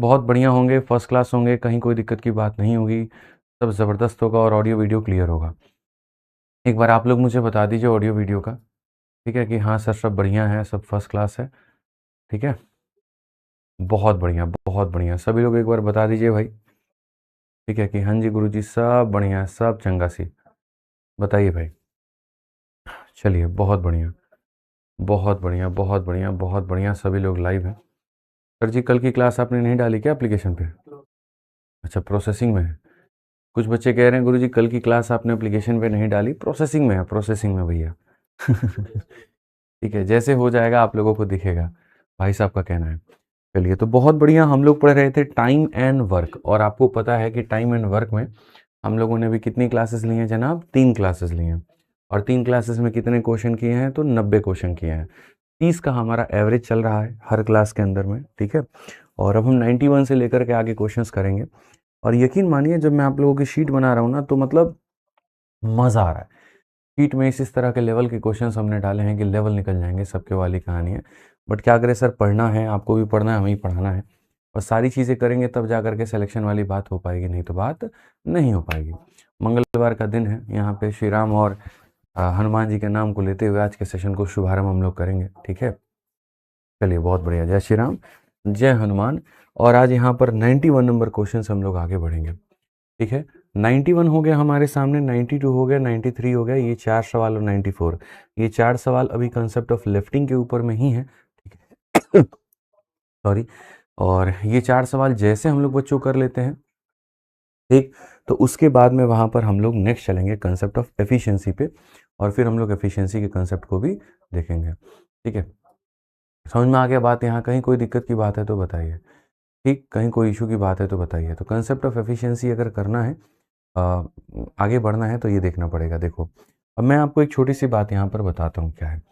बहुत बढ़िया होंगे, फर्स्ट क्लास होंगे, कहीं कोई दिक्कत की बात नहीं होगी, सब ज़बरदस्त होगा और ऑडियो वीडियो क्लियर होगा। एक बार आप लोग मुझे बता दीजिए ऑडियो वीडियो का, ठीक है, कि हाँ सर सब बढ़िया है, सब फर्स्ट क्लास है, ठीक है। बहुत बढ़िया, बहुत बढ़िया, सभी लोग एक बार बता दीजिए भाई, ठीक है, कि हाँ जी गुरुजी सब बढ़िया है, सब चंगा सी। बताइए भाई। चलिए बहुत बढ़िया, बहुत बढ़िया, बहुत बढ़िया, बहुत बढ़िया, सभी लोग लाइव हैं। सर जी कल की क्लास आपने नहीं डाली क्या एप्लीकेशन पे? अच्छा प्रोसेसिंग में है। कुछ बच्चे कह रहे हैं गुरुजी कल की क्लास आपने एप्लीकेशन पे नहीं डाली, प्रोसेसिंग में है, प्रोसेसिंग में भैया। ठीक है, जैसे हो जाएगा आप लोगों को दिखेगा, भाई साहब का कहना है। चलिए तो बहुत बढ़िया, हम लोग पढ़ रहे थे टाइम एंड वर्क, और आपको पता है कि टाइम एंड वर्क में हम लोगों ने भी कितनी क्लासेस ली हैं जनाब? 3 क्लासेस ली हैं, और 3 क्लासेस में कितने क्वेश्चन किए हैं? तो 90 क्वेश्चन किए हैं। 30 का हमारा एवरेज चल रहा है हर क्लास के अंदर में, ठीक है। और अब हम 91 से लेकर के आगे क्वेश्चंस करेंगे, और यकीन मानिए जब मैं आप लोगों की शीट बना रहा हूँ ना, तो मतलब मज़ा आ रहा है। शीट में इस तरह के लेवल के क्वेश्चंस हमने डाले हैं कि लेवल निकल जाएंगे, सबके वाली कहानी है। बट क्या करें सर, पढ़ना है, आपको भी पढ़ना है, हमें ही पढ़ाना है, और सारी चीज़ें करेंगे तब जा करके सिलेक्शन वाली बात हो पाएगी, नहीं तो बात नहीं हो पाएगी। मंगलवार का दिन है, यहाँ पे श्री राम और हनुमान जी के नाम को लेते हुए आज के सेशन को शुभारंभ हम लोग करेंगे, ठीक है। चलिए बहुत बढ़िया, जय श्री राम, जय हनुमान। और आज यहाँ पर 91 नंबर क्वेश्चन हम लोग आगे बढ़ेंगे, ठीक है। 91 हो गया हमारे सामने, 92 हो गया, 93 हो गया, ये 4 सवाल और 94, ये 4 सवाल अभी कंसेप्ट ऑफ लिफ्टिंग के ऊपर में ही है, ठीक है। सॉरी। और ये 4 सवाल जैसे हम लोग बच्चों कर लेते हैं, ठीक, तो उसके बाद में वहाँ पर हम लोग नेक्स्ट चलेंगे कंसेप्ट ऑफ एफिशिएंसी पे, और फिर हम लोग एफिशिएंसी के कंसेप्ट को भी देखेंगे, ठीक है। समझ में आ गया बात? यहाँ कहीं कोई दिक्कत की बात है तो बताइए, ठीक, कहीं कोई इशू की बात है तो बताइए। तो कंसेप्ट ऑफ एफिशिएंसी अगर करना है, अ, आगे बढ़ना है, तो ये देखना पड़ेगा। देखो अब मैं आपको एक छोटी सी बात यहाँ पर बताता हूँ क्या है।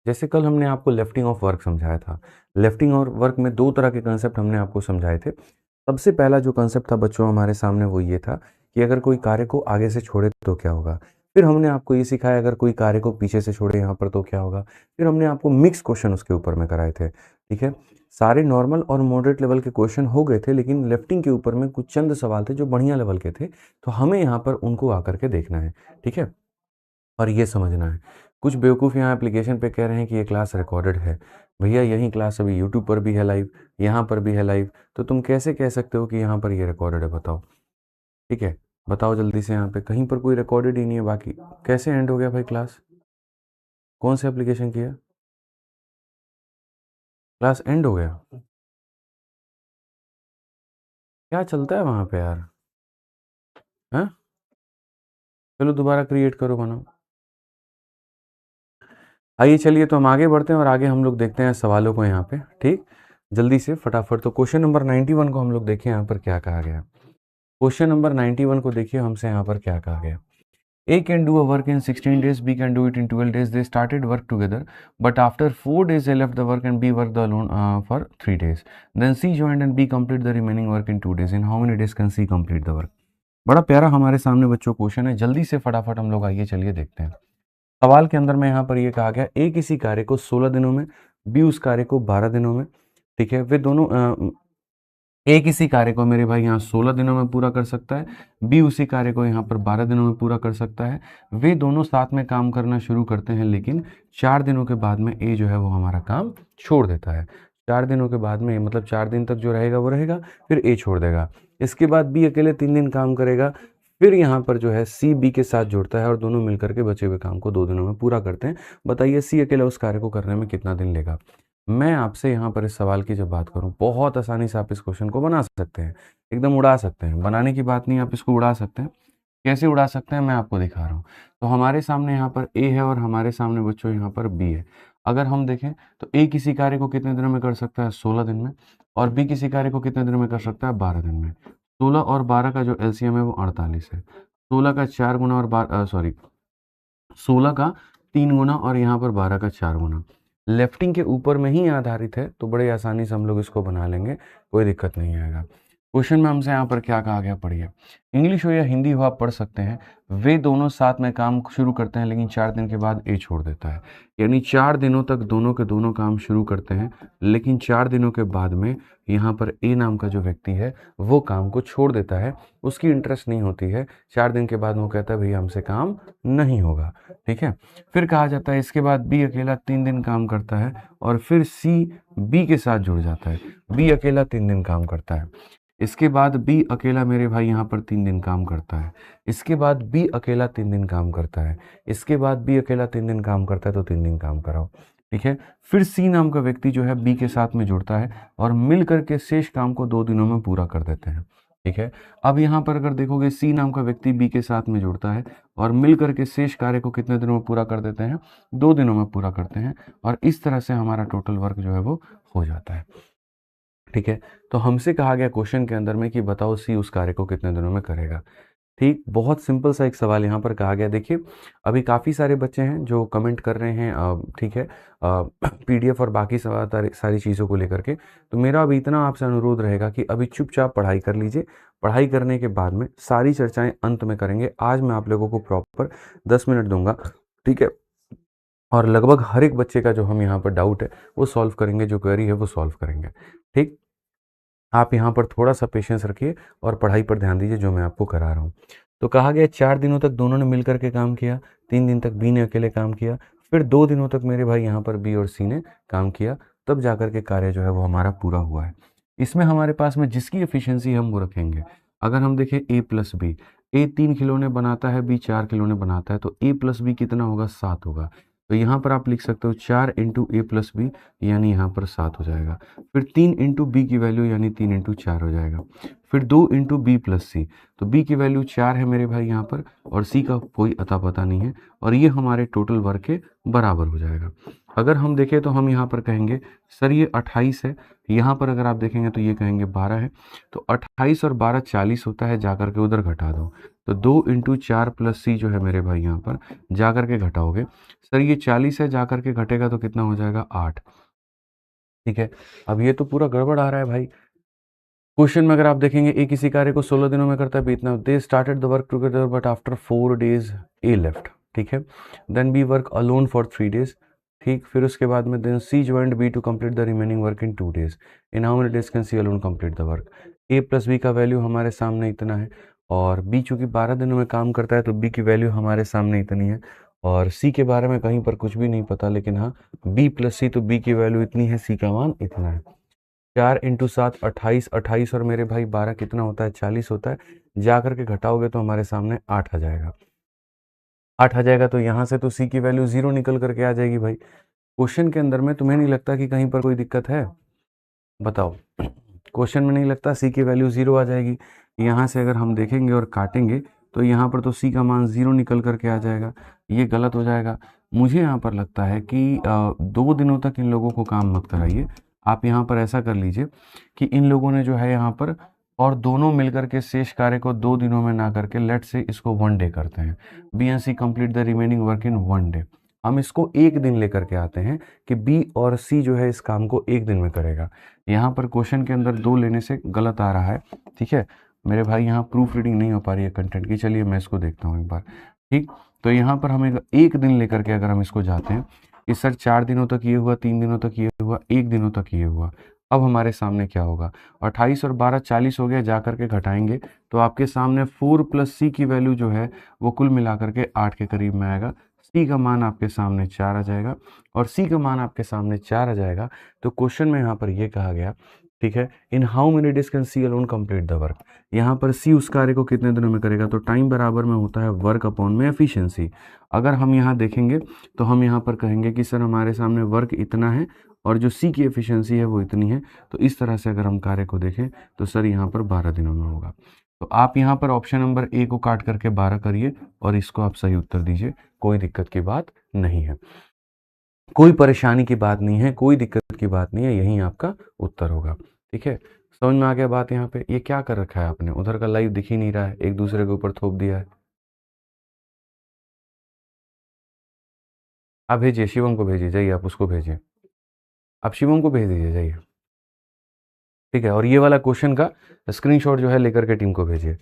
जैसे कल हमने आपको लेफ्टिंग ऑफ वर्क समझाया था, लेफ्टिंग और वर्क में 2 तरह के कंसेप्ट हमने आपको समझाए थे। सबसे पहला जो कंसेप्ट था बच्चों हमारे सामने वो ये था कि अगर कोई कार्य को आगे से छोड़े तो क्या होगा। फिर हमने आपको ये सिखाया अगर कोई कार्य को पीछे से छोड़े यहाँ पर तो क्या होगा। फिर हमने आपको मिक्स क्वेश्चन उसके ऊपर में कराए थे, ठीक है। सारे नॉर्मल और मॉडरेट लेवल के क्वेश्चन हो गए थे, लेकिन लेफ्टिंग के ऊपर में कुछ चंद सवाल थे जो बढ़िया लेवल के थे, तो हमें यहाँ पर उनको आकर के देखना है, ठीक है, और ये समझना है। कुछ बेवकूफ़ यहाँ एप्लीकेशन पे कह रहे हैं कि ये क्लास रिकॉर्डेड है। भैया यही क्लास अभी यूट्यूब पर भी है लाइव, यहाँ पर भी है लाइव, तो तुम कैसे कह सकते हो कि यहाँ पर ये रिकॉर्डेड है? बताओ, ठीक है, बताओ जल्दी से। यहाँ पे कहीं पर कोई रिकॉर्डेड ही नहीं है। बाकी कैसे एंड हो गया भाई क्लास? कौन से एप्लीकेशन किया? क्लास एंड हो गया? क्या चलता है वहाँ पे यार? हैं? चलो दोबारा क्रिएट करो, बनाओ। आइए चलिए, तो हम आगे बढ़ते हैं और आगे हम लोग देखते हैं सवालों को यहाँ पे, ठीक, जल्दी से फटाफट। तो क्वेश्चन नंबर 91 को हम लोग देखें यहाँ पर क्या कहा गया। क्वेश्चन नंबर 91 को देखिए हमसे यहाँ पर क्या कहा गया। A can do a work in 16 days, B can do it in 12 days. They started work together, but after 4 days they left the work and B worked alone for 3 days. Then C joined and B completed the remaining work in 2 days. In how many days can C complete the work? बड़ा प्यारा हमारे सामने बच्चों question है, जल्दी से फटाफट हम लोग आइए चलिए देखते हैं। सवाल के अंदर में यहाँ पर ये कहा गया ए किसी कार्य को 16 दिनों में, बी उस कार्य को 12 दिनों में, ठीक है। वे दोनों ए किसी कार्य को मेरे भाई यहाँ 16 दिनों में पूरा कर सकता है, बी उसी कार्य को यहाँ पर 12 दिनों में पूरा कर सकता है। वे दोनों साथ में काम करना शुरू करते हैं, लेकिन 4 दिनों के बाद में ए जो है वो हमारा काम छोड़ देता है। 4 दिनों के बाद में मतलब 4 दिन तक जो रहेगा वो रहेगा, फिर ए छोड़ देगा। इसके बाद बी अकेले 3 दिन काम करेगा, फिर यहाँ पर जो है सी बी के साथ जुड़ता है और दोनों मिलकर के बचे हुए काम को 2 दिनों में पूरा करते हैं। बताइए सी अकेला उस कार्य को करने में कितना दिन लेगा? मैं आपसे यहाँ पर इस सवाल की जब बात करूँ, बहुत आसानी से आप इस क्वेश्चन को बना सकते हैं, एकदम उड़ा सकते हैं। बनाने की बात नहीं, आप इसको उड़ा सकते हैं। कैसे उड़ा सकते हैं मैं आपको दिखा रहा हूँ। तो हमारे सामने यहाँ पर ए है और हमारे सामने बच्चों यहाँ पर बी है। अगर हम देखें तो ए किसी कार्य को कितने दिनों में कर सकता है? 16 दिन में। और बी किसी कार्य को कितने दिनों में कर सकता है? 12 दिन में। 16 और 12 का जो एलसीएम है वो 48 है। 16 का 4 गुना और 16 का 3 गुना और यहाँ पर 12 का 4 गुना। लेफ्टिंग के ऊपर में ही आधारित है, तो बड़े आसानी से हम लोग इसको बना लेंगे, कोई दिक्कत नहीं आएगा। क्वेश्चन में हमसे यहाँ पर क्या कहा गया पढ़िए। इंग्लिश हो या हिंदी हो आप पढ़ सकते हैं, वे दोनों साथ में काम शुरू करते हैं लेकिन 4 दिन के बाद ए छोड़ देता है। यानी 4 दिनों तक दोनों के दोनों काम शुरू करते हैं लेकिन 4 दिनों के बाद में यहाँ पर ए नाम का जो व्यक्ति है वो काम को छोड़ देता है, उसकी इंटरेस्ट नहीं होती है। 4 दिन के बाद वो कहता है भैया हमसे काम नहीं होगा, ठीक है। फिर कहा जाता है इसके बाद बी अकेला 3 दिन काम करता है और फिर सी बी के साथ जुड़ जाता है। बी अकेला 3 दिन काम करता है, इसके बाद बी अकेला मेरे भाई यहाँ पर 3 दिन काम करता है, इसके बाद बी अकेला 3 दिन काम करता है, इसके बाद बी अकेला 3 दिन काम करता है, तो 3 दिन काम कराओ, ठीक है। फिर सी नाम का व्यक्ति जो है बी के साथ में जुड़ता है और मिल करके शेष काम को 2 दिनों में पूरा कर देते हैं, ठीक है। अब यहाँ पर अगर देखोगे सी नाम का व्यक्ति बी के साथ में जुड़ता है और मिल करके शेष कार्य को कितने दिनों में पूरा कर देते हैं, 2 दिनों में पूरा करते हैं और इस तरह से हमारा टोटल वर्क जो है वो हो जाता है, ठीक है। तो हमसे कहा गया क्वेश्चन के अंदर में कि बताओ सी उस कार्य को कितने दिनों में करेगा। ठीक, बहुत सिंपल सा एक सवाल यहाँ पर कहा गया। देखिए अभी काफ़ी सारे बच्चे हैं जो कमेंट कर रहे हैं, ठीक है, पीडीएफ और बाकी सारी चीज़ों को लेकर के। तो मेरा अभी इतना आपसे अनुरोध रहेगा कि अभी चुपचाप पढ़ाई कर लीजिए। पढ़ाई करने के बाद में सारी चर्चाएं अंत में करेंगे। आज मैं आप लोगों को प्रॉपर 10 मिनट दूंगा, ठीक है, और लगभग हर एक बच्चे का जो हम यहाँ पर डाउट है वो सॉल्व करेंगे, जो क्वेरी है वो सॉल्व करेंगे, ठीक। आप यहाँ पर थोड़ा सा पेशेंस रखिए और पढ़ाई पर ध्यान दीजिए जो मैं आपको करा रहा हूँ। तो कहा गया 4 दिनों तक दोनों ने मिलकर के काम किया, 3 दिन तक बी ने अकेले काम किया, फिर 2 दिनों तक मेरे भाई यहाँ पर बी और सी ने काम किया, तब जाकर के कार्य जो है वो हमारा पूरा हुआ है। इसमें हमारे पास में जिसकी एफिशिएंसी हम वो रखेंगे। अगर हम देखें ए प्लस बी, ए 3 खिलौने बनाता है, बी 4 खिलौने बनाता है, तो ए प्लस बी कितना होगा, 7 होगा। तो यहाँ पर आप लिख सकते हो 4 इंटू ए प्लस बी, यानी यहाँ पर 7 हो जाएगा। फिर 3 इंटू बी की वैल्यू यानी 3 इंटू 4 हो जाएगा। फिर 2 इंटू बी प्लस सी, तो बी की वैल्यू 4 है मेरे भाई यहाँ पर, और सी का कोई अता पता नहीं है, और ये हमारे टोटल वर्क के बराबर हो जाएगा। अगर हम देखें तो हम यहाँ पर कहेंगे सर ये 28 है, यहाँ पर अगर आप देखेंगे तो ये कहेंगे 12 है। तो 28 और 12 40 होता है, जाकर के उधर घटा दो। तो 2 इंटू 4 प्लस सी जो है मेरे भाई यहाँ पर जाकर के घटाओगे, सर ये 40 है, जाकर के घटेगा तो कितना हो जाएगा, 8, ठीक है। अब ये तो पूरा गड़बड़ आ रहा है भाई। क्वेश्चन में अगर आप देखेंगे ए किसी कार्य को 16 दिनों में करता है, बीतना they started the work together but after 4 days A left, ठीक है। Then B work alone for 3 days, ठीक। फिर उसके बाद में then C joined B to complete the remaining work in 2 days, in how many days can C alone complete the work. A plus B का value हमारे सामने इतना है, और बी चूंकि 12 दिनों में काम करता है तो बी की वैल्यू हमारे सामने इतनी है, और सी के बारे में कहीं पर कुछ भी नहीं पता, लेकिन हाँ बी प्लस सी, तो बी की वैल्यू इतनी है, सी का मान इतना है। 4 इंटू 7 28, 28 और मेरे भाई 12 कितना होता है, 40 होता है। जा करके घटाओगे तो हमारे सामने 8 आ जाएगा, 8 आ जाएगा। तो यहाँ से तो सी की वैल्यू 0 निकल करके आ जाएगी भाई। क्वेश्चन के अंदर में तुम्हें नहीं लगता कि कहीं पर कोई दिक्कत है, बताओ। क्वेश्चन में नहीं लगता सी की वैल्यू 0 आ जाएगी। यहाँ से अगर हम देखेंगे और काटेंगे तो यहाँ पर तो सी का मान 0 निकल करके आ जाएगा, ये गलत हो जाएगा। मुझे यहाँ पर लगता है कि 2 दिनों तक इन लोगों को काम मत कराइए। आप यहाँ पर ऐसा कर लीजिए कि इन लोगों ने जो है यहाँ पर, और दोनों मिलकर के शेष कार्य को 2 दिनों में ना करके लेट से इसको 1 डे करते हैं। B and C complete the remaining work in 1 day. हम इसको 1 दिन लेकर के आते हैं कि बी और सी जो है इस काम को 1 दिन में करेगा। यहाँ पर क्वेश्चन के अंदर 2 लेने से गलत आ रहा है, ठीक है मेरे भाई। यहाँ प्रूफ रीडिंग नहीं हो पा रही है कंटेंट की, चलिए मैं इसको देखता हूँ एक बार, ठीक। तो यहाँ पर हमें 1 दिन लेकर के अगर हम इसको जाते हैं कि सर 4 दिनों तक ये हुआ, 3 दिनों तक ये हुआ, 1 दिनों तक ये हुआ, अब हमारे सामने क्या होगा, 28 और 12 40 हो गया, जा करके घटाएंगे तो आपके सामने 4 प्लस सी की वैल्यू जो है वो कुल मिला करके 8 के करीब में आएगा। सी का मान आपके सामने 4 आ जाएगा, और सी का मान आपके सामने 4 आ जाएगा। तो क्वेश्चन में यहाँ पर ये कहा गया, ठीक है, in how many days can C alone complete the work. यहाँ पर सी उस कार्य को कितने दिनों में करेगा, तो टाइम बराबर में होता है वर्क अपॉन में एफिशिएंसी। अगर हम यहाँ देखेंगे तो हम यहाँ पर कहेंगे कि सर हमारे सामने वर्क इतना है और जो सी की एफिशिएंसी है वो इतनी है। तो इस तरह से अगर हम कार्य को देखें तो सर यहाँ पर 12 दिनों में होगा। तो आप यहाँ पर ऑप्शन नंबर ए को काट करके 12 करिए और इसको आप सही उत्तर दीजिए, कोई दिक्कत की बात नहीं है, कोई परेशानी की बात नहीं है, कोई दिक्कत की बात नहीं है, यही आपका उत्तर होगा, ठीक है। समझ में आ गया बात। यहाँ पे ये क्या कर रखा है आपने, उधर का लाइव दिख ही नहीं रहा है, एक दूसरे के ऊपर थोप दिया है। आप भेजिए, शिवम को भेजिए, जाइए आप उसको भेजिए, आप शिवम को भेज दीजिए, जाइए, ठीक है, और ये वाला क्वेश्चन का स्क्रीनशॉट जो है लेकर के टीम को भेजिए।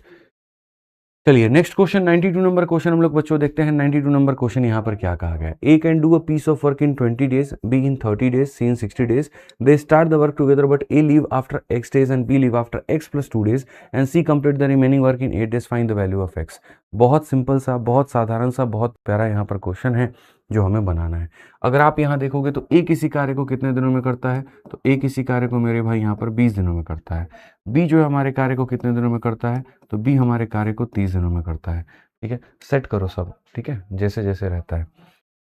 चलिए नेक्स्ट क्वेश्चन 92 नंबर क्वेश्चन हम लोग बच्चों देखते हैं। 92 नंबर क्वेश्चन यहाँ पर क्या कहा गया है। A can do a piece of work in 20 days, B in 30 days, C in 60 days. They start the work together but A leave after X days and B leave after X plus 2 days and C complete the remaining work in 8 days, find the value of X. बहुत simple सा, बहुत साधारण सा, बहुत प्यारा यहाँ पर question है जो हमें बनाना है। अगर आप यहाँ देखोगे तो ए किसी कार्य को कितने दिनों में करता है, तो ए किसी कार्य को मेरे भाई यहाँ पर 20 दिनों में करता है। बी जो है हमारे कार्य को कितने दिनों में करता है, तो बी हमारे कार्य को 30 दिनों में करता है। ठीक है, सेट करो सब, ठीक है, जैसे जैसे रहता है।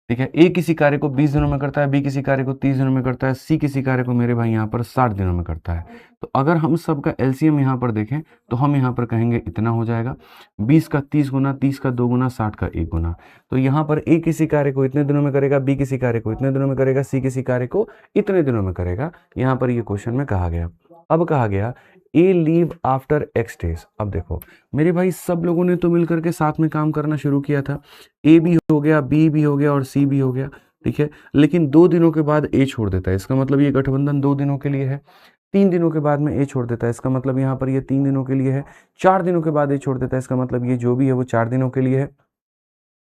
ठीक है, ए किसी कार्य को 20 दिनों में करता है, बी किसी कार्य को 30 दिनों में करता है, सी किसी कार्य को मेरे भाई यहाँ पर 60 दिनों में करता है। तो अगर हम सबका एलसीएम यहाँ पर देखें तो हम यहाँ पर कहेंगे इतना हो जाएगा, 20 का 30 गुना, 30 का 2 गुना, 60 का 1 गुना। तो यहाँ पर ए किसी कार्य को इतने दिनों में करेगा, बी किसी कार्य को इतने दिनों में करेगा, सी किसी कार्य को इतने दिनों में करेगा। यहाँ पर ये क्वेश्चन में कहा गया। अब कहा गया ए लीव आफ्टर एक्स डेज। अब देखो मेरे भाई सब लोगों ने तो मिलकर के साथ में काम करना शुरू किया था, ए भी हो गया, बी भी हो गया और सी भी हो गया। ठीक है, लेकिन 2 दिनों के बाद ए छोड़ देता है, इसका मतलब ये गठबंधन 2 दिनों के लिए है। 3 दिनों के बाद में ए छोड़ देता है, इसका मतलब यहाँ पर ये 3 दिनों के लिए है। 4 दिनों के बाद ए छोड़ देता है, इसका मतलब ये जो भी है वो 4 दिनों के लिए है।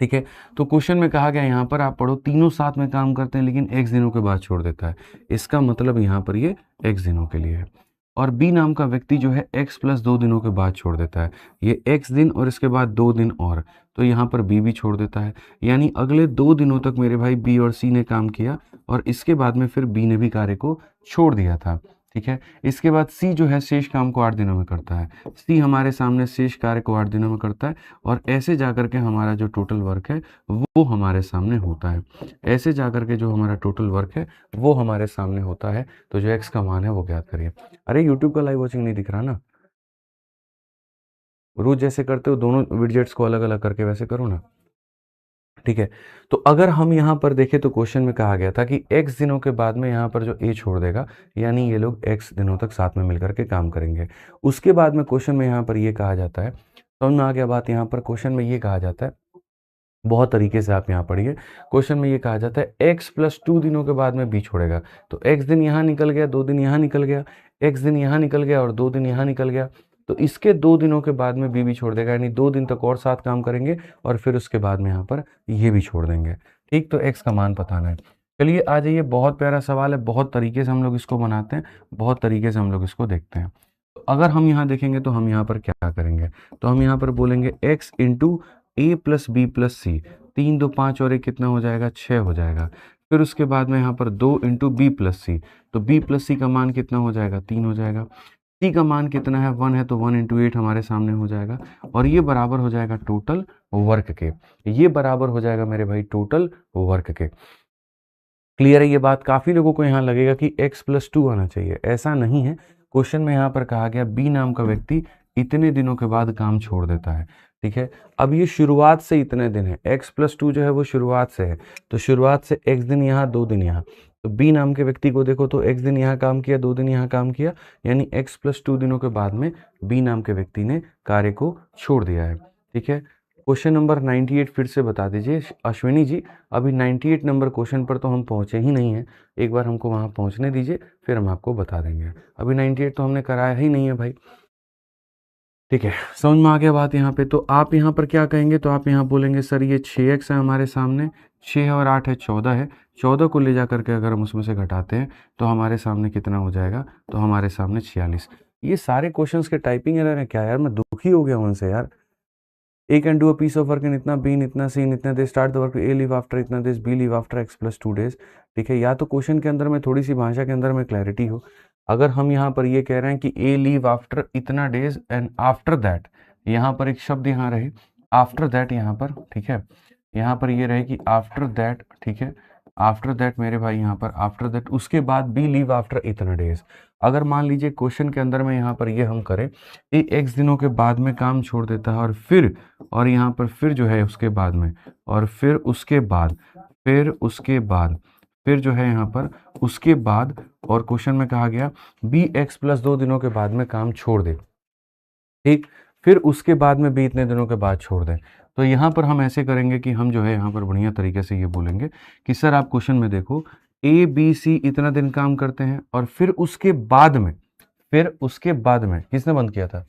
ठीक है, तो क्वेश्चन में कहा गया यहाँ पर आप पढ़ो, तीनों साथ में काम करते हैं लेकिन x दिनों के बाद छोड़ देता है, इसका मतलब यहाँ पर ये x दिनों के लिए है। और बी नाम का व्यक्ति जो है x प्लस 2 दिनों के बाद छोड़ देता है, ये x दिन और इसके बाद 2 दिन और, तो यहाँ पर बी भी छोड़ देता है। यानी अगले 2 दिनों तक मेरे भाई बी और सी ने काम किया और इसके बाद में फिर बी ने भी कार्य को छोड़ दिया था। ठीक है, इसके बाद सी जो है शेष काम को 8 दिनों में करता है, सी हमारे सामने शेष कार्य को 8 दिनों में करता है और ऐसे जाकर के हमारा जो टोटल वर्क है वो हमारे सामने होता है। ऐसे जाकर के जो हमारा टोटल वर्क है वो हमारे सामने होता है। तो जो एक्स का मान है वो ज्ञात करिए। अरे यूट्यूब का लाइव वॉचिंग नहीं दिख रहा ना, रोज जैसे करते हो दोनों विडजेट्स को अलग अलग करके वैसे करो ना। ठीक है, तो अगर हम यहाँ पर देखें तो क्वेश्चन में कहा गया था कि x दिनों के बाद में यहाँ पर जो a छोड़ देगा, यानी ये लोग x दिनों तक साथ में मिलकर के काम करेंगे। उसके बाद में क्वेश्चन में यहाँ पर ये कहा जाता है, समझ में आ गया बात। यहाँ पर क्वेश्चन में ये कहा जाता है, बहुत तरीके से आप यहाँ पढ़िए। क्वेश्चन में ये कहा जाता है x प्लस 2 दिनों के बाद में b छोड़ेगा, तो x दिन यहाँ निकल गया, 2 दिन यहाँ निकल गया, x दिन यहाँ निकल गया और 2 दिन यहाँ निकल गया। तो इसके 2 दिनों के बाद में बी भी छोड़ देगा, यानी 2 दिन तक और साथ काम करेंगे और फिर उसके बाद में यहाँ पर ये भी छोड़ देंगे। ठीक, तो x का मान बताना है। चलिए आ जाइए, बहुत प्यारा सवाल है, बहुत तरीके से हम लोग इसको बनाते हैं, बहुत तरीके से हम लोग इसको देखते हैं। तो अगर हम यहाँ देखेंगे तो हम यहाँ पर क्या करेंगे, तो हम यहाँ पर बोलेंगे x इंटू ए प्लस बी प्लस सी, 3 2 5 और 1 कितना हो जाएगा, 6 हो जाएगा। फिर उसके बाद में यहाँ पर 2 इंटू बी प्लस सी, तो बी प्लस सी का मान कितना हो जाएगा, 3 हो जाएगा। सी का मान कितना है, 1 है, तो 1 इंटू 8 हमारे सामने हो जाएगा और ये बराबर हो जाएगा टोटल वर्क के, ये बराबर हो जाएगा मेरे भाई टोटल वर्क के। क्लियर है ये बात। काफ़ी लोगों को यहाँ लगेगा कि x प्लस 2 आना चाहिए, ऐसा नहीं है। क्वेश्चन में यहाँ पर कहा गया बी नाम का व्यक्ति इतने दिनों के बाद काम छोड़ देता है। ठीक है, अब ये शुरुआत से इतने दिन है, x प्लस 2 जो है वो शुरुआत से है, तो शुरुआत से x दिन यहाँ 2 दिन यहाँ, तो बी नाम के व्यक्ति को देखो तो x दिन यहाँ काम किया, 2 दिन यहाँ काम किया, यानी x प्लस 2 दिनों के बाद में बी नाम के व्यक्ति ने कार्य को छोड़ दिया है। ठीक है, क्वेश्चन नंबर 98 फिर से बता दीजिए अश्विनी जी। अभी 98 नंबर क्वेश्चन पर तो हम पहुंचे ही नहीं हैं, एक बार हमको वहां पहुंचने दीजिए फिर हम आपको बता देंगे। अभी 98 तो हमने कराया ही नहीं है भाई। ठीक है, समझ में आ गया बात यहाँ पे। तो आप यहाँ पर क्या कहेंगे, तो आप यहाँ बोलेंगे सर ये 6x है हमारे सामने, 6 और 8 है 14 है, 14 को ले जा करके अगर हम उसमें से घटाते हैं तो हमारे सामने कितना हो जाएगा, तो हमारे सामने 46। ये सारे क्वेश्चंस के टाइपिंग एरर है क्या यार, मैं दुखी हो गया उनसे यार। A can do a piece of work in इतना, B in इतना, C in इतना, they start the work, A leave after इतना days, B leave after x plus 2 days। ठीक है, या तो क्वेश्चन के अंदर में थोड़ी सी भाषा के अंदर में क्लैरिटी हो। अगर हम यहाँ पर ये कह रहे हैं कि A leave after इतना डेज एंड आफ्टर दैट, यहाँ पर एक शब्द यहाँ रहे आफ्टर दैट यहाँ पर, ठीक है, यहाँ पर ये रहे कि आफ्टर दैट, ठीक है, आफ्टर दैट मेरे भाई यहाँ पर आफ्टर दैट, उसके बाद बी लीव आफ्टर इतना डेज। अगर मान लीजिए क्वेश्चन के अंदर में यहाँ पर ये हम करें ए एक्स दिनों के बाद में काम छोड़ देता है और यहाँ पर फिर जो है उसके बाद में, और फिर उसके बाद, फिर जो है यहाँ पर उसके बाद, और क्वेश्चन में कहा गया बी एक्स प्लस 2 दिनों के बाद में काम छोड़ दे। ठीक, फिर उसके बाद में बी इतने दिनों के बाद छोड़ दें। तो यहाँ पर हम ऐसे करेंगे कि हम जो है यहाँ पर बढ़िया तरीके से ये बोलेंगे कि सर आप क्वेश्चन में देखो ए बी सी इतना दिन काम करते हैं और फिर उसके बाद में फिर उसके बाद में किसने बंद किया था,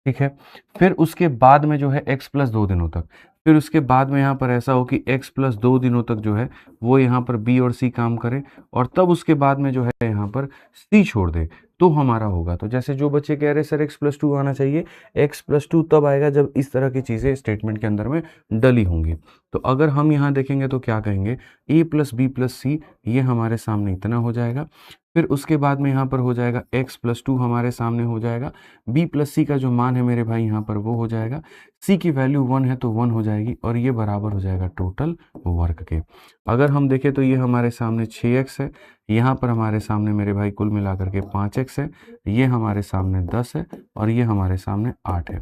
ठीक है। फिर उसके बाद में जो है x प्लस 2 दिनों तक, फिर उसके बाद में यहाँ पर ऐसा हो कि x प्लस 2 दिनों तक जो है वो यहाँ पर b और c काम करे, और तब उसके बाद में जो है यहाँ पर c छोड़ दे, तो हमारा होगा। तो जैसे जो बच्चे कह रहे सर x प्लस 2 आना चाहिए, x प्लस 2 तब आएगा जब इस तरह की चीज़ें स्टेटमेंट के अंदर में डली होंगी। तो अगर हम यहाँ देखेंगे तो क्या कहेंगे, a प्लस बी प्लस सी ये हमारे सामने इतना हो जाएगा, फिर उसके बाद में यहाँ पर हो जाएगा x प्लस 2 हमारे सामने हो जाएगा, b प्लस सी का जो मान है मेरे भाई यहाँ पर वो हो जाएगा, c की वैल्यू 1 है तो 1 हो जाएगी, और ये बराबर हो जाएगा टोटल वर्क के। अगर हम देखें तो ये हमारे सामने 6x है, यहाँ पर हमारे सामने मेरे भाई कुल मिलाकर के 5x है, ये हमारे सामने 10 है, और ये हमारे सामने 8 है,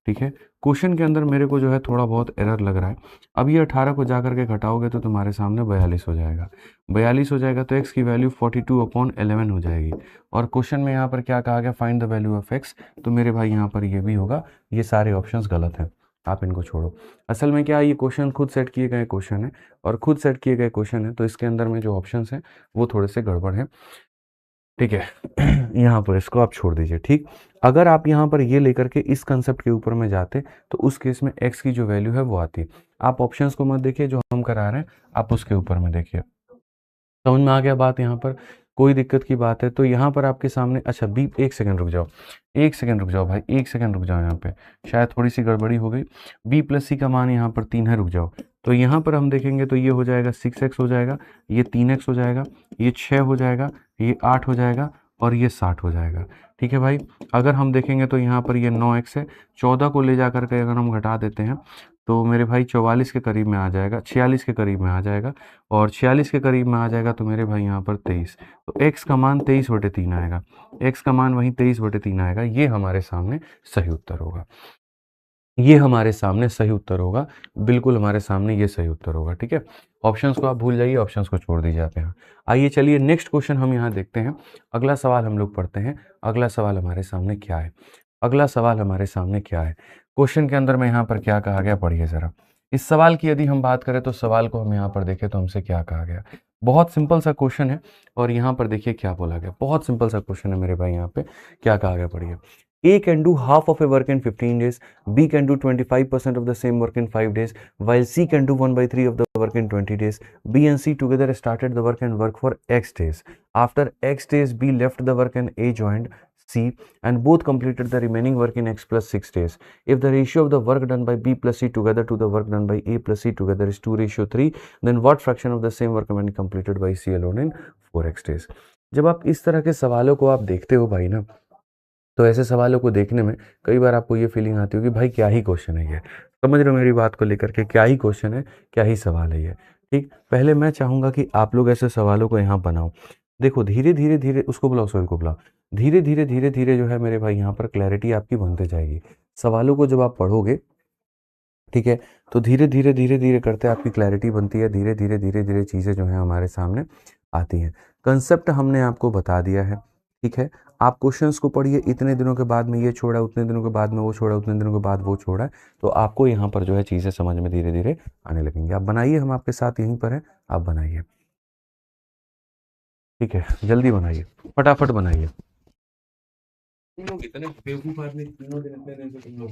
ठीक है। क्वेश्चन के अंदर मेरे को जो है थोड़ा बहुत एरर लग रहा है। अब ये 18 को जा करके घटाओगे तो तुम्हारे सामने 42 हो जाएगा, 42 हो जाएगा तो x की वैल्यू 42/11 हो जाएगी। और क्वेश्चन में यहाँ पर क्या कहा गया, find the value of x, तो मेरे भाई यहाँ पर ये भी होगा। ये सारे ऑप्शंस गलत हैं, आप इनको छोड़ो। असल में क्या, ये क्वेश्चन खुद सेट किए गए क्वेश्चन है, और खुद सेट किए गए क्वेश्चन है तो इसके अंदर में जो ऑप्शंस हैं वो थोड़े से गड़बड़ हैं, ठीक है। यहाँ पर इसको आप छोड़ दीजिए, ठीक। अगर आप यहाँ पर ये लेकर के इस कंसेप्ट के ऊपर में जाते तो उस केस में x की जो वैल्यू है वो आती। आप ऑप्शंस को मत देखिए, जो हम करा रहे हैं आप उसके ऊपर में देखिए। समझ में आ गया बात, यहाँ पर कोई दिक्कत की बात है तो यहाँ पर आपके सामने, अच्छा बी, एक सेकंड रुक जाओ, एक सेकंड रुक जाओ भाई, एक सेकंड रुक जाओ, यहाँ पे शायद थोड़ी सी गड़बड़ी हो गई। b प्लस सी का मान यहाँ पर 3 है, रुक जाओ। तो यहाँ पर हम देखेंगे तो ये हो जाएगा 6x हो जाएगा, ये 3x हो जाएगा, ये 6 हो जाएगा, ये 8 हो जाएगा, और ये 60 हो जाएगा, ठीक है भाई। अगर हम देखेंगे तो यहाँ पर ये 9x है, 14 को ले जा करके अगर हम घटा देते हैं तो मेरे भाई 44 के करीब में आ जाएगा, 46 के करीब में आ जाएगा, और 46 के करीब में आ जाएगा तो मेरे भाई यहाँ पर 23। तो x का मान 23/3 आएगा, x का मान वहीं 23/3 आएगा। ये हमारे सामने सही उत्तर होगा, ये हमारे सामने सही उत्तर होगा, बिल्कुल हमारे सामने ये सही उत्तर होगा, ठीक है। ऑप्शंस को आप भूल जाइए, ऑप्शंस को छोड़ दीजिए आप यहाँ। आइए चलिए नेक्स्ट क्वेश्चन हम यहाँ देखते हैं, अगला सवाल हम लोग पढ़ते हैं। अगला सवाल हमारे सामने क्या है, अगला सवाल हमारे सामने क्या है, क्वेश्चन के अंदर में यहाँ पर क्या कहा गया, पढ़िए ज़रा। इस सवाल की यदि हम बात करें तो सवाल को हम यहाँ पर देखें तो हमसे क्या कहा गया। बहुत सिंपल सा क्वेश्चन है, और यहाँ पर देखिए क्या बोला गया, बहुत सिंपल सा क्वेश्चन है मेरे भाई। यहाँ पे क्या कहा गया, पढ़िए। A can do half of a work in 15 days, B can do 25% of the same work in 5 days, while C can do 1/3 of the work in 20 days. B and C together started the work and work for X days. After X days, B left the work and A joined C, and both completed the remaining work in X plus 6 days. If the ratio of the work done by B plus C together to the work done by A plus C together is 2:3, then what fraction of the same work can be completed by C alone in 4X days? जब आप इस तरह के सवालों को आप देखते हो भाई ना, तो ऐसे सवालों को देखने में कई बार आपको ये फीलिंग आती हो कि भाई क्या ही क्वेश्चन है ये, समझ रहे हो मेरी बात को लेकर के, क्या ही क्वेश्चन है, क्या ही सवाल है ये, ठीक। पहले मैं चाहूँगा कि आप लोग ऐसे सवालों को यहाँ बनाओ। देखो धीरे धीरे धीरे, उसको बुलाओ, सोहेल को बुलाओ। धीरे धीरे धीरे धीरे जो है मेरे भाई यहाँ पर क्लैरिटी आपकी बनते जाएगी। सवालों को जब आप पढ़ोगे, ठीक है, तो धीरे धीरे धीरे धीरे करते आपकी क्लैरिटी बनती है, धीरे धीरे धीरे धीरे चीज़ें जो हैं हमारे सामने आती हैं। कंसेप्ट हमने आपको बता दिया है, ठीक है। आप क्वेश्चंस को पढ़िए, इतने दिनों के बाद में ये छोड़ा, उतने दिनों के बाद में वो छोड़ा, उतने दिनों के बाद वो छोड़ा, तो आपको यहाँ पर जो है चीज़ें समझ में धीरे धीरे आने लगेंगी। आप बनाइए, हम आपके साथ यहीं पर हैं, आप बनाइए, ठीक है, जल्दी बनाइए, फटाफट बनाइए। तुम लोग इतने बेवकूफ आदमी, तीनों दिन इतने दिन से तुम लोग।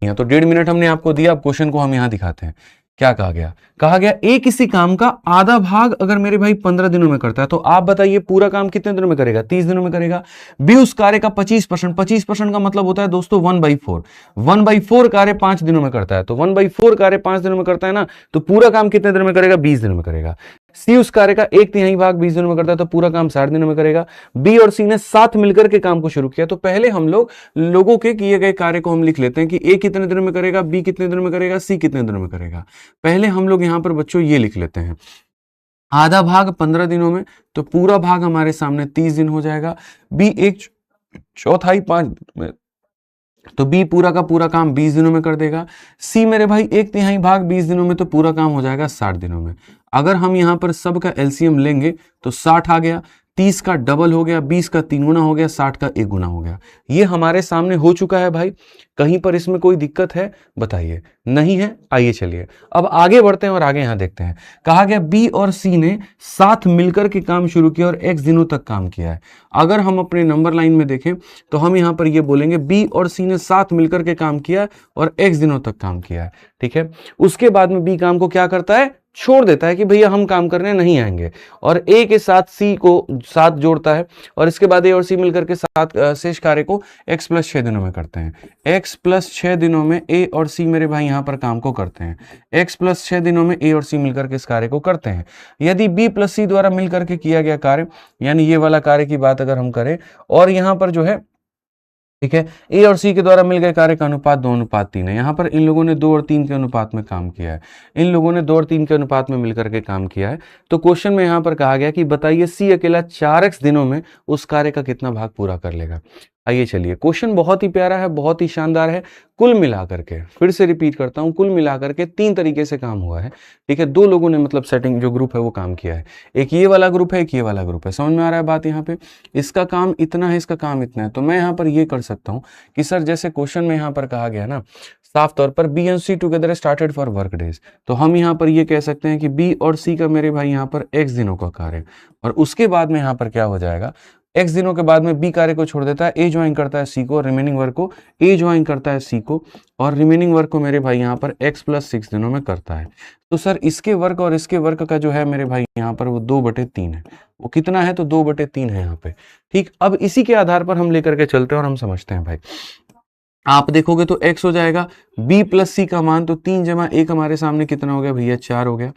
तो 1.5 मिनट हमने आपको दिया, अब क्वेश्चन को हम यहाँ दिखाते हैं। क्या कहा गया? कहा गया ए किसी काम का आधा भाग अगर मेरे भाई 15 दिनों में करता है तो आप बताइए पूरा काम कितने दिनों में करेगा? 30 दिनों में करेगा। बी उस कार्य का 25%, 25% का मतलब होता है दोस्तों 1/4, 1/4 कार्य 5 दिनों में करता है, तो 1/4 कार्य 5 दिनों में करता है ना, तो पूरा काम कितने दिनों में करेगा? 20 दिनों में करेगा। सी उस कार्य का 1/3 भाग 20 दिनों में करता है, तो पूरा काम 60 दिनों में करेगा। बी और सी ने साथ मिलकर के काम को शुरू किया, तो पहले हम लोगों के किए गए कार्य को हम लिख लेते हैं कि ए कितने दिनों में करेगा, बी कितने दिनों में करेगा, सी कितने दिनों में करेगा। पहले हम लोग यहां पर बच्चों ये लिख लेते हैं, आधा भाग 15 दिनों में, तो पूरा भाग हमारे सामने 30 दिन हो जाएगा। बी 1/4 5 दिनों में, तो बी पूरा का पूरा काम 20 दिनों में कर देगा। सी मेरे भाई 1/3 भाग 20 दिनों में, तो पूरा काम हो जाएगा 60 दिनों में। अगर हम यहां पर सब का एलसीएम लेंगे तो 60 आ गया, 30 का डबल हो गया, 20 का 3 गुना हो गया, 60 का 1 गुना हो गया। ये हमारे सामने हो चुका है भाई। कहीं पर इसमें कोई दिक्कत है बताइए? नहीं है। आइए चलिए अब आगे बढ़ते हैं और आगे यहां देखते हैं। कहा गया बी और सी ने साथ मिलकर के काम शुरू किया और x दिनों तक काम किया है। अगर हम अपने नंबर लाइन में देखें तो हम यहां पर ये बोलेंगे बी और सी ने साथ मिलकर के काम किया और x दिनों तक काम किया है। ठीक है, उसके बाद में बी काम को क्या करता है? छोड़ देता है कि भैया हम काम करने नहीं आएंगे, और ए के साथ सी को साथ जोड़ता है, और इसके बाद ए और सी मिलकर के साथ शेष कार्य को x + 6 दिनों में करते हैं। x + 6 दिनों में ए और सी मेरे भाई यहां पर काम को करते हैं। x + 6 दिनों में ए और सी मिलकर के इस कार्य को करते हैं। यदि बी + सी द्वारा मिलकर के किया गया कार्य, यानी ये वाला कार्य की बात अगर हम करें, और यहां पर जो है, ठीक है, ए और सी के द्वारा मिल गए कार्य का अनुपात 2:3 है। यहां पर इन लोगों ने 2 और 3 के अनुपात में काम किया है, इन लोगों ने 2 और 3 के अनुपात में मिलकर के काम किया है। तो क्वेश्चन में यहां पर कहा गया कि बताइए सी अकेला 4x दिनों में उस कार्य का कितना भाग पूरा कर लेगा। आइए चलिए, क्वेश्चन बहुत ही प्यारा है, बहुत ही शानदार है। कुल मिलाकर के, फिर से रिपीट करता हूं, कुल मिलाकर के 3 तरीके से काम हुआ है। ठीक है, 2 लोगों ने मतलब सेटिंग जो ग्रुप है वो काम किया है, एक ये वाला ग्रुप है, एक ये वाला ग्रुप है। समझ में आ रहा है बात? यहाँ पे इसका काम इतना है, इसका काम इतना है। तो मैं यहाँ पर ये कर सकता हूँ कि सर जैसे क्वेश्चन में यहाँ पर कहा गया ना साफ तौर पर B and C together started for work days, तो हम यहाँ पर ये कह सकते हैं कि बी और सी का मेरे भाई यहाँ पर x दिनों का कार्य, और उसके बाद में यहाँ पर क्या हो जाएगा, x दिनों के बाद में बी कार्य को छोड़ देता है, ए ज्वाइन करता है सी को, रिमेनिंग वर्क को ए ज्वाइन करता है सी को, और रिमेनिंग वर्क को मेरे भाई यहाँ पर x + 6 दिनों में करता है। तो सर इसके वर्क और इसके वर्क का जो है मेरे भाई यहाँ पर वो 2/3 है। वो कितना है? तो 2/3 है यहाँ पे। ठीक, अब इसी के आधार पर हम लेकर के चलते हैं और हम समझते हैं भाई। आप देखोगे तो x हो जाएगा, b + c का मान, तो 3 + 1 हमारे सामने कितना हो गया भैया? 4 हो गया।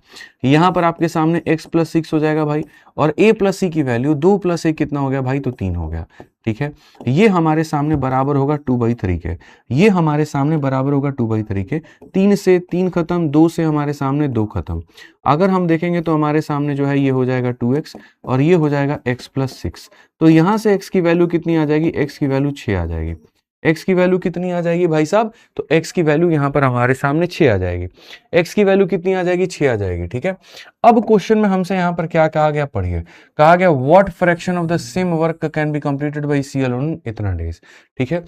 यहाँ पर आपके सामने x + 6 हो जाएगा भाई, और a + c की वैल्यू 2 + 1 कितना हो गया भाई? तो 3 हो गया। ठीक है, ये हमारे सामने बराबर होगा 2/3 के, ये हमारे सामने बराबर होगा 2/3 के। 3 से 3 खत्म, 2 से हमारे सामने 2 खत्म। अगर हम देखेंगे तो हमारे सामने जो है ये हो जाएगा 2x, और ये हो जाएगा x + 6। तो यहाँ से x की वैल्यू कितनी आ जाएगी? x की वैल्यू 6 आ जाएगी। x की वैल्यू कितनी आ जाएगी भाई साहब? तो x की वैल्यू यहाँ पर हमारे सामने 6 आ जाएगी। x की वैल्यू कितनी आ जाएगी? 6 आ जाएगी। ठीक है, अब क्वेश्चन में हमसे यहाँ पर क्या कहा गया? पढ़िए, कहा गया what fraction of the same work can be completed by C alone in इतना डेज। ठीक है,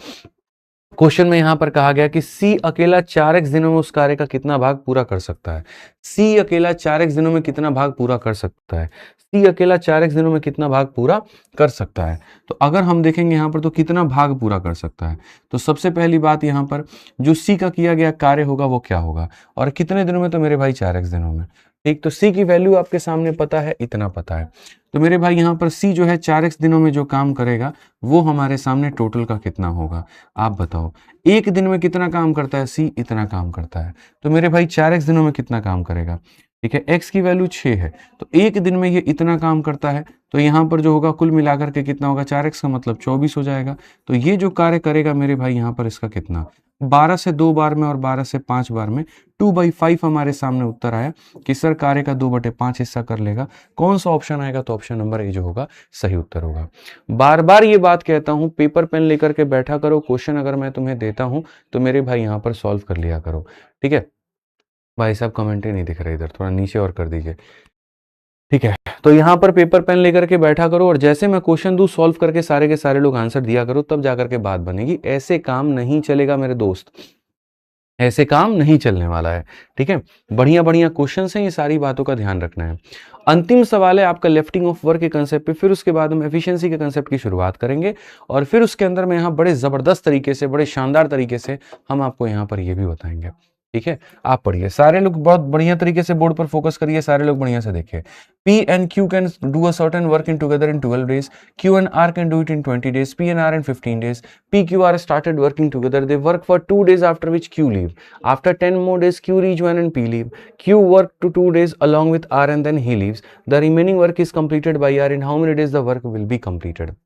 क्वेश्चन में यहां पर कहा गया कि सी अकेला 4x दिनों में उस कार्य का कितना भाग पूरा कर सकता है। सी अकेला 4x दिनों में कितना भाग पूरा कर सकता है? सी अकेला 4x दिनों में कितना भाग पूरा कर सकता है? तो अगर हम देखेंगे यहां पर तो कितना भाग पूरा कर सकता है, तो सबसे पहली बात यहां पर जो सी का किया गया कार्य होगा वो क्या होगा, और कितने दिनों में? तो मेरे भाई 4x दिनों में। ठीक, तो सी की वैल्यू आपके सामने पता है, इतना पता है। तो मेरे भाई यहाँ पर सी जो है 4x दिनों में जो काम करेगा वो हमारे सामने टोटल का कितना होगा, आप बताओ। एक दिन में कितना काम करता है सी? इतना काम करता है। तो मेरे भाई 4x दिनों में कितना काम करेगा? ठीक है, x की वैल्यू 6 है, तो एक दिन में ये इतना काम करता है। तो यहाँ पर जो होगा कुल मिलाकर के कितना होगा? 4x का मतलब 24 हो जाएगा। तो ये जो कार्य करेगा मेरे भाई यहाँ पर इसका कितना? 12 से 2 बार में और 12 से 5 बार में 2/5 हमारे सामने उत्तर आया कि सर कार्य का 2/5 हिस्सा कर लेगा। कौन सा ऑप्शन आएगा? तो ऑप्शन नंबर ए जो होगा सही उत्तर होगा। बार बार ये बात कहता हूं, पेपर पेन लेकर के बैठा करो, क्वेश्चन अगर मैं तुम्हें देता हूं तो मेरे भाई यहाँ पर सॉल्व कर लिया करो। ठीक है भाई साहब, कमेंट ही नहीं दिख रहा, इधर थोड़ा नीचे और कर दीजिए। ठीक है, तो यहाँ पर पेपर पेन लेकर के बैठा करो और जैसे मैं क्वेश्चन दूं सॉल्व करके सारे के सारे लोग आंसर दिया करो, तब जाकर के बात बनेगी। ऐसे काम नहीं चलेगा मेरे दोस्त, ऐसे काम नहीं चलने वाला है। ठीक है, बढ़िया बढ़िया क्वेश्चन हैं, ये सारी बातों का ध्यान रखना है। अंतिम सवाल है आपका लेफ्टिंग ऑफ वर्क के कंसेप्ट पे, फिर उसके बाद हम एफिशिएंसी के कंसेप्ट की शुरुआत करेंगे, और फिर उसके अंदर में यहाँ बड़े जबरदस्त तरीके से, बड़े शानदार तरीके से हम आपको यहाँ पर ये भी बताएंगे। ठीक है, आप पढ़िए, सारे लोग बहुत बढ़िया तरीके से बोर्ड पर फोकस करिए, सारे लोग बढ़िया से देखिए। P and Q can do a certain work in together in 12 days. Q and R can do it in 20 days. P and R in 15 days. P, Q, R started working together. They work for 2 days after which Q leave. After 10 more days, Q rejoin and P leave. Q work to 2 days along with R and then he leaves. The remaining work is completed by R. In how many days the work will be completed?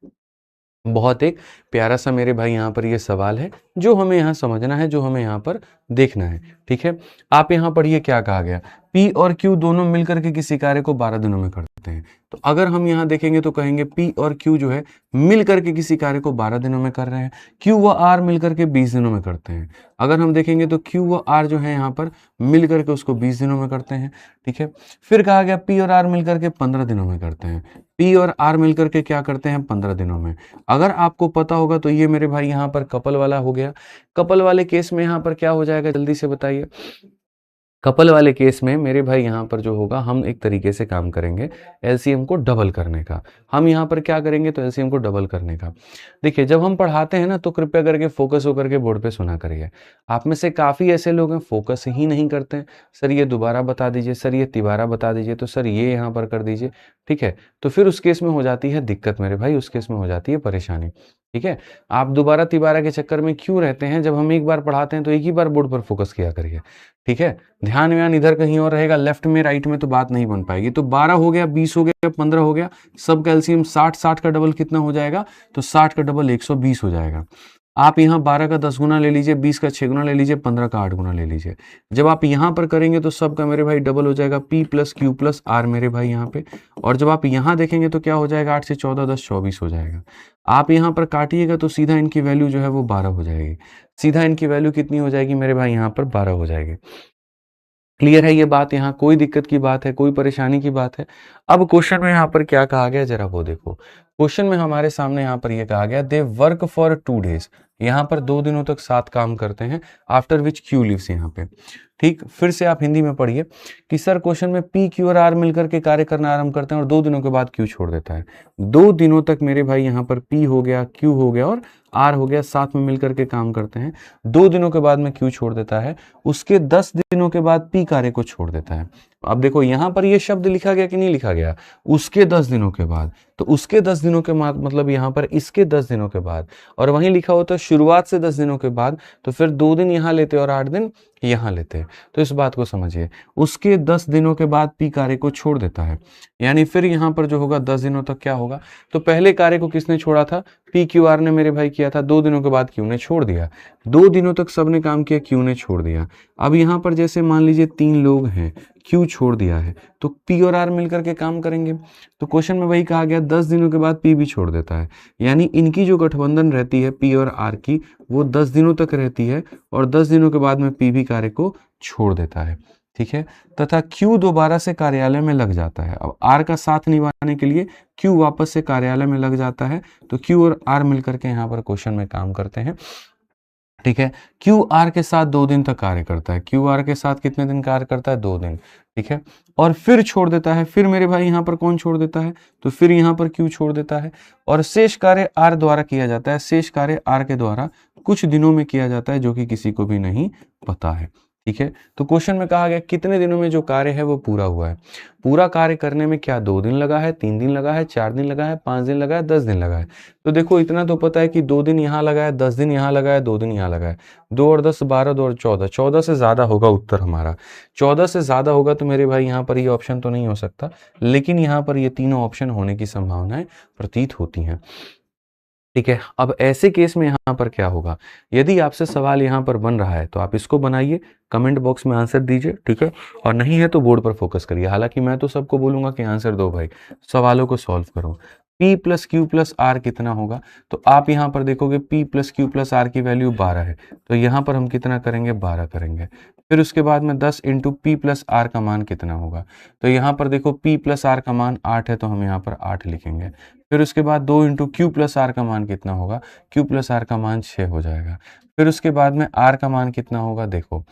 बहुत एक प्यारा सा मेरे भाई यहाँ पर ये सवाल है जो हमें यहाँ समझना है, जो हमें यहाँ पर देखना है। ठीक है, आप यहाँ पढ़िए क्या कहा गया, P और Q दोनों मिलकर के किसी कार्य को 12 दिनों में करते हैं। तो अगर हम यहाँ देखेंगे तो कहेंगे P और Q जो है मिलकर के किसी कार्य को 12 दिनों में कर रहे हैं, Q व R मिलकर के 20 दिनों में करते हैं। अगर हम देखेंगे तो Q व R जो है यहाँ पर मिलकर के उसको 20 दिनों में करते हैं। ठीक है, फिर कहा गया P और R मिलकर के 15 दिनों में करते हैं। P और R मिलकर के क्या करते हैं 15 दिनों में। अगर आपको पता होगा तो ये मेरे भाई यहाँ पर कपल वाला हो गया। कपल वाले केस में यहाँ पर क्या हो जाएगा, जल्दी से बताइए। कपल वाले केस में मेरे भाई यहाँ पर जो होगा, हम एक तरीके से काम करेंगे एलसीएम को डबल करने का। हम यहाँ पर क्या करेंगे तो एलसीएम को डबल करने का। देखिए, जब हम पढ़ाते हैं ना तो कृपया करके फोकस होकर के बोर्ड पे सुना करिए। आप में से काफ़ी ऐसे लोग हैं फोकस ही नहीं करते हैं, सर ये दोबारा बता दीजिए, सर ये तिबारा बता दीजिए, तो सर ये यहाँ पर कर दीजिए। ठीक है, तो फिर उस केस में हो जाती है दिक्कत मेरे भाई, उस केस में हो जाती है परेशानी। ठीक है, आप दोबारा तिबारा के चक्कर में क्यों रहते हैं, जब हम एक बार पढ़ाते हैं तो एक ही बार बोर्ड पर फोकस किया करिए। ठीक है, ध्यान व्यान इधर कहीं और रहेगा, लेफ्ट में राइट में तो बात नहीं बन पाएगी। तो 12 हो गया, 20 हो गया, 15 हो गया, सब कैल्शियम 60, 60 का डबल कितना हो जाएगा, तो 60 का डबल 120 हो जाएगा। आप यहाँ 12 का 10 गुना ले लीजिए, 20 का 6 गुना ले लीजिए, 15 का 8 गुना ले लीजिए। जब आप यहाँ पर करेंगे तो सबका मेरे भाई डबल हो जाएगा, P plus Q plus R मेरे भाई यहाँ पे। और जब आप यहाँ देखेंगे तो क्या हो जाएगा, 8 से 14, 10, 24 हो जाएगा। आप यहाँ पर काटिएगा तो सीधा इनकी वैल्यू जो है वो 12 हो जाएगी। सीधा इनकी वैल्यू कितनी हो जाएगी मेरे भाई, यहाँ पर 12 हो जाएगी। क्लियर है ये बात, यहाँ कोई दिक्कत की बात है, कोई परेशानी की बात है। अब क्वेश्चन में यहाँ पर क्या कहा गया, जरा वो देखो। क्वेश्चन में हमारे सामने यहाँ पर ये कहा गया, दे वर्क फॉर 2 डेज, यहाँ पर 2 दिनों तक साथ काम करते हैं, आफ्टर विच क्यू लिव्स यहाँ पे। ठीक, फिर से आप हिंदी में पढ़िए कि सर क्वेश्चन में P, Q और R मिलकर के कार्य करना आरंभ करते हैं और 2 दिनों के बाद Q छोड़ देता है। 2 दिनों तक मेरे भाई यहाँ पर P हो गया, Q हो गया और R हो गया, साथ में मिलकर के काम करते हैं। 2 दिनों के बाद में Q छोड़ देता है, उसके 10 दिनों के बाद P कार्य को छोड़ देता है। अब देखो यहाँ पर ये शब्द लिखा गया कि नहीं लिखा गया, उसके 10 दिनों के बाद, तो उसके 10 दिनों के बाद मतलब यहाँ पर इसके 10 दिनों के बाद, और वहीं लिखा होता शुरुआत से 10 दिनों के बाद, तो फिर 2 दिन यहाँ लेते और 8 दिन यहाँ लेते हैं। तो इस बात को समझिए, उसके 10 दिनों के बाद P कार्य को छोड़ देता है, यानी फिर यहाँ पर जो होगा 10 दिनों तक क्या होगा, तो पहले कार्य को किसने छोड़ा था, P Q R ने मेरे भाई किया था, 2 दिनों के बाद Q ने छोड़ दिया। 2 दिनों तक सबने काम किया, Q ने छोड़ दिया। अब यहाँ पर जैसे मान लीजिए 3 लोग हैं, Q छोड़ दिया है, तो P और R मिलकर के काम करेंगे। तो क्वेश्चन में वही कहा गया, 10 दिनों के बाद P भी छोड़ देता है, यानी इनकी जो गठबंधन रहती है P और R की, वो 10 दिनों तक रहती है और 10 दिनों के बाद में P भी कार्य को छोड़ देता है। ठीक है, तथा Q दोबारा से कार्यालय में लग जाता है। अब R का साथ निभाने के लिए Q वापस से कार्यालय में लग जाता है, तो Q और R मिलकर के यहाँ पर क्वेश्चन में काम करते हैं। ठीक है, Q R के साथ 2 दिन तक कार्य करता है। Q R के साथ कितने दिन कार्य करता है, 2 दिन। ठीक है, और फिर छोड़ देता है। फिर मेरे भाई यहाँ पर कौन छोड़ देता है, तो फिर यहाँ पर Q छोड़ देता है और शेष कार्य R द्वारा किया जाता है। शेष कार्य R के द्वारा कुछ दिनों में किया जाता है, जो कि किसी को भी नहीं पता है। ठीक है, तो क्वेश्चन में कहा गया कितने दिनों में जो कार्य है वो पूरा हुआ है। पूरा कार्य करने में क्या 2 दिन लगा है, 3 दिन लगा है, 4 दिन लगा है, 5 दिन लगा है, 10 दिन लगा है। तो देखो इतना तो पता है कि 2 दिन यहाँ लगा है, 10 दिन यहाँ लगा है, 2 दिन यहाँ लगा है। 2 और 10 12, 2 और 14, 14 से ज्यादा होगा उत्तर हमारा। 14 से ज्यादा होगा तो मेरे भाई यहाँ पर ये ऑप्शन तो नहीं हो सकता, लेकिन यहाँ पर ये तीनों ऑप्शन होने की संभावनाएं प्रतीत होती हैं। ठीक है, अब ऐसे केस में यहाँ पर क्या होगा, यदि आपसे सवाल यहाँ पर बन रहा है तो आप इसको बनाइए, कमेंट बॉक्स में आंसर दीजिए। ठीक है, और नहीं है तो बोर्ड पर फोकस करिए। हालांकि मैं तो सबको बोलूंगा कि आंसर दो भाई, सवालों को सॉल्व करो। P plus Q plus R कितना होगा, तो आप यहाँ पर देखोगे P plus Q plus R की वैल्यू 12 है, तो यहाँ पर हम कितना करेंगे, 12 करेंगे। फिर उसके बाद में 10 इंटू P प्लस R का मान कितना होगा, तो यहाँ पर देखो P प्लस R का मान 8 है, तो हम यहाँ पर 8 लिखेंगे। फिर उसके बाद 2 इंटू Q प्लस R का मान कितना होगा, Q प्लस R का मान 6 हो जाएगा। फिर उसके बाद में R का मान कितना होगा, देखो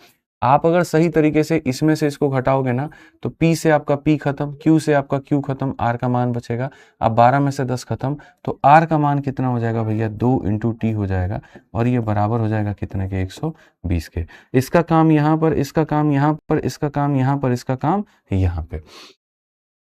आप अगर सही तरीके से इसमें से इसको घटाओगे ना तो P से आपका P खत्म, Q से आपका Q खत्म, R का मान बचेगा। अब 12 में से 10 खत्म, तो R का मान कितना हो जाएगा भैया, 2 इंटू टी हो जाएगा, और ये बराबर हो जाएगा कितने के, 120 के। इसका काम यहाँ पर, इसका काम यहाँ पर, इसका काम यहाँ पर, इसका काम यहाँ पे।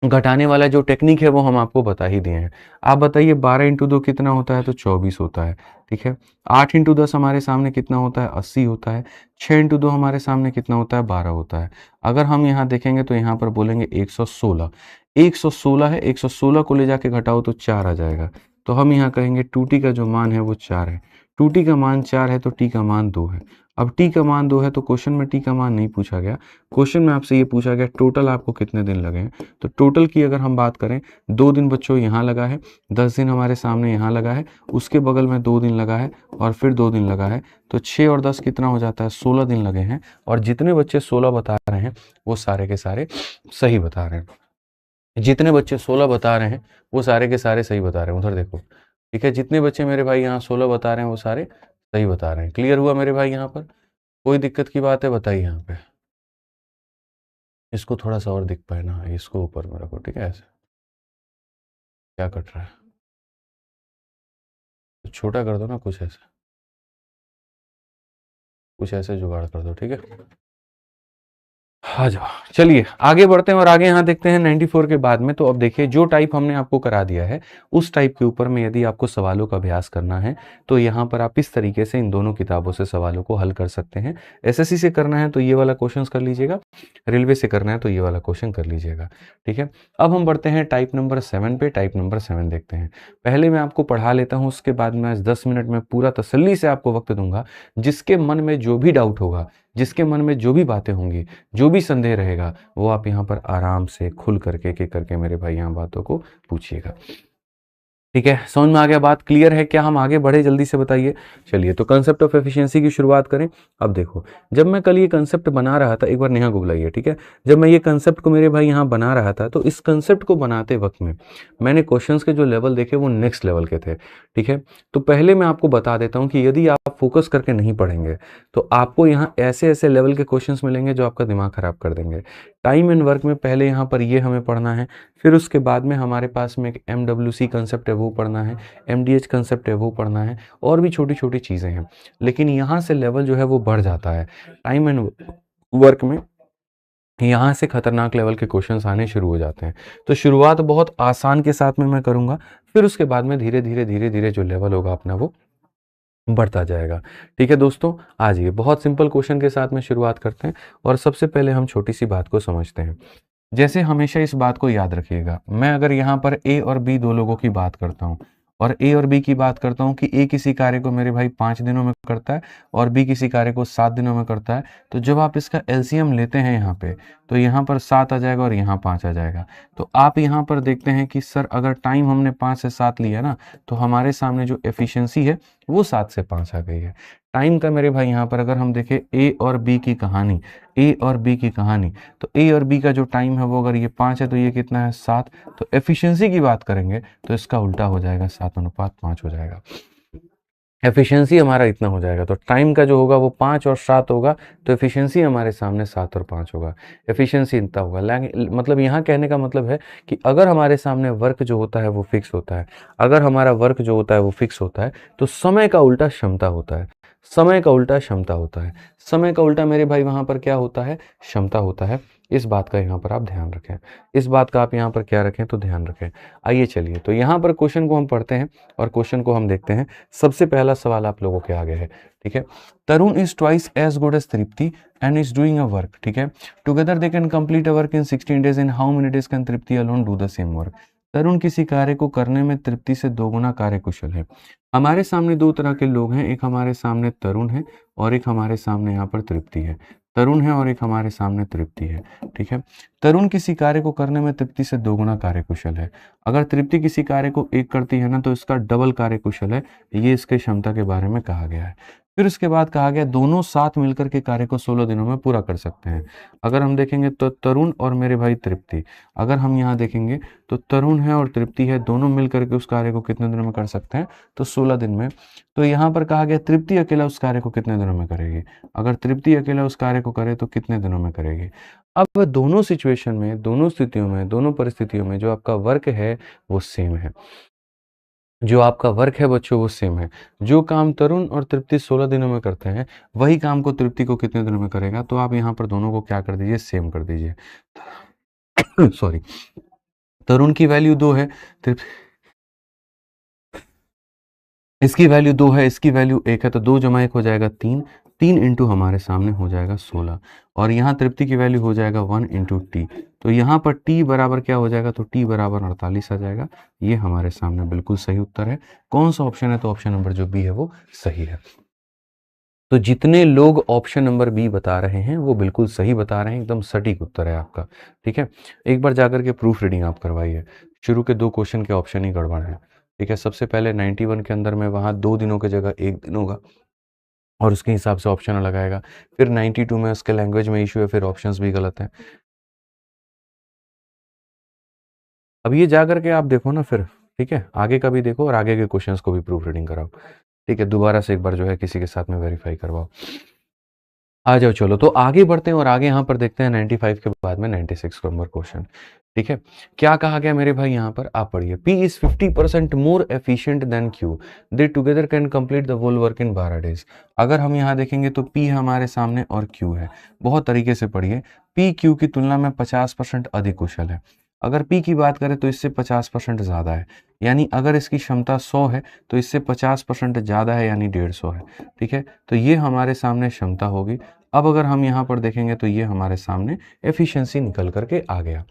घटाने वाला जो टेक्निक है वो हम आपको बता ही दिए हैं। आप बताइए 12 इंटू 2 कितना होता है, तो 24 होता है, ठीक है। 8 इंटू 10 हमारे सामने कितना होता है, 80 होता है। 6 इंटू 2 हमारे सामने कितना होता है, 12 होता है। अगर हम यहाँ देखेंगे तो यहाँ पर बोलेंगे 116, 116 है, 116 को ले जाके घटाओ तो 4 आ जाएगा। तो हम यहाँ कहेंगे 2t का जो मान है वो 4 है। 2t का मान 4 है तो t का मान 2 है। अब t का मान 2 है तो क्वेश्चन में t का मान नहीं पूछा गया, क्वेश्चन में आपसे ये पूछा गया टोटल आपको कितने दिन लगे हैं। तो टोटल की अगर हम बात करें, 2 दिन बच्चों यहाँ लगा है, 10 दिन हमारे सामने यहाँ लगा है, उसके बगल में 2 दिन लगा है, और फिर 2 दिन लगा है, तो 6 और 10 कितना हो जाता है, 16 दिन लगे हैं। और जितने बच्चे 16 बता रहे हैं वो सारे के सारे सही बता रहे हैं। जितने बच्चे 16 बता रहे हैं वो सारे के सारे सही बता रहे हैं, उधर देखो, ठीक है। जितने बच्चे मेरे भाई यहाँ 16 बता रहे हैं वो सारे सही बता रहे हैं। क्लियर हुआ मेरे भाई? यहाँ पर कोई दिक्कत की बात है बताइए यहाँ पे। इसको थोड़ा सा और दिख पाए ना, इसको ऊपर में रखो, ठीक है। ऐसे क्या कट रहा है, तो छोटा कर दो ना, कुछ ऐसे जुगाड़ कर दो, ठीक है। हाँ जाओ, चलिए आगे बढ़ते हैं और आगे यहाँ देखते हैं 94 के बाद में। तो अब देखिए जो टाइप हमने आपको करा दिया है उस टाइप के ऊपर में यदि आपको सवालों का अभ्यास करना है तो यहाँ पर आप इस तरीके से इन दोनों किताबों से सवालों को हल कर सकते हैं। एसएससी से करना है तो ये वाला क्वेश्चन कर लीजिएगा, रेलवे से करना है तो ये वाला क्वेश्चन कर लीजिएगा, ठीक है। अब हम बढ़ते हैं टाइप नंबर 7 पे। टाइप नंबर 7 देखते हैं। पहले मैं आपको पढ़ा लेता हूँ, उसके बाद मैं 10 मिनट में पूरा तसल्ली से आपको वक्त दूंगा। जिसके मन में जो भी डाउट होगा, जिसके मन में जो भी बातें होंगी, जो भी संदेह रहेगा, वो आप यहाँ पर आराम से खुल करके एक एक करके मेरे भाई यहाँ बातों को पूछिएगा, ठीक है। समझ में आ गया बात? क्लियर है क्या? हम आगे बढ़े, जल्दी से बताइए। चलिए तो कंसेप्ट ऑफ एफिशिएंसी की शुरुआत करें। अब देखो, जब मैं कल ये कंसेप्ट बना रहा था, एक बार नेहा को बुलाइए, ठीक है। जब मैं ये कंसेप्ट को मेरे भाई यहाँ बना रहा था तो इस कंसेप्ट को बनाते वक्त में मैंने क्वेश्चंस के जो लेवल देखे वो नेक्स्ट लेवल के थे, ठीक है। तो पहले मैं आपको बता देता हूँ कि यदि आप फोकस करके नहीं पढ़ेंगे तो आपको यहाँ ऐसे ऐसे लेवल के क्वेश्चंस मिलेंगे जो आपका दिमाग खराब कर देंगे। टाइम एंड वर्क में पहले यहाँ पर ये हमें पढ़ना है, फिर उसके बाद में हमारे पास में एक MWC कंसेप्ट है वो पढ़ना है, MDH कंसेप्ट है वो पढ़ना है, और भी छोटी छोटी चीज़ें हैं। लेकिन यहाँ से लेवल जो है वो बढ़ जाता है टाइम एंड वर्क में, यहाँ से खतरनाक लेवल के क्वेश्चंस आने शुरू हो जाते हैं। तो शुरुआत बहुत आसान के साथ में मैं करूँगा, फिर उसके बाद में धीरे धीरे जो लेवल होगा अपना वो बढ़ता जाएगा, ठीक है दोस्तों। आज ये बहुत सिंपल क्वेश्चन के साथ में शुरुआत करते हैं और सबसे पहले हम छोटी सी बात को समझते हैं। जैसे हमेशा इस बात को याद रखिएगा, मैं अगर यहाँ पर ए और बी दो लोगों की बात करता हूँ और ए और बी की बात करता हूँ कि ए किसी कार्य को मेरे भाई 5 दिनों में करता है और बी किसी कार्य को 7 दिनों में करता है, तो जब आप इसका एलसीएम लेते हैं यहाँ पे तो यहाँ पर 7 आ जाएगा और यहाँ 5 आ जाएगा। तो आप यहाँ पर देखते हैं कि सर अगर टाइम हमने 5 से 7 लिया ना तो हमारे सामने जो एफिशिएंसी है वो 7 से 5 आ गई है। टाइम का मेरे भाई यहाँ पर अगर हम देखें ए और बी की कहानी, तो ए और बी का जो टाइम है वो अगर ये 5 है तो ये कितना है, 7। तो एफिशिएंसी की बात करेंगे तो इसका उल्टा हो जाएगा, 7:5 हो जाएगा। एफिशिएंसी हमारा इतना हो जाएगा, तो टाइम का जो होगा वो 5 और 7 होगा, तो एफिशिएंसी हमारे सामने 7 और 5 होगा। एफिशिएंसी इतना होगा, मतलब यहाँ कहने का मतलब है कि अगर हमारे सामने वर्क जो होता है वो फिक्स होता है, अगर हमारा वर्क जो होता है वो फिक्स होता है तो समय का उल्टा क्षमता होता है, समय का उल्टा क्षमता होता है, समय का उल्टा मेरे भाई वहाँ पर क्या होता है, क्षमता होता है। इस बात का यहाँ पर आप ध्यान रखें, इस बात का आप यहाँ पर क्या रखें तो ध्यान रखें। आइए चलिए तो यहाँ पर क्वेश्चन को हम पढ़ते हैं और क्वेश्चन को हम देखते हैं। सबसे पहला सवाल आप लोगों के आगे है, ठीक है। Tarun is twice as good as Tripti and is doing a work, ठीक है। Together they can complete a work in 16 days। In how many days can Tripti alone do the same work. Tarun किसी कार्य को करने में तृप्ति से 2 गुना कार्यकुशल है। हमारे सामने 2 तरह के लोग हैं, एक हमारे सामने तरुण है और एक हमारे सामने यहाँ पर तृप्ति है। तरुण है और एक हमारे सामने तृप्ति है, ठीक है। तरुण किसी कार्य को करने में तृप्ति से 2 गुना कार्यकुशल है। अगर तृप्ति किसी कार्य को 1 करती है ना तो इसका डबल कार्यकुशल है, ये इसके क्षमता के बारे में कहा गया है। फिर उसके बाद कहा गया दोनों साथ मिलकर के कार्य को 16 दिनों में पूरा कर सकते हैं। अगर हम देखेंगे तो तरुण और मेरे भाई तृप्ति, अगर हम यहाँ देखेंगे तो तरुण है और तृप्ति है, दोनों मिलकर के उस कार्य को कितने दिनों में कर सकते हैं, तो 16 दिन में। तो यहाँ पर कहा गया तृप्ति अकेला उस कार्य को कितने दिनों में करेगी, अगर तृप्ति अकेला उस कार्य को करे तो कितने दिनों में करेगी। अब दोनों सिचुएशन में, दोनों स्थितियों में, दोनों परिस्थितियों में जो आपका वर्क है वो सेम है, जो आपका वर्क है बच्चों वो सेम है। जो काम तरुण और तृप्ति 16 दिनों में करते हैं वही काम को तृप्ति को कितने दिनों में करेगा। तो आप यहाँ पर दोनों को क्या कर दीजिए, सेम कर दीजिए। सॉरी, तरुण की वैल्यू 2 है, इसकी वैल्यू 2 है, इसकी वैल्यू 1 है, तो 2 जमा 1 हो जाएगा 3, 3 इंटू हमारे सामने हो जाएगा 16, और यहाँ तृप्ति की वैल्यू हो जाएगा 1 इंटू टी। तो यहाँ पर टी बराबर क्या हो जाएगा, तो टी बराबर 48 आ जाएगा। ये हमारे सामने बिल्कुल सही उत्तर है। कौन सा ऑप्शन है, तो ऑप्शन नंबर जो बी है वो सही है। तो जितने लोग ऑप्शन नंबर बी बता रहे हैं वो बिल्कुल सही बता रहे हैं, एकदम सटीक उत्तर है आपका। ठीक है, एक बार जाकर के प्रूफ रीडिंग आप करवाइए। शुरू के 2 क्वेश्चन के ऑप्शन ही गड़बड़ है। ठीक है, सबसे पहले 91 के अंदर में वहाँ 2 दिनों की जगह 1 दिन होगा और उसके हिसाब से ऑप्शन अलग आएगा। फिर 92 में उसके लैंग्वेज में इशू है, फिर ऑप्शंस भी गलत हैं। अब ये जा करके आप देखो ना फिर, ठीक है, आगे का भी देखो और आगे के क्वेश्चंस को भी प्रूफ रीडिंग कराओ। ठीक है, दोबारा से एक बार जो है किसी के साथ में वेरीफाई करवाओ। आ जाओ, चलो तो आगे बढ़ते हैं और आगे यहाँ पर देखते हैं 95 के बाद में 96 नंबर क्वेश्चन। ठीक है, क्या कहा गया मेरे भाई, यहाँ पर आप पढ़िए। P is 50% more efficient than Q, they together can complete the whole work in 12 days. अगर हम यहाँ देखेंगे तो P हमारे सामने और Q है, बहुत तरीके से पढ़िए। P Q की तुलना में 50% अधिक कुशल है। अगर P की बात करें तो इससे 50% ज़्यादा है, यानी अगर इसकी क्षमता 100 है तो इससे 50% ज़्यादा है, यानी 150 है। ठीक है, तो ये हमारे सामने क्षमता होगी। अब अगर हम यहाँ पर देखेंगे तो ये हमारे सामने एफिशिएंसी निकल करके आ गया।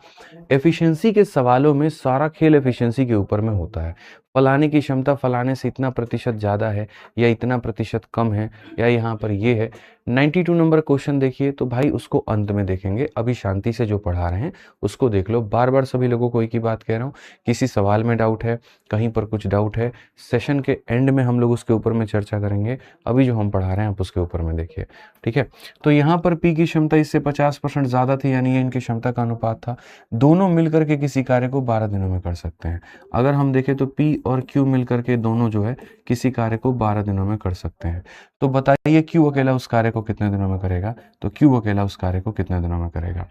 एफिशिएंसी के सवालों में सारा खेल एफिशिएंसी के ऊपर में होता है। फलाने की क्षमता फलाने से इतना प्रतिशत ज़्यादा है या इतना प्रतिशत कम है, या यहाँ पर ये है। 92 नंबर क्वेश्चन देखिए तो भाई उसको अंत में देखेंगे, अभी शांति से जो पढ़ा रहे हैं उसको देख लो। बार बार सभी लोगों को एक ही बात कह रहा हूँ, किसी सवाल में डाउट है, कहीं पर कुछ डाउट है, सेशन के एंड में हम लोग उसके ऊपर में चर्चा करेंगे। अभी जो हम पढ़ा रहे हैं आप उसके ऊपर में देखिए। ठीक है, तो यहाँ पर पी की क्षमता इससे 50% ज़्यादा थी, यानी ये इनकी क्षमता का अनुपात था। दोनों मिलकर के किसी कार्य को 12 दिनों में कर सकते हैं। अगर हम देखें तो पी और क्यू मिलकर के दोनों जो है किसी कार्य को 12 दिनों में कर सकते हैं। तो बताइए क्यू अकेला उस कार्य को कितने दिनों में करेगा, तो क्यू अकेला उस कार्य को कितने दिनों में करेगा।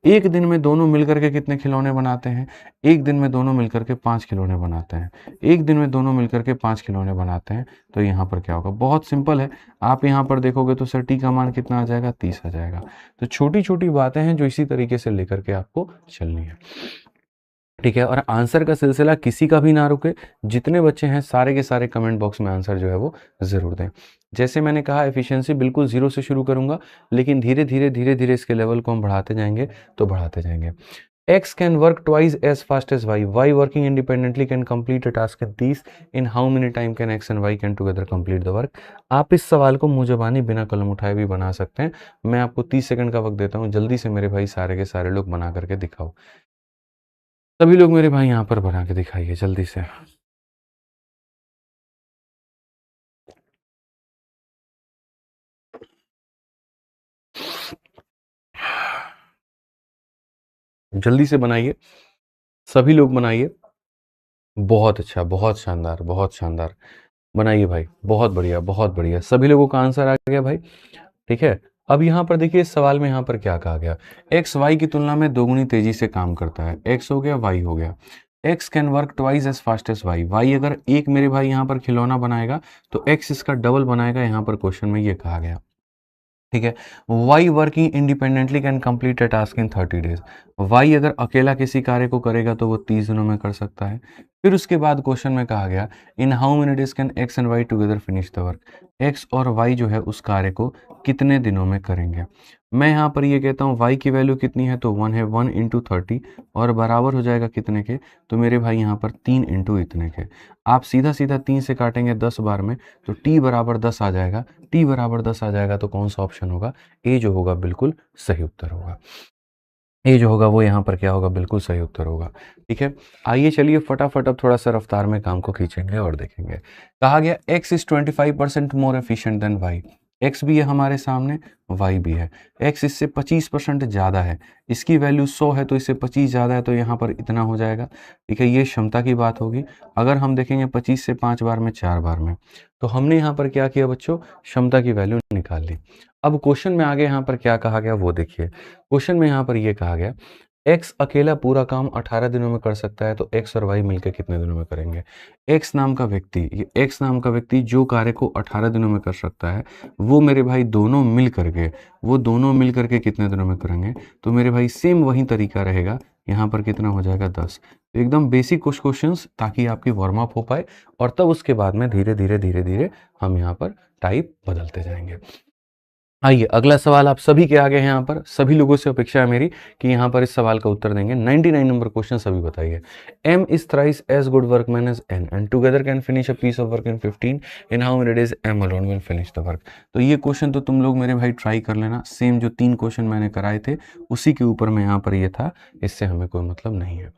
एक दिन में दोनों मिलकर के कितने खिलौने बनाते हैं, एक दिन में दोनों मिलकर के 5 खिलौने बनाते हैं। एक दिन में दोनों मिलकर के 5 खिलौने बनाते हैं, तो यहाँ पर क्या होगा, बहुत सिंपल है। आप यहाँ पर देखोगे तो सर टी का मान कितना आ जाएगा, 30 आ जाएगा। तो छोटी छोटी बातें हैं जो इसी तरीके से लेकर के आपको चलनी है। ठीक है, और आंसर का सिलसिला किसी का भी ना रुके, जितने बच्चे हैं सारे के सारे कमेंट बॉक्स में आंसर जो है वो ज़रूर दें। जैसे मैंने कहा एफिशिएंसी बिल्कुल 0 से शुरू करूंगा, लेकिन धीरे धीरे इसके लेवल को हम बढ़ाते जाएंगे तो बढ़ाते जाएंगे। X can work twice as fast as Y. Y working independently can complete a task in 30. In how many time can X and Y can together complete the work? आप इस सवाल को मुंह ज़बानी बिना कलम उठाए भी बना सकते हैं। मैं आपको 30 सेकंड का वक्त देता हूँ, जल्दी से मेरे भाई सारे के सारे लोग बना करके दिखाओ। सभी लोग मेरे भाई यहाँ पर बना के दिखाइए जल्दी से। जल्दी से बनाइए, सभी लोग बनाइए। बहुत अच्छा, बहुत शानदार, बहुत शानदार। बनाइए भाई, बहुत बढ़िया, बहुत बढ़िया। सभी लोगों का आंसर आ गया भाई। ठीक है, अब यहाँ पर देखिए इस सवाल में यहाँ पर क्या कहा गया, एक्स वाई की तुलना में दोगुनी तेजी से काम करता है। एक्स हो गया, वाई हो गया। X can work twice as fast as Y. Y अगर एक मेरे भाई यहाँ पर खिलौना बनाएगा तो एक्स इसका डबल बनाएगा, यहाँ पर क्वेश्चन में ये कहा गया। ठीक है, Y working independently can complete a task in 30 days. Y अगर अकेला किसी कार्य को करेगा तो वो 30 दिनों में कर सकता है। फिर उसके बाद क्वेश्चन में कहा गया in how many days can X and Y together finish the work. X और वाई जो है उस कार्य को कितने दिनों में करेंगे। मैं यहाँ पर ये कहता हूँ वाई की वैल्यू कितनी है, तो 1 है, 1 इंटू 30 और बराबर हो जाएगा कितने के, तो मेरे भाई यहाँ पर 3 इंटू इतने के। आप सीधा सीधा 3 से काटेंगे 10 बार में तो t बराबर 10 आ जाएगा। t बराबर 10 आ जाएगा तो कौन सा ऑप्शन होगा, ए जो होगा बिल्कुल सही उत्तर होगा। ये जो होगा वो यहाँ पर क्या होगा, बिल्कुल सही उत्तर होगा। ठीक है, आइए चलिए फटाफट अब थोड़ा सा रफ्तार में काम को खींचेंगे और देखेंगे। कहा गया x is 25% more efficient then y। x भी है हमारे सामने, y भी है। x इससे 25% ज़्यादा है, इसकी वैल्यू 100 है तो इससे 25 ज़्यादा है, तो यहाँ पर इतना हो जाएगा। ठीक है, ये क्षमता की बात होगी। अगर हम देखेंगे 25 से 5 बार में, 4 बार में, तो हमने यहाँ पर क्या किया बच्चों, क्षमता की वैल्यू निकाल ली। अब क्वेश्चन में आगे यहाँ पर क्या कहा गया वो देखिए। क्वेश्चन में यहाँ पर ये कहा गया एक्स अकेला पूरा काम 18 दिनों में कर सकता है, तो एक्स और वाई मिलकर कितने दिनों में करेंगे। एक्स नाम का व्यक्ति, ये एक्स नाम का व्यक्ति जो कार्य को 18 दिनों में कर सकता है, वो मेरे भाई दोनों मिल करके, वो दोनों मिल करके कितने दिनों में करेंगे। तो मेरे भाई सेम वही तरीका रहेगा, यहाँ पर कितना हो जाएगा 10। तो एकदम बेसिक कुछ क्वेश्चंस, ताकि आपकी वार्म अप हो पाए, और तब उसके बाद में धीरे धीरे धीरे धीरे हम यहाँ पर टाइप बदलते जाएंगे। आइए अगला सवाल आप सभी के आगे हैं, यहाँ पर सभी लोगों से अपेक्षा है मेरी कि यहाँ पर इस सवाल का उत्तर देंगे। 99 नंबर क्वेश्चन सभी बताइए। M is thrice as good workman as N and together can finish a piece of work in 15, in how many days M alone will finish the work। तो ये क्वेश्चन तो तुम लोग मेरे भाई ट्राई कर लेना, सेम जो 3 क्वेश्चन मैंने कराए थे उसी के ऊपर में यहाँ पर ये था, इससे हमें कोई मतलब नहीं है।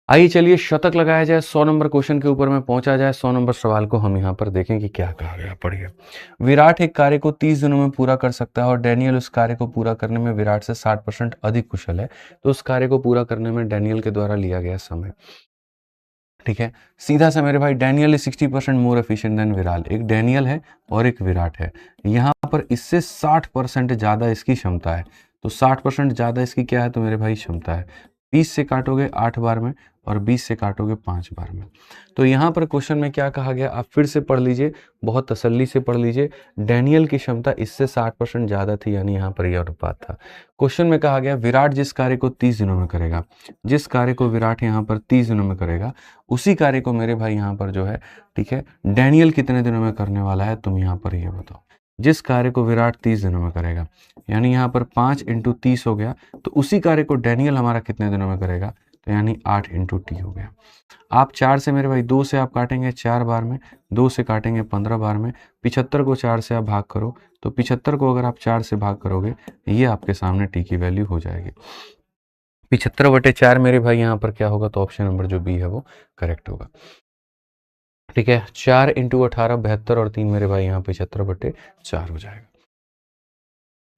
आइए चलिए शतक लगाया जाए, 100 नंबर क्वेश्चन के ऊपर में पहुंचा जाए। 100 नंबर सवाल को हम यहाँ पर देखें कि क्या कहा गया, पढ़िए। विराट एक कार्य को 30 दिनों में पूरा कर सकता है और डैनियल उस कार्य को पूरा करने में विराट से 60% अधिक कुशल है, तो उस कार्य को पूरा करने में डैनियल के द्वारा लिया गया समय। ठीक है, सीधा सा मेरे भाई, Daniel is 60% more efficient then Virat. एक डैनियल है और एक विराट है, यहाँ पर इससे 60% ज़्यादा इसकी क्षमता है। तो 60% ज़्यादा इसकी क्या है, तो मेरे भाई क्षमता है। 20 से काटोगे 8 बार में और 20 से काटोगे 5 बार में। तो यहाँ पर क्वेश्चन में क्या कहा गया, आप फिर से पढ़ लीजिए, बहुत तसल्ली से पढ़ लीजिए। डैनियल की क्षमता इससे 60% ज़्यादा थी, यानी यहाँ पर यह अनुपात था। क्वेश्चन में कहा गया विराट जिस कार्य को 30 दिनों में करेगा, जिस कार्य को विराट यहाँ पर 30 दिनों में करेगा, उसी कार्य को मेरे भाई यहाँ पर जो है, ठीक है, डैनियल कितने दिनों में करने वाला है, तुम यहाँ पर ये बताओ। जिस कार्य को विराट 30 दिनों में करेगा, यानी यहाँ पर 5 इंटू 30 हो गया, तो उसी कार्य को डैनियल हमारा कितने दिनों में करेगा, तो यानी 8 इंटू टी हो गया। आप 4 से मेरे भाई, 2 से आप काटेंगे 4 बार में, 2 से काटेंगे 15 बार में, 75 को 4 से आप भाग करो, तो 75 को अगर आप 4 से भाग करोगे, ये आपके सामने टी की वैल्यू हो जाएगी। 75/4 मेरे भाई यहाँ पर क्या होगा, तो ऑप्शन नंबर जो बी है वो करेक्ट होगा। ठीक है, 4 इंटू 18 72 और 3 मेरे भाई यहाँ 75/4 हो जाएगा।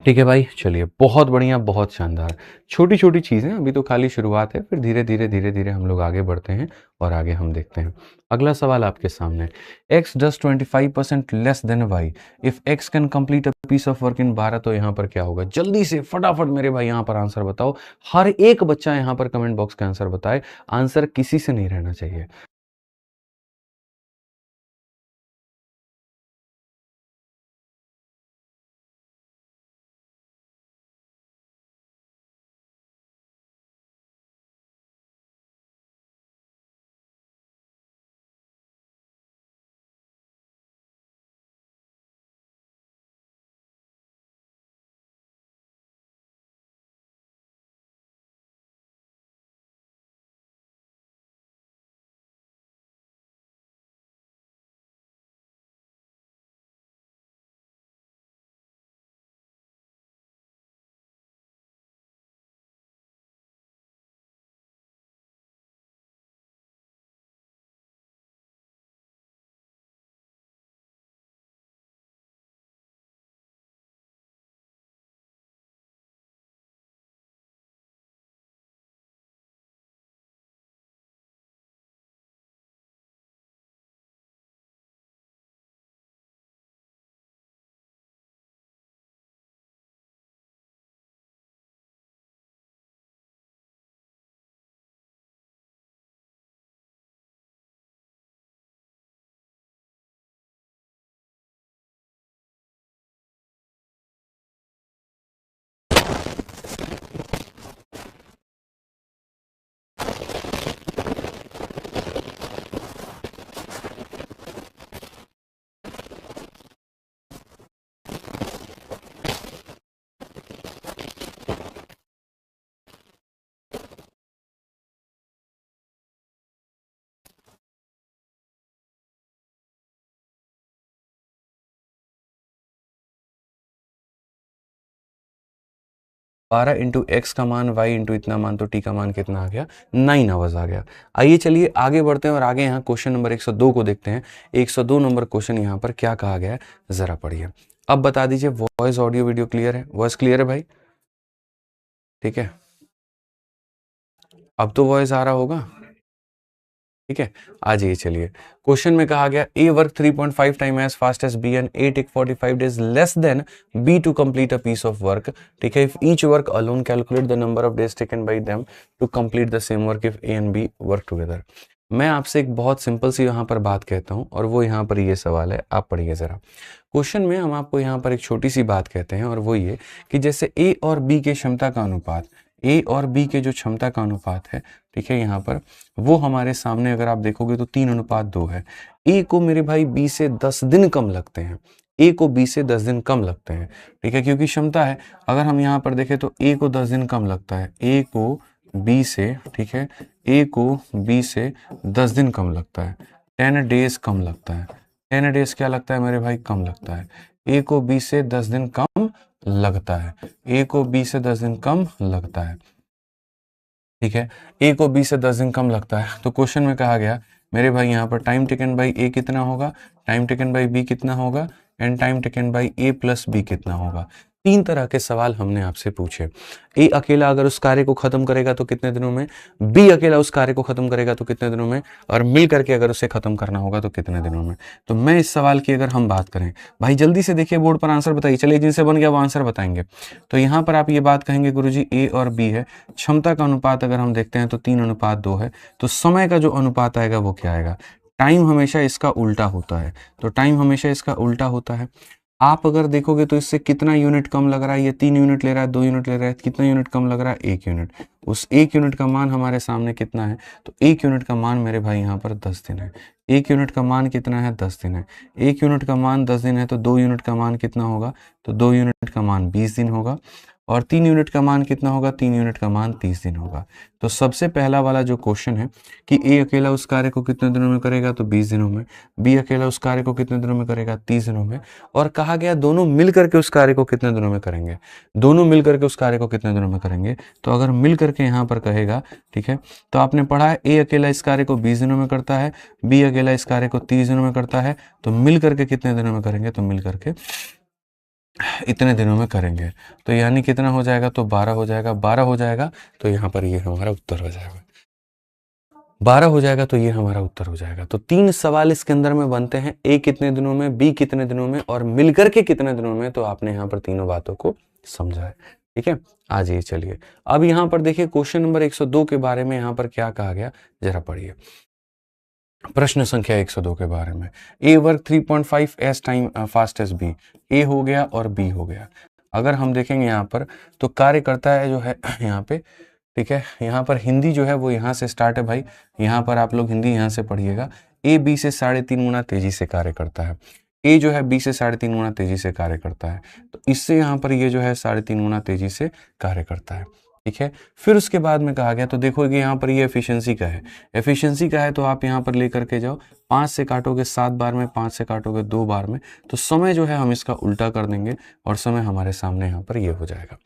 ठीक है भाई, चलिए बहुत बढ़िया, बहुत शानदार। छोटी छोटी चीज़ें, अभी तो खाली शुरुआत है, फिर धीरे धीरे धीरे धीरे हम लोग आगे बढ़ते हैं और आगे हम देखते हैं। अगला सवाल आपके सामने, x does 25% less than y if x can complete a piece of work in 12, तो यहाँ पर क्या होगा, जल्दी से फटाफट मेरे भाई यहाँ पर आंसर बताओ। हर एक बच्चा यहाँ पर कमेंट बॉक्स का आंसर बताए, आंसर किसी से नहीं रहना चाहिए। 12 इंटू एक्स का मान, वाई इंटू इतना मान, तो टी का मान कितना आ गया, 9 आवर्स आ गया। आइए चलिए आगे बढ़ते हैं और आगे यहाँ क्वेश्चन नंबर 102 को देखते हैं। 102 नंबर क्वेश्चन यहाँ पर क्या कहा गया है जरा पढ़िए। अब बता दीजिए वॉइस ऑडियो वीडियो क्लियर है? वॉइस क्लियर है भाई? ठीक है, अब तो वॉइस आ रहा होगा। ठीक है, आ जाइए चलिए। क्वेश्चन में कहा गया A work 3.5 time as fast as B and A take 45 days less than B to complete a piece of work. ठीक है, if each work alone calculate the number of days taken by them to complete the same work if A and B work together. मैं आपसे एक बहुत simple सी यहाँ पर बात कहता हूँ और वो यहाँ पर ये सवाल है, आप पढ़िए जरा। क्वेश्चन में हम आपको यहाँ पर एक छोटी सी बात कहते हैं और वो ये कि जैसे ए और बी के क्षमता का अनुपात, ए और बी के जो क्षमता का अनुपात है, ठीक है, यहाँ पर वो हमारे सामने अगर आप देखोगे तो 3:2 है। ए को मेरे भाई बी से 10 दिन कम लगते हैं, ए को बी से 10 दिन कम लगते हैं। ठीक है, क्योंकि क्षमता है। अगर हम यहाँ पर देखें तो ए को 10 दिन कम लगता है, ए को बी से, ठीक है, ए को बी से 10 दिन कम लगता है, 10 डेज कम लगता है। 10 डेज क्या लगता है मेरे भाई? कम लगता है। ए को बी से 10 दिन कम लगता है, ए को बी से 10 दिन कम लगता है। ठीक है, ए को बी से 10 दिन कम लगता है। तो क्वेश्चन में कहा गया मेरे भाई यहाँ पर टाइम टेकन बाई ए कितना होगा, टाइम टेकन बाई बी कितना होगा, and time taken by A plus B कितना होगा। 3 तरह के सवाल हमने आपसे पूछे। ए अकेला अगर उस कार्य को खत्म करेगा तो कितने दिनों में, बी अकेला उस कार्य को खत्म करेगा तो कितने दिनों में, और मिल करके अगर उसे खत्म करना होगा तो कितने दिनों में। तो मैं इस सवाल की अगर हम बात करें, भाई जल्दी से देखिए बोर्ड पर आंसर बताइए। चलिए जिनसे बन गया वो आंसर बताएंगे। तो यहाँ पर आप ये बात कहेंगे गुरुजी ए और बी है, क्षमता का अनुपात अगर हम देखते हैं तो 3:2 है। तो समय का जो अनुपात आएगा वो क्या आएगा? टाइम हमेशा इसका उल्टा होता है, तो टाइम हमेशा इसका उल्टा होता है। आप अगर देखोगे तो इससे कितना यूनिट कम लग रहा है, ये 3 यूनिट ले रहा है, 2 यूनिट ले रहा है, कितना यूनिट कम लग रहा है? 1 यूनिट। उस 1 यूनिट का मान हमारे सामने कितना है? तो 1 यूनिट का मान मेरे भाई यहाँ पर 10 दिन है। 1 यूनिट का मान कितना है? 10 दिन है। 1 यूनिट का मान 10 दिन है तो 2 यूनिट का मान कितना होगा? तो 2 यूनिट का मान 20 दिन होगा। और 3 यूनिट का मान कितना होगा? 3 यूनिट का मान 30 दिन होगा। तो सबसे पहला वाला जो क्वेश्चन है कि ए अकेला उस कार्य को कितने दिनों में करेगा, तो 20 दिनों में। बी अकेला उस कार्य को कितने दिनों में करेगा? 30 दिनों में। और कहा गया दोनों मिल करके उस कार्य को कितने दिनों में करेंगे, दोनों मिल करके उस कार्य को कितने दिनों में करेंगे। तो अगर मिल करके यहाँ पर कहेगा, ठीक है, तो आपने पढ़ा है ए अकेला इस कार्य को 20 दिनों में करता है, बी अकेला इस कार्य को 30 दिनों में करता है, तो मिल करके कितने दिनों में करेंगे? तो मिल करके इतने दिनों में करेंगे। तो यानी कितना हो जाएगा? तो 12 हो जाएगा। 12 हो जाएगा तो यहाँ पर ये हमारा उत्तर हो जाएगा। 12 हो जाएगा तो ये हमारा उत्तर हो जाएगा। तो 3 सवाल इसके अंदर में बनते हैं, ए कितने दिनों में, बी कितने दिनों में, और मिलकर के कितने दिनों में। तो आपने यहाँ पर तीनों बातों को समझा है। ठीक है, आ जाइए चलिए। अब यहाँ पर देखिए क्वेश्चन नंबर 102 के बारे में यहाँ पर क्या कहा गया जरा पढ़िए। प्रश्न संख्या 102 के बारे में, A work 3.5 as time fast as B. A हो गया और बी हो गया। अगर हम देखेंगे यहाँ पर तो कार्य करता है जो है यहाँ पे, ठीक है, यहाँ पर हिंदी जो है वो यहाँ से स्टार्ट है भाई। यहाँ पर आप लोग हिंदी यहाँ से पढ़िएगा। ए बी से 3.5 गुना तेजी से कार्य करता है। ए जो है बी से 3.5 गुना तेजी से कार्य करता है, तो इससे यहाँ पर ये जो है 3.5 गुना तेजी से कार्य करता है। ठीक है, फिर उसके बाद में कहा गया, तो देखोगे यहाँ पर ये एफिशिएंसी का है। एफिशिएंसी का है तो आप यहाँ पर लेकर के जाओ, 5 से काटोगे 7 बार में, 5 से काटोगे 2 बार में, तो समय जो है हम इसका उल्टा कर देंगे और समय हमारे सामने यहाँ पर ये हो जाएगा।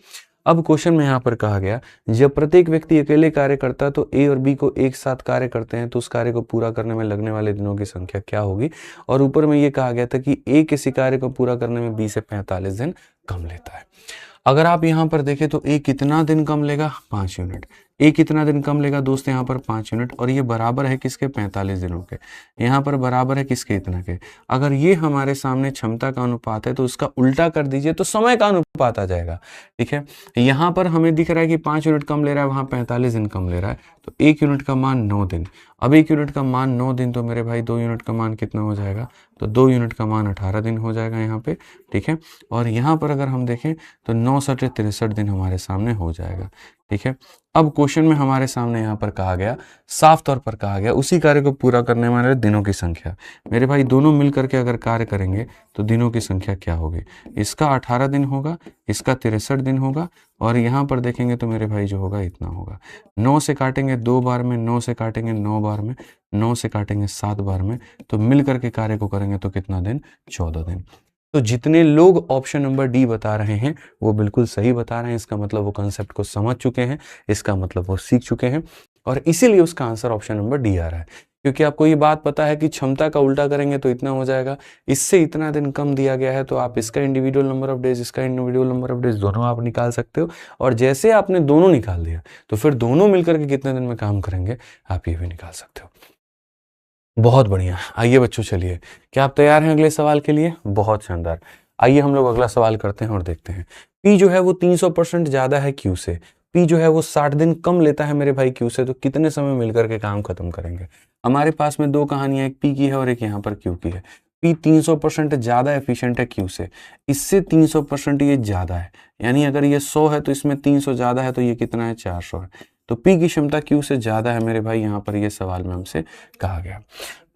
अब क्वेश्चन में यहाँ पर कहा गया, जब प्रत्येक व्यक्ति अकेले कार्य करता है तो ए और बी को एक साथ कार्य करते हैं तो उस कार्य को पूरा करने में लगने वाले दिनों की संख्या क्या होगी। और ऊपर में ये कहा गया था कि ए किसी कार्य को पूरा करने में बी से 45 दिन कम लेता है। अगर आप यहाँ पर देखें तो ए कितना दिन कम लेगा? 5 यूनिट। ए कितना दिन कम लेगा दोस्त? यहाँ पर 5 यूनिट। और ये बराबर है किसके? 45 दिनों के। यहाँ पर बराबर है किसके? इतना के। अगर ये हमारे सामने क्षमता का अनुपात है तो उसका उल्टा कर दीजिए तो समय का अनुपात आ जाएगा। ठीक है, यहाँ पर हमें दिख रहा है कि 5 यूनिट कम ले रहा है, वहाँ 45 दिन कम ले रहा है, तो 1 यूनिट का मान 9 दिन। अब 1 यूनिट का मान 9 दिन, तो मेरे भाई 2 यूनिट का मान कितना हो जाएगा? तो 2 यूनिट का मान 18 दिन हो जाएगा यहाँ पे। ठीक है, और यहाँ पर अगर हम देखें तो 9 सटे 63 दिन हमारे सामने हो जाएगा। ठीक है, अब क्वेश्चन में हमारे सामने यहाँ पर कहा गया, साफ तौर पर कहा गया, उसी कार्य को पूरा करने वाले दिनों की संख्या। मेरे भाई दोनों मिल करके अगर कार्य करेंगे तो दिनों की संख्या क्या होगी? इसका 18 दिन होगा, इसका 63 दिन होगा, और यहाँ पर देखेंगे तो मेरे भाई जो होगा इतना होगा। 9 से काटेंगे 2 बार में, 9 से काटेंगे 9 बार में, 9 से काटेंगे 7 बार में, तो मिल करके कार्य को करेंगे तो कितना दिन? 14 दिन। तो जितने लोग ऑप्शन नंबर डी बता रहे हैं वो बिल्कुल सही बता रहे हैं। इसका मतलब वो कंसेप्ट को समझ चुके हैं, इसका मतलब वो सीख चुके हैं, और इसीलिए उसका आंसर ऑप्शन नंबर डी आ रहा है। क्योंकि आपको ये बात पता है कि क्षमता का उल्टा करेंगे तो इतना हो जाएगा, इससे इतना दिन कम दिया गया है तो आप इसका इंडिविजुअल नंबर ऑफ डेज, इसका इंडिविजुअल नंबर ऑफ डेज दोनों आप निकाल सकते हो। और जैसे आपने दोनों निकाल दिया तो फिर दोनों मिलकर के कितने दिन में काम करेंगे आप ये भी निकाल सकते हो। बहुत बढ़िया। आइए बच्चों, चलिए, क्या आप तैयार हैं अगले सवाल के लिए? बहुत शानदार। आइए हम लोग अगला सवाल करते हैं और देखते हैं। पी जो है वो 300% ज्यादा है क्यू से, पी जो है वो 60 दिन कम लेता है मेरे भाई क्यू से, तो कितने समय मिलकर के काम खत्म करेंगे? हमारे पास में दो कहानियां, एक पी की है और एक यहाँ पर क्यू की है। पी 300% ज्यादा एफिशिएंट है क्यू से, इससे 300% ये ज्यादा है, यानी अगर ये 100 है तो इसमें 300 ज्यादा है, तो ये कितना है? 400 है। तो पी की क्षमता क्यू से ज्यादा है मेरे भाई, यहाँ पर ये सवाल में हमसे कहा गया।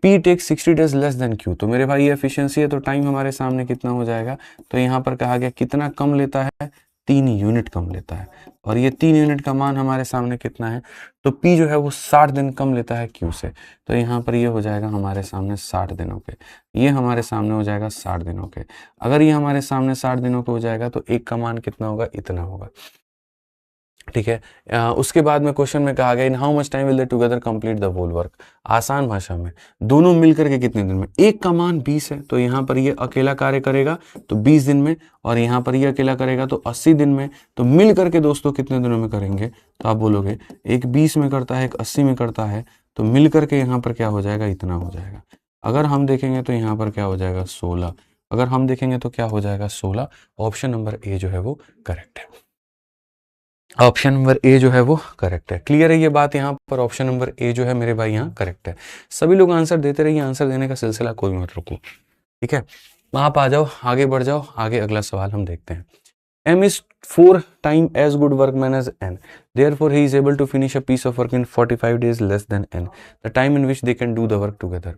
P take 60 days less than Q, तो मेरे भाई ये एफिशिएंसी है, तो टाइम हमारे सामने कितना हो जाएगा? तो यहाँ पर कहा गया कितना कम लेता है? 3 यूनिट कम लेता है, और ये 3 यूनिट का मान हमारे सामने कितना है? तो पी जो है वो 60 दिन कम लेता है क्यू से, तो यहाँ पर ये हो जाएगा हमारे सामने 60 दिनों के, ये हमारे सामने हो जाएगा 60 दिनों के। अगर ये हमारे सामने 60 दिनों के हो जाएगा तो एक का मान कितना होगा? इतना होगा, ठीक है। उसके बाद में क्वेश्चन में कहा गया in how much time will they together complete the whole work. आसान भाषा में दोनों मिलकर के कितने दिन में? एक का मान 20 है, तो यहाँ पर ये अकेला कार्य करेगा तो 20 दिन में, और यहाँ पर ये अकेला करेगा तो 80 दिन में। तो मिल करके दोस्तों कितने दिनों में करेंगे? तो आप बोलोगे एक 20 में करता है, एक 80 में करता है, तो मिल करके यहाँ पर क्या हो जाएगा? इतना हो जाएगा। अगर हम देखेंगे तो यहाँ पर क्या हो जाएगा? 16। अगर हम देखेंगे तो क्या हो जाएगा? 16। ऑप्शन नंबर ए जो है वो करेक्ट है। ऑप्शन नंबर ए जो है वो करेक्ट है। क्लियर है ये बात? यहाँ पर ऑप्शन नंबर ए जो है मेरे भाई यहाँ करेक्ट है। सभी लोग आंसर देते रहिए, आंसर देने का सिलसिला कोई मत रुको, ठीक है। आप आ जाओ, आगे बढ़ जाओ, आगे अगला सवाल हम देखते हैं। M is 4 times as good workman as N. Therefore, he is able to finish a piece of work in 45 days less than N. The time in which they can do the work together.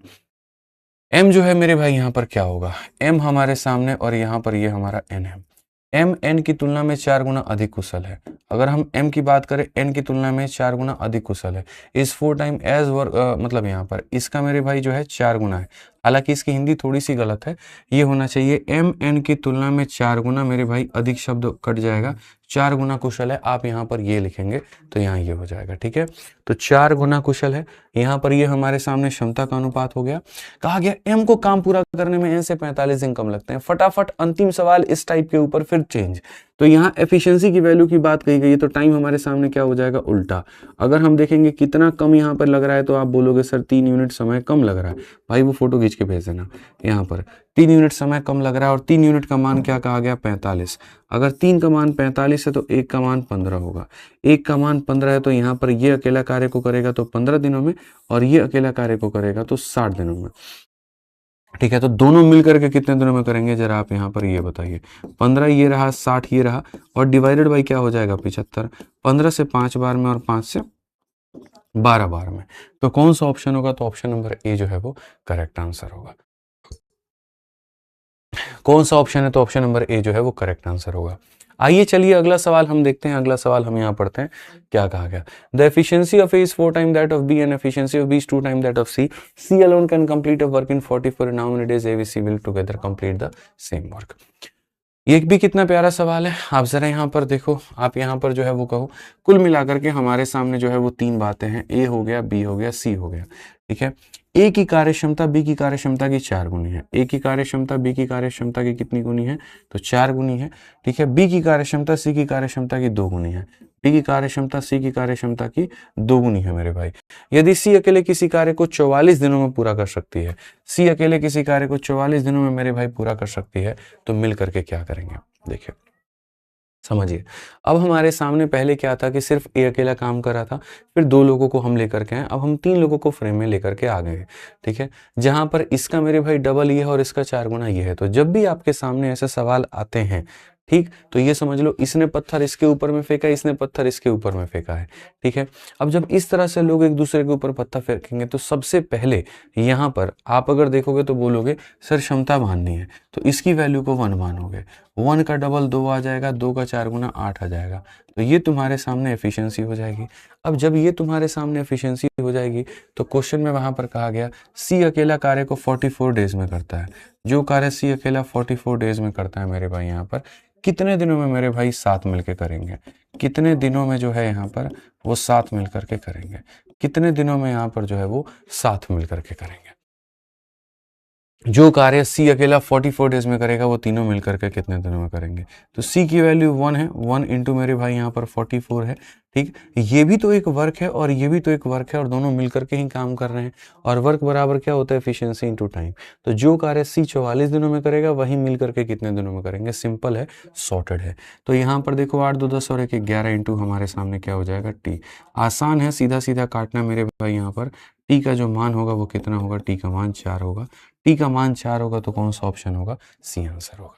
M जो है मेरे भाई यहाँ पर क्या होगा? M हमारे सामने और यहाँ पर ये हमारा N है। M N की तुलना में 4 गुना अधिक कुशल है। अगर हम M की बात करें, N की तुलना में 4 गुना अधिक कुशल है। इस 4 टाइम एज वर्क, मतलब यहाँ पर इसका मेरे भाई जो है 4 गुना है। हालांकि इसकी हिंदी थोड़ी सी गलत है, ये होना चाहिए M N की तुलना में 4 गुना मेरे भाई अधिक, शब्द कट जाएगा, 4 गुना कुशल है। आप यहाँ पर ये लिखेंगे तो यहाँ ये हो जाएगा, ठीक है। तो 4 गुना कुशल है, यहाँ पर ये हमारे सामने क्षमता का अनुपात हो गया। कहा गया M को काम पूरा करने में N से 45 दिन कम लगते हैं। फटाफट अंतिम सवाल इस टाइप के ऊपर फिर चेंज। तो यहाँ एफिशिएंसी की वैल्यू की बात कही गई है, तो टाइम हमारे सामने क्या हो जाएगा? उल्टा। अगर हम देखेंगे कितना कम यहाँ पर लग रहा है, तो आप बोलोगे सर 3 यूनिट समय कम लग रहा है। भाई वो फोटो खींच के भेज देना। यहाँ पर 3 यूनिट समय कम लग रहा है, और 3 यूनिट का मान क्या कहा गया? 45। अगर 3 का मान 45 है तो 1 का मान 15 होगा। 1 का मान 15 है तो यहाँ पर ये अकेला कार्य को करेगा तो 15 दिनों में, और ये अकेला कार्य को करेगा तो 60 दिनों में, ठीक है। तो दोनों मिलकर के कितने दिनों में करेंगे जरा आप यहाँ पर ये बताइए। 15 ये रहा, 60 ये रहा, और डिवाइडेड बाई क्या हो जाएगा? 75। 15 से 5 बार में और 5 से 12 बार में। तो कौन सा ऑप्शन होगा? तो ऑप्शन नंबर ए जो है वो करेक्ट आंसर होगा। कौन सा ऑप्शन है? तो ऑप्शन नंबर ए जो है वो करेक्ट आंसर होगा। आइए चलिए अगला सवाल हम देखते हैं। अगला सवाल हम यहाँ पढ़ते हैं, क्या कहा गया? The efficiency of A is 4 time that of B and efficiency of B is 2 time that of C. C alone can complete a work in 44 how many days A B C will together complete the same work. ये भी कितना प्यारा सवाल है। आप जरा यहाँ पर देखो, आप यहाँ पर जो है वो कहो, कुल मिलाकर के हमारे सामने जो है वो 3 बातें हैं। ए हो गया, बी हो गया, सी हो गया, ठीक है। ए की कार्यक्षमता बी की कार्यक्षमता की 4 गुनी है। ए की कार्यक्षमता बी की कार्यक्षमता की कितनी गुनी है? तो 4 गुनी है, ठीक है। बी की कार्यक्षमता सी की कार्यक्षमता की 2 गुनी है। डी की कार्यक्षमता सी की कार्यक्षमता की 2 गुनी है मेरे भाई। यदि सी अकेले किसी कार्य को 44 दिनों में पूरा कर सकती है, सी अकेले किसी कार्य को 44 दिनों में मेरे भाई पूरा कर सकती है, तो मिल करके क्या करेंगे? देखिए समझिए। अब हमारे सामने पहले क्या था कि सिर्फ ए अकेला काम कर रहा था, फिर 2 लोगों को हम लेकर के आए, अब हम 3 लोगों को फ्रेम में लेकर के आ गए हैं, ठीक है। जहां पर इसका मेरे भाई डबल ये है और इसका 4 गुना ये है। तो जब भी आपके सामने ऐसे सवाल आते हैं, ठीक, तो ये समझ लो इसने पत्थर इसके ऊपर में फेंका, इसने पत्थर इसके ऊपर में फेंका है, ठीक है। अब जब इस तरह से लोग एक दूसरे के ऊपर पत्थर फेंकेंगे तो सबसे पहले यहाँ पर आप अगर देखोगे तो बोलोगे सर क्षमता माननी है, तो इसकी वैल्यू को 1 मानोगे, 1 का डबल 2 आ जाएगा, 2 का 4 गुना 8 आ जाएगा। तो ये तुम्हारे सामने एफिशिएंसी हो जाएगी। अब जब ये तुम्हारे सामने एफिशिएंसी हो जाएगी तो क्वेश्चन में वहाँ पर कहा गया सी अकेला कार्य को 44 डेज में करता है। जो कार्य सी अकेला 44 डेज में करता है मेरे भाई यहाँ पर कितने दिनों में मेरे भाई साथ मिलकर करेंगे, कितने दिनों में जो है यहाँ पर वो साथ मिल करके करेंगे, कितने दिनों में यहाँ पर जो है वो साथ मिल करके करेंगे। जो कार्य सी अकेला 44 डेज में करेगा वो तीनों मिलकर के कितने दिनों में करेंगे। तो सी की वैल्यू 1 है, 1 इंटू मेरे भाई यहाँ पर 44 है। ठीक, ये भी तो एक वर्क है और ये भी तो एक वर्क है और दोनों मिलकर के ही काम कर रहे हैं। और वर्क बराबर क्या होता है, एफिशिएंसी इंटू टाइम। तो जो कार्य सी 44 दिनों में करेगा वही मिलकर के कितने दिनों में करेंगे। सिंपल है, सॉर्टेड है। तो यहाँ पर देखो 8 2 10 और 1 11 इंटू हमारे सामने क्या हो जाएगा, टी। आसान है, सीधा सीधा काटना मेरे भाई। यहाँ पर टी का जो मान होगा वो कितना होगा, टी का मान 4 होगा। टी का मान 4 होगा तो कौन सा ऑप्शन होगा, सी आंसर होगा।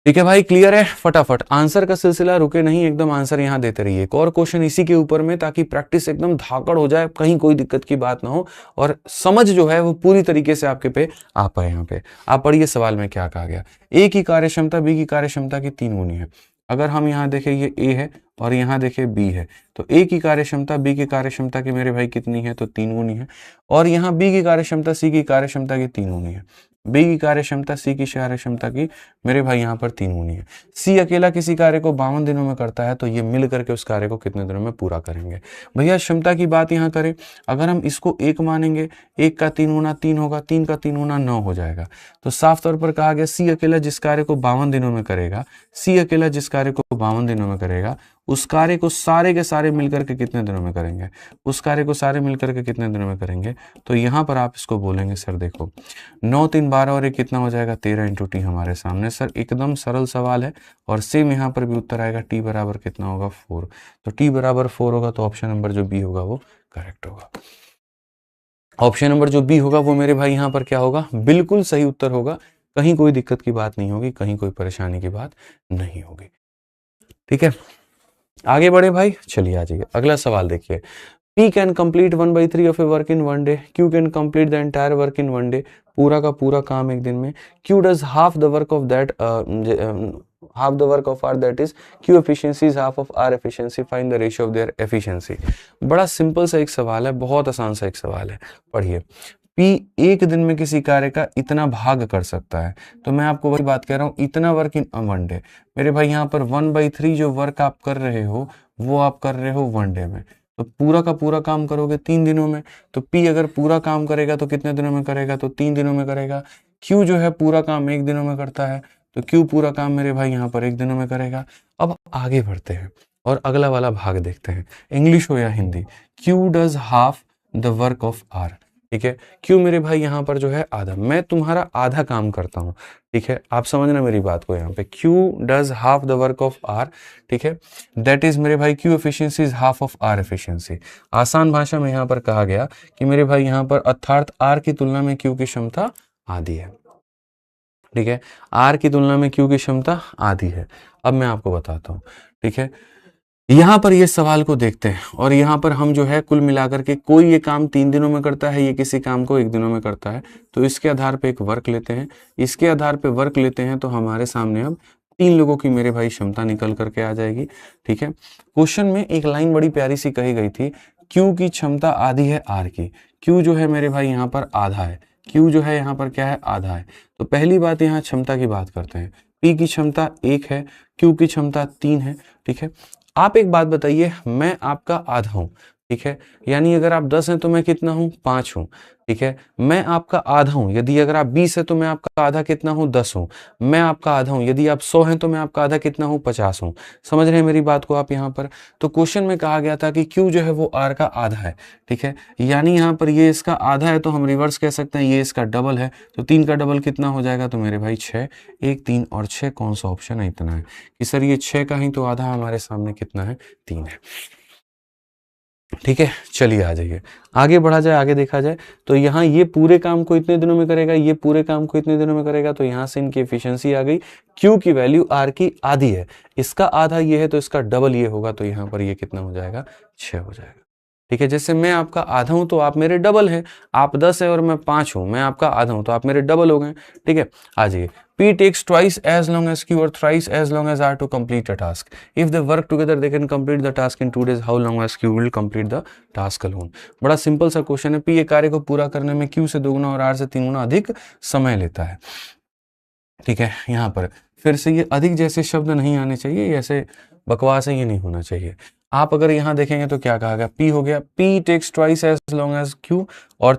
ठीक है भाई, क्लियर है। फटाफट आंसर का सिलसिला रुके नहीं, एकदम आंसर यहां देते रहिए। एक और क्वेश्चन इसी के ऊपर में, ताकि प्रैक्टिस एकदम धाकड़ हो जाए, कहीं कोई दिक्कत की बात ना हो और समझ जो है वो पूरी तरीके से आपके पे आ पाए। यहाँ पे आप पढ़िए सवाल में क्या कहा गया। ए की कार्यक्षमता बी की कार्यक्षमता की 3 गुनी है। अगर हम यहाँ देखें ये ए है और यहाँ देखें बी है, तो ए की कार्यक्षमता बी की कार्यक्षमता की मेरे भाई कितनी है, तो 3 गुनी है। और यहाँ बी की कार्यक्षमता सी की कार्यक्षमता की 3 गुनी है। बी की कार्यक्षमता सी की कार्यक्षमता की मेरे भाई यहाँ पर 3 गुनी है। सी अकेला किसी कार्य को 52 दिनों में करता है, तो ये मिल करके उस कार्य को कितने दिनों में पूरा करेंगे। भैया क्षमता की बात यहाँ करें, अगर हम इसको 1 मानेंगे, 1 का 3 गुना 3 होगा, 3 का 3 गुना 9 हो जाएगा। तो साफ तौर पर कहा गया सी अकेला जिस कार्य को 52 दिनों में करेगा, सी अकेला जिस कार्य को 52 दिनों में करेगा, उस कार्य को सारे के सारे मिलकर के कितने दिनों में करेंगे, उस कार्य को सारे मिलकर के कितने दिनों में करेंगे। तो यहाँ पर आप इसको बोलेंगे सर देखो 9 3 12 और ये कितना हो जाएगा, 13 इंटू टी हमारे सामने। सर एकदम सरल सवाल है और सेम यहाँ पर भी उत्तर आएगा, टी बराबर कितना होगा, 4। तो टी बराबर 4 होगा तो ऑप्शन नंबर जो बी होगा वो करेक्ट होगा। ऑप्शन नंबर जो बी होगा वो मेरे भाई यहाँ पर क्या होगा, बिल्कुल सही उत्तर होगा। कहीं कोई दिक्कत की बात नहीं होगी, कहीं कोई परेशानी की बात नहीं होगी। ठीक है, आगे बढ़े भाई, चलिए आ जाइए। अगला सवाल देखिए, P can complete 1/3 of a work in 1 day, Q can complete the entire work in 1 day, पूरा का पूरा काम एक दिन में। Q does half the work of that, half the work of R, that is Q efficiency is half of R efficiency, find the ratio of their efficiency. बड़ा simple सा एक सवाल है, बहुत आसान सा एक सवाल है, पढ़िए। P एक दिन में किसी कार्य का इतना भाग कर सकता है, तो मैं आपको वही बात कह रहा हूं, इतना वर्क इन 1 डे। मेरे भाई यहाँ पर 1/3 जो वर्क आप कर रहे हो वो आप कर रहे हो 1 डे में, तो पूरा का पूरा काम करोगे 3 दिनों में। तो P अगर पूरा काम करेगा तो कितने दिनों में करेगा, तो 3 दिनों में करेगा। Q जो है पूरा काम 1 दिनों में करता है, तो Q पूरा काम मेरे भाई यहाँ पर 1 दिनों में करेगा। अब आगे बढ़ते हैं और अगला वाला भाग देखते हैं, इंग्लिश हो या Hindi. Q does half the work of R, ठीक है। Q मेरे भाई यहाँ पर जो है आधा, मैं तुम्हारा आधा काम करता हूँ, ठीक है। आप समझना मेरी बात को, यहाँ पे Q does half the work of R, ठीक है। दैट इज मेरे भाई Q efficiency is half of R efficiency. आसान भाषा में यहाँ पर कहा गया कि मेरे भाई यहाँ पर अर्थात R की तुलना में Q की क्षमता आधी है, ठीक है। R की तुलना में Q की क्षमता आधी है। अब मैं आपको बताता हूँ, ठीक है। यहाँ पर ये सवाल को देखते हैं और यहाँ पर हम जो है कुल मिलाकर के, कोई ये काम 3 दिनों में करता है, ये किसी काम को 1 दिनों में करता है, तो इसके आधार पे एक वर्क लेते हैं, इसके आधार पे वर्क लेते हैं, तो हमारे सामने अब 3 लोगों की मेरे भाई क्षमता निकल करके आ जाएगी, ठीक है। क्वेश्चन में एक लाइन बड़ी प्यारी सी कही गई थी, Q की क्षमता आधी है R की। Q जो है मेरे भाई यहाँ पर आधा है, Q जो है यहाँ पर क्या है, आधा है। तो पहली बात यहाँ क्षमता की बात करते हैं, P की क्षमता 1 है, Q की क्षमता 3 है, ठीक है। आप एक बात बताइए, मैं आपका आधा हूं, ठीक है, यानी अगर आप 10 हैं तो मैं कितना हूं, 5 हूं, ठीक है। मैं आपका आधा हूं, यदि अगर आप 20 है तो मैं आपका आधा कितना हूं, 10 हूं। मैं आपका आधा हूं, यदि आप 100 हैं तो मैं आपका आधा कितना हूं, 50 हूं। समझ रहे हैं मेरी बात को आप यहाँ पर। तो क्वेश्चन में कहा गया था कि Q जो है वो R का आधा है, ठीक है, यानी यहाँ पर ये इसका आधा है, तो हम रिवर्स कह सकते हैं ये इसका डबल है, तो 3 का डबल कितना हो जाएगा, तो मेरे भाई 6। 1 3 और 6 कौन सा ऑप्शन है, इतना है कि सर ये 6 का ही तो आधा हमारे सामने कितना है, 3 है, ठीक है। चलिए आ जाइए, आगे बढ़ा जाए, आगे देखा जाए। तो यहाँ ये पूरे काम को इतने दिनों में करेगा, ये पूरे काम को इतने दिनों में करेगा, तो यहाँ से इनकी एफिशिएंसी आ गई। Q की वैल्यू R की आधी है, इसका आधा ये है तो इसका डबल ये होगा, तो यहाँ पर ये कितना हो जाएगा, 6 हो जाएगा। ठीक है, जैसे मैं आपका आधा हूं तो आप मेरे डबल हैं, आप 10 है और मैं 5 हूं, मैं आपका आधा हूं तो आप मेरे डबल हो गए। ठीक है, आ जाइए। P takes twice as long as Q or thrice as long as R to complete a task. If they work together, they can complete the task in 2 days. How long as Q will complete the task alone? बड़ा simple सा question है। P एक कार्य को पूरा करने में Q से 2 गुना और R से 3 गुना अधिक समय लेता है। ठीक है, यहाँ पर फिर से ये अधिक जैसे शब्द नहीं आने चाहिए, ऐसे बकवास है, ये नहीं होना चाहिए। आप अगर यहाँ देखेंगे तो क्या कहा गया, P हो गया, P takes twice as long as Q और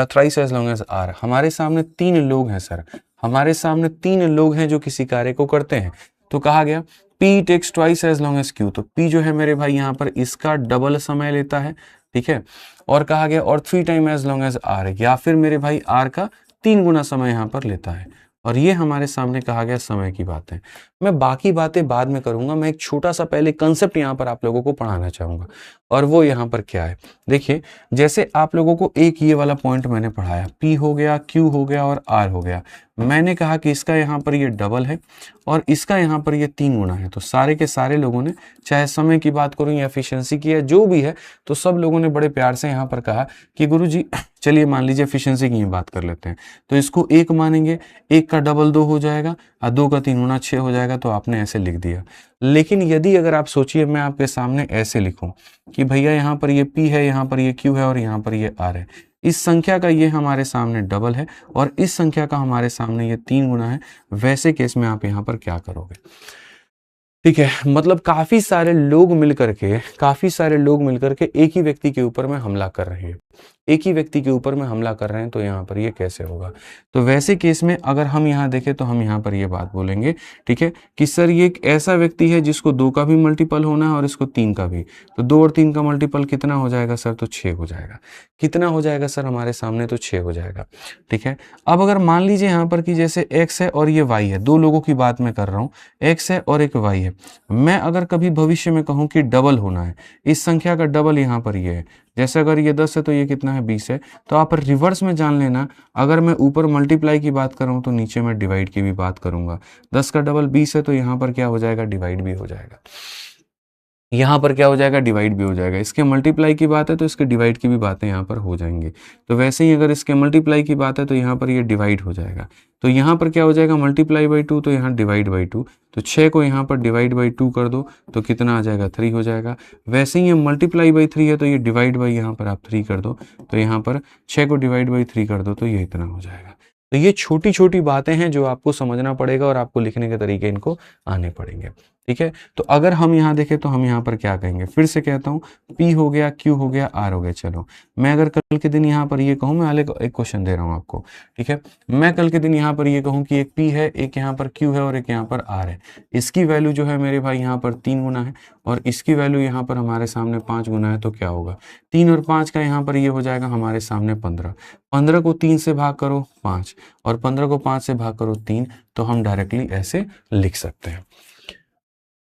thrice as long as R। हमारे सामने 3 लोग हैं सर, हमारे सामने 3 लोग हैं जो किसी कार्य को करते हैं, तो कहा गया P takes twice as long as Q, तो P जो है मेरे भाई यहाँ पर इसका डबल समय लेता है। ठीक है, और कहा गया और 3 time as long as R, या फिर मेरे भाई R का 3 गुना समय यहाँ पर लेता है। और ये हमारे सामने कहा गया समय की बात है। मैं बाकी बातें बाद में करूंगा, मैं एक छोटा सा पहले कंसेप्ट यहाँ पर आप लोगों को पढ़ाना चाहूंगा, और वो यहाँ पर क्या है। देखिए, जैसे आप लोगों को एक ये वाला पॉइंट मैंने पढ़ाया, P हो गया, Q हो गया और R हो गया। मैंने कहा कि इसका यहाँ पर ये डबल है और इसका यहाँ पर ये 3 गुना है। तो सारे के सारे लोगों ने, चाहे समय की बात करूं या एफिशिएंसी की है, जो भी है, तो सब लोगों ने बड़े प्यार से यहाँ पर कहा कि गुरुजी चलिए मान लीजिए एफिशिएंसी की ही बात कर लेते हैं, तो इसको 1 मानेंगे, 1 का डबल 2 हो जाएगा और 2 का 3 गुना 6 हो जाएगा, तो आपने ऐसे लिख दिया। लेकिन यदि अगर आप सोचिए मैं आपके सामने ऐसे लिखूं कि भैया यहाँ पर ये P है, यहाँ पर ये Q है और यहाँ पर ये R है, इस संख्या का ये हमारे सामने डबल है और इस संख्या का हमारे सामने ये 3 गुना है, वैसे केस में आप यहाँ पर क्या करोगे। ठीक है, मतलब काफी सारे लोग मिलकर के एक ही व्यक्ति के ऊपर में हमला कर रहे हैं, एक ही व्यक्ति के ऊपर में हमला कर रहे हैं, तो यहाँ पर ये कैसे होगा। तो वैसे केस में अगर हम यहाँ देखें तो हम यहाँ पर ये बात बोलेंगे, ठीक है, कि सर ये एक ऐसा व्यक्ति है जिसको 2 का भी मल्टीपल होना है और इसको 3 का भी, तो 2 और 3 का मल्टीपल कितना हो जाएगा सर, तो 6 हो जाएगा। कितना हो जाएगा सर हमारे सामने, तो 6 हो जाएगा। ठीक है, अब अगर मान लीजिए यहाँ पर कि जैसे x है और ये y है, 2 लोगों की बात मैं कर रहा हूँ, x है और एक y है। मैं अगर कभी भविष्य में कहूँ कि डबल होना है, इस संख्या का डबल यहाँ पर ये है, जैसे अगर ये 10 है तो ये कितना है, 20 है। तो आप रिवर्स में जान लेना, अगर मैं ऊपर मल्टीप्लाई की बात कर रहा हूँ तो नीचे मैं डिवाइड की भी बात करूंगा। 10 का डबल 20 है, तो यहाँ पर क्या हो जाएगा, डिवाइड भी हो जाएगा। यहाँ पर क्या हो जाएगा, डिवाइड भी हो जाएगा। इसके मल्टीप्लाई की बात है तो इसके डिवाइड की भी बातें यहाँ पर हो जाएंगी। तो वैसे ही अगर इसके मल्टीप्लाई की बात है तो यहाँ पर ये डिवाइड हो जाएगा। तो यहाँ पर क्या हो जाएगा, मल्टीप्लाई बाई 2, तो यहाँ डिवाइड बाई 2। तो 6 को यहाँ पर डिवाइड बाई 2 कर दो तो कितना आ जाएगा, 3 हो जाएगा। वैसे ही ये मल्टीप्लाई बाई 3 है तो ये डिवाइड बाई यहाँ पर आप 3 कर दो, तो यहाँ पर 6 को डिवाइड बाई 3 कर दो तो ये इतना हो जाएगा। तो ये छोटी छोटी बातें हैं जो आपको समझना पड़ेगा और आपको लिखने के तरीके इनको आने पड़ेंगे। ठीक है, तो अगर हम यहाँ देखें तो हम यहाँ पर क्या कहेंगे, फिर से कहता हूँ, P हो गया, Q हो गया, R हो गया। चलो मैं अगर कल के दिन यहाँ पर ये कहूँ, मैं अलग एक क्वेश्चन दे रहा हूँ आपको। ठीक है, मैं कल के दिन यहाँ पर ये कहूँ कि एक P है, एक यहाँ पर Q है और एक यहाँ पर R है। इसकी वैल्यू जो है मेरे भाई यहाँ पर 3 गुना है और इसकी वैल्यू यहाँ पर हमारे सामने 5 गुना है। तो क्या होगा, 3 और 5 का यहाँ पर ये हो जाएगा हमारे सामने 15। 15 को 3 से भाग करो 5 और 15 को 5 से भाग करो 3, तो हम डायरेक्टली ऐसे लिख सकते हैं।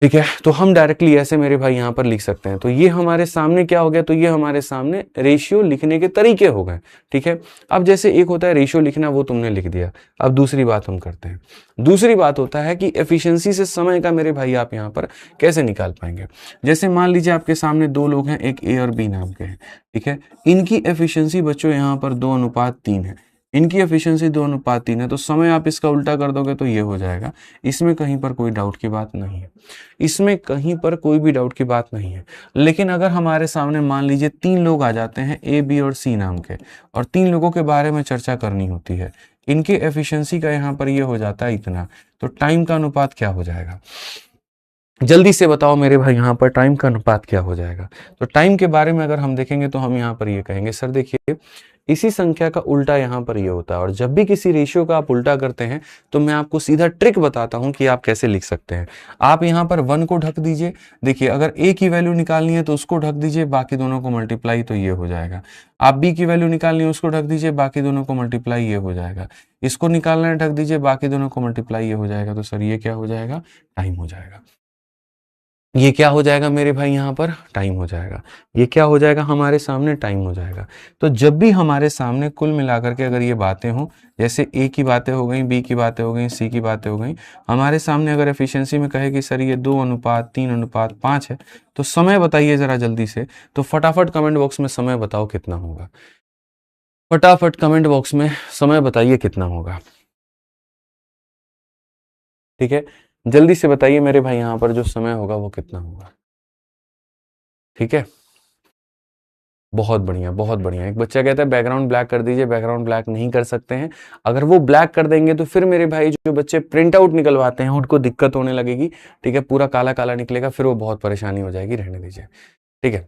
ठीक है, तो हम डायरेक्टली ऐसे मेरे भाई यहाँ पर लिख सकते हैं। तो ये हमारे सामने क्या हो गया, तो ये हमारे सामने रेशियो लिखने के तरीके हो गए। ठीक है, अब जैसे एक होता है रेशियो लिखना, वो तुमने लिख दिया। अब दूसरी बात हम करते हैं, दूसरी बात होता है कि एफिशिएंसी से समय का मेरे भाई आप यहाँ पर कैसे निकाल पाएंगे। जैसे मान लीजिए आपके सामने 2 लोग हैं, एक A और B नाम के हैं। ठीक है, इनकी एफिशिएंसी बच्चों यहाँ पर 2:3 है, इनकी एफिशिएंसी 2:3 है। तो समय आप इसका उल्टा कर दोगे तो ये हो जाएगा। इसमें कहीं पर कोई डाउट की बात नहीं है, इसमें कहीं पर कोई भी डाउट की बात नहीं है। लेकिन अगर हमारे सामने मान लीजिए 3 लोग आ जाते हैं, A, B और C नाम के, और 3 लोगों के बारे में चर्चा करनी होती है, इनके एफिशिएंसी का यहाँ पर ये हो जाता है इतना, तो टाइम का अनुपात क्या हो जाएगा, जल्दी से बताओ मेरे भाई, यहाँ पर टाइम का अनुपात क्या हो जाएगा। तो टाइम के बारे में अगर हम देखेंगे तो हम यहाँ पर ये कहेंगे, सर देखिए इसी संख्या का उल्टा यहाँ पर ये होता है, और जब भी किसी रेशियो का आप उल्टा करते हैं तो मैं आपको सीधा ट्रिक बताता हूँ कि आप कैसे लिख सकते हैं। आप यहाँ पर 1 को ढक दीजिए, देखिए अगर A की वैल्यू निकालनी है तो उसको ढक दीजिए, बाकी दोनों को मल्टीप्लाई, तो ये हो जाएगा। आप B की वैल्यू निकालनी है, उसको ढक दीजिए, बाकी दोनों को मल्टीप्लाई, ये हो जाएगा। इसको निकालना है, ढक दीजिए, बाकी दोनों को मल्टीप्लाई, ये हो जाएगा। तो सर ये क्या हो जाएगा, टाइम हो जाएगा। ये क्या हो जाएगा मेरे भाई, यहाँ पर टाइम हो जाएगा। ये क्या हो जाएगा हमारे सामने, टाइम हो जाएगा। तो जब भी हमारे सामने कुल मिलाकर के अगर ये बातें हों, जैसे ए की बातें हो गई, बी की बातें हो गई, सी की बातें हो गई, हमारे सामने अगर एफिशिएंसी में कहे कि सर ये 2:3:5 है, तो समय बताइए जरा जल्दी से। तो फटाफट कमेंट बॉक्स में समय बताओ कितना होगा। फटाफट कमेंट बॉक्स में समय बताइए कितना होगा। ठीक है, जल्दी से बताइए मेरे भाई, यहाँ पर जो समय होगा वो कितना होगा। ठीक है, बहुत बढ़िया, बहुत बढ़िया। एक बच्चा कहता है बैकग्राउंड ब्लैक कर दीजिए। बैकग्राउंड ब्लैक नहीं कर सकते हैं। अगर वो ब्लैक कर देंगे तो फिर मेरे भाई जो बच्चे प्रिंट आउट निकलवाते हैं उनको दिक्कत होने लगेगी। ठीक है, पूरा काला काला निकलेगा, फिर वो बहुत परेशानी हो जाएगी, रहने दीजिए। ठीक है,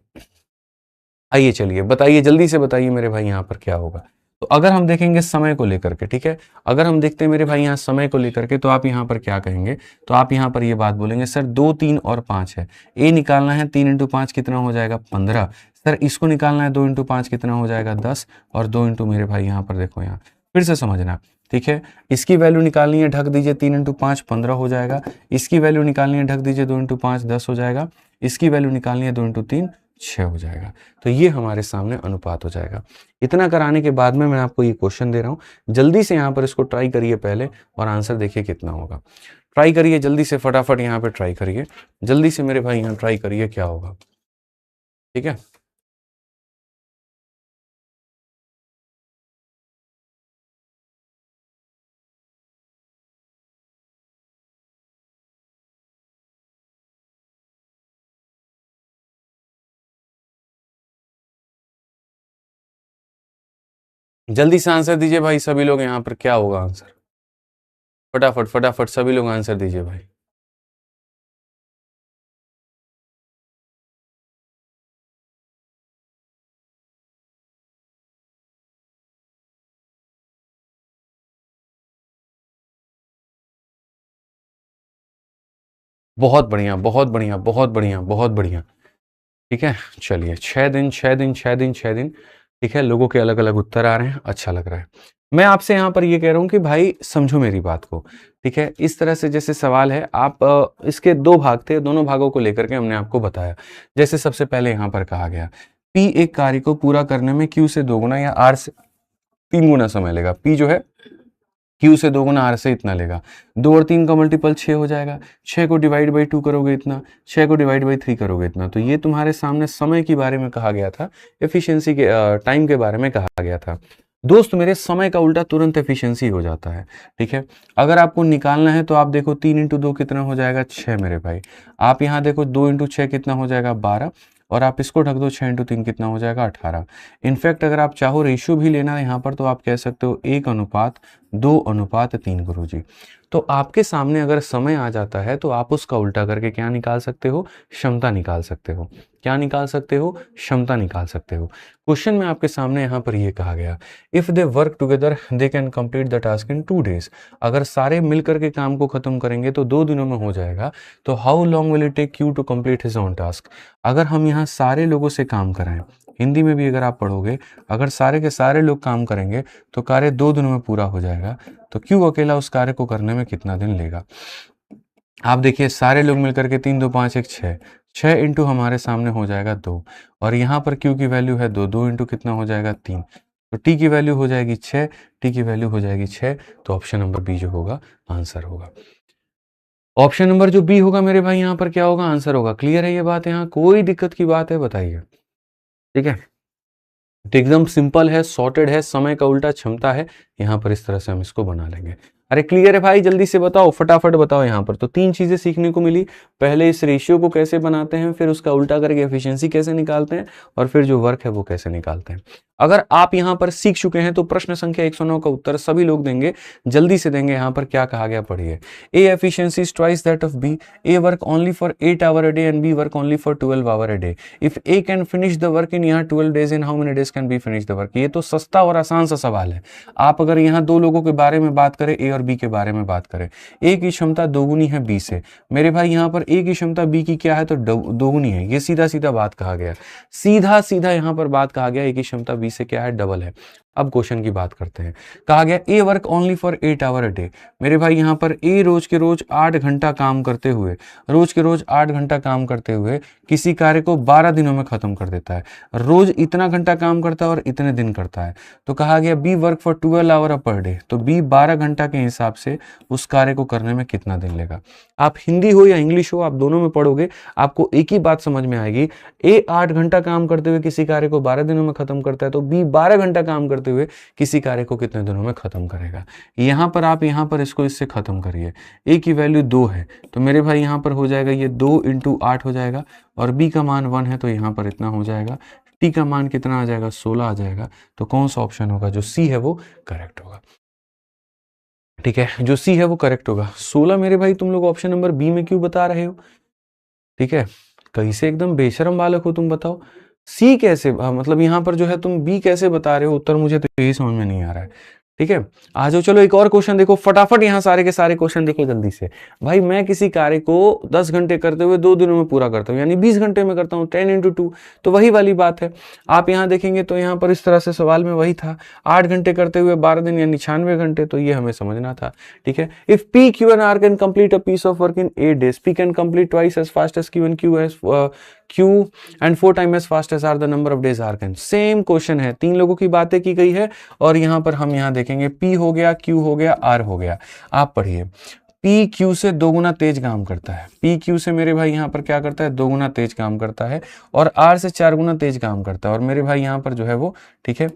आइए चलिए बताइए, जल्दी से बताइए मेरे भाई यहाँ पर क्या होगा। तो अगर हम देखेंगे समय को लेकर के, ठीक है, अगर हम देखते हैं मेरे भाई यहाँ समय को लेकर के, तो आप यहाँ पर क्या कहेंगे, तो आप यहाँ पर ये बात बोलेंगे सर 2, 3 और 5 है। ए निकालना है, 3 × 5 कितना हो जाएगा, 15। सर इसको निकालना है, 2 × 5 कितना हो जाएगा, 10। और 2 इंटू मेरे भाई यहाँ पर देखो, यहाँ फिर से समझना। ठीक है, इसकी वैल्यू निकालनी है, ढक दीजिए, 3 × 5 15 हो जाएगा। इसकी वैल्यू निकालनी है, ढक दीजिए, 2 × 5 10 हो जाएगा। इसकी वैल्यू निकालनी है, 2 × 3 6 हो जाएगा। तो ये हमारे सामने अनुपात हो जाएगा। इतना कराने के बाद में मैं आपको ये क्वेश्चन दे रहा हूं, जल्दी से यहाँ पर इसको ट्राई करिए पहले, और आंसर देखिए कितना होगा। ट्राई करिए जल्दी से, फटाफट यहाँ पे ट्राई करिए जल्दी से मेरे भाई, यहाँ ट्राई करिए क्या होगा। ठीक है, जल्दी से आंसर दीजिए भाई सभी लोग, यहाँ पर क्या होगा आंसर। फटाफट फटाफट सभी लोग आंसर दीजिए भाई। बहुत बढ़िया, बहुत बढ़िया, बहुत बढ़िया, बहुत बढ़िया। ठीक है, चलिए 6 दिन 6 दिन 6 दिन 6 दिन। ठीक है, लोगों के अलग अलग उत्तर आ रहे हैं, अच्छा लग रहा है। मैं आपसे यहाँ पर ये कह रहा हूँ कि भाई समझो मेरी बात को। ठीक है, इस तरह से जैसे सवाल है, आप इसके 2 भाग थे, दोनों भागों को लेकर के हमने आपको बताया। जैसे सबसे पहले यहाँ पर कहा गया P एक कार्य को पूरा करने में Q से 2 गुना या R से 3 गुना समय लेगा। P जो है Q से 2 गुना R से इतना लेगा। 2 और 3 का मल्टीपल 6 हो जाएगा। 6 को डिवाइड बाई 2 करोगे इतना, 6 को डिवाइड बाई 3 करोगे इतना। तो ये तुम्हारे सामने समय के बारे में कहा गया था, एफिशिएंसी के टाइम के बारे में कहा गया था। दोस्त मेरे, समय का उल्टा तुरंत एफिशिएंसी हो जाता है। ठीक है, अगर आपको निकालना है तो आप देखो 3 × 2 कितना हो जाएगा, 6 मेरे भाई। आप यहाँ देखो 2 × 6 कितना हो जाएगा, 12। और आप इसको ढक दो, 6 × 3 कितना हो जाएगा, 18। इनफैक्ट अगर आप चाहो रेशियो भी लेना है यहाँ पर, तो आप कह सकते हो 1:2:3 गुरुजी। तो आपके सामने अगर समय आ जाता है तो आप उसका उल्टा करके क्या निकाल सकते हो, क्षमता निकाल सकते हो। क्या निकाल सकते हो, क्षमता निकाल सकते हो। क्वेश्चन में आपके सामने यहाँ पर ये कहा गया, if they work together they can complete the task in 2 days। अगर सारे मिलकर के काम को खत्म करेंगे तो 2 दिनों में हो जाएगा। तो how long will it take you to complete his own task. अगर हम यहाँ सारे लोगों से काम कराएं, हिंदी में भी अगर आप पढ़ोगे, अगर सारे के सारे लोग काम करेंगे तो कार्य 2 दिनों में पूरा हो जाएगा। तो क्यों अकेला उस कार्य को करने में कितना दिन लेगा। आप देखिए सारे लोग मिलकर के 3 2 5 1 6, 6 इंटू हमारे सामने हो जाएगा 2। और यहाँ पर क्यू की वैल्यू है 2, 2 इंटू कितना हो जाएगा 3। तो टी की वैल्यू हो जाएगी 6, टी की वैल्यू हो जाएगी 6। तो ऑप्शन नंबर बी जो होगा आंसर होगा। ऑप्शन नंबर जो बी होगा मेरे भाई, यहाँ पर क्या होगा, आंसर होगा। क्लियर है ये बात, यहाँ कोई दिक्कत की बात है बताइए। ठीक है, तो एकदम सिंपल है, सॉर्टेड है, समय का उल्टा क्षमता है। यहाँ पर इस तरह से हम इसको बना लेंगे। अरे क्लियर है भाई, जल्दी से बताओ, फटाफट बताओ। यहाँ पर तो 3 चीजें सीखने को मिली। पहले इस रेशियो को कैसे बनाते हैं, फिर उसका उल्टा करके एफिशिएंसी कैसे निकालते हैं, और फिर जो वर्क है वो कैसे निकालते हैं। अगर आप यहाँ पर सीख चुके हैं तो प्रश्न संख्या 109 का उत्तर सभी लोग देंगे, जल्दी से देंगे। यहाँ पर क्या कहा गया पढ़िए। A efficiency is twice that of B. A work only for 8 hour a day and B work only for 12 hour a day. If A can finish the work in यहाँ 12 days, in how many days can B finish the work. ये तो सस्ता और आसान सा सवाल है। आप अगर यहाँ 2 लोगों के बारे में बात करें, ए और बी के बारे में बात करें, ए की क्षमता दोगुनी है बी से। मेरे भाई यहाँ पर ए की क्षमता बी की क्या है, तो दोगुनी है। ये सीधा सीधा बात कहा गया, सीधा सीधा यहाँ पर बात कहा गया, ए की क्षमता बी से क्या है, डबल है। अब क्वेश्चन की बात करते हैं। कहा गया A work only for 8 hour a day. मेरे भाई यहाँ पर ए रोज के रोज 8 घंटा काम करते हुए, रोज के रोज 8 घंटा काम करते हुए किसी कार्य को 12 दिनों में खत्म कर देता है। रोज इतना घंटा काम करता है और इतने दिन करता है। तो कहा गया B work for 12 hour per day, तो बी 12 घंटा के हिसाब से उस कार्य को करने में कितना दिन लेगा। आप हिंदी हो या इंग्लिश हो, आप दोनों में पढ़ोगे, आपको एक ही बात समझ में आएगी। ए 8 घंटा काम करते हुए किसी कार्य को 12 दिनों में खत्म करता है, तो बी 12 घंटा काम करते हुए किसी कार्य को कितने दिनों में खत्म करेगा। यहां पर आप यहां पर इसको इससे खत्म करिए। ए की वैल्यू 2 है, तो मेरे भाई यहां पर हो जाएगा ये 2 × 8 हो जाएगा, और बी का मान 1 है, तो यहां पर इतना हो जाएगा। टी का मान कितना आ जाएगा, 16 आ जाएगा। तो कौन सा ऑप्शन होगा, जो सी है वो करेक्ट होगा। ठीक है, जो सी है वो करेक्ट होगा। 16 मेरे भाई तुम लोग ऑप्शन नंबर बी में क्यों बता रहे हो? ठीक है, कैसे एकदम बेशरम बालक हो तुम, बताओ। सी कैसे, मतलब यहां पर जो है तुम बी कैसे बता रहे हो उत्तर, मुझे तो यही समझ में नहीं आ रहा है। ठीक है, आ जाओ, चलो एक और क्वेश्चन देखो फटाफट। यहां सारे के सारे क्वेश्चन देखो जल्दी से। भाई मैं किसी कार्य को 10 घंटे करते हुए 2 दिनों में पूरा करता हूं, यानी 20 घंटे में करता हूं, 10 × 2, तो वही वाली बात है। आप यहां देखेंगे तो यहां पर इस तरह से सवाल में वही था, 8 घंटे करते हुए 12 दिन यानी 96 घंटे, तो ये हमें समझना था। ठीक है, if P, Q and R can complete a piece of work in 8 days, P can complete twice as fast as Q and Q and 4 times as fast as R, the number of days R can। Same question है, 3 लोगों की बातें की गई है, और यहां पर हम यहां देखेंगे P हो गया, Q हो गया, R हो गया। आप पढ़िए, P Q से 2 गुना तेज काम करता है। P Q से मेरे भाई यहां पर क्या करता है, 2 गुना तेज काम करता है, और R से 4 गुना तेज काम करता है। और मेरे भाई यहां पर जो है वो, ठीक है,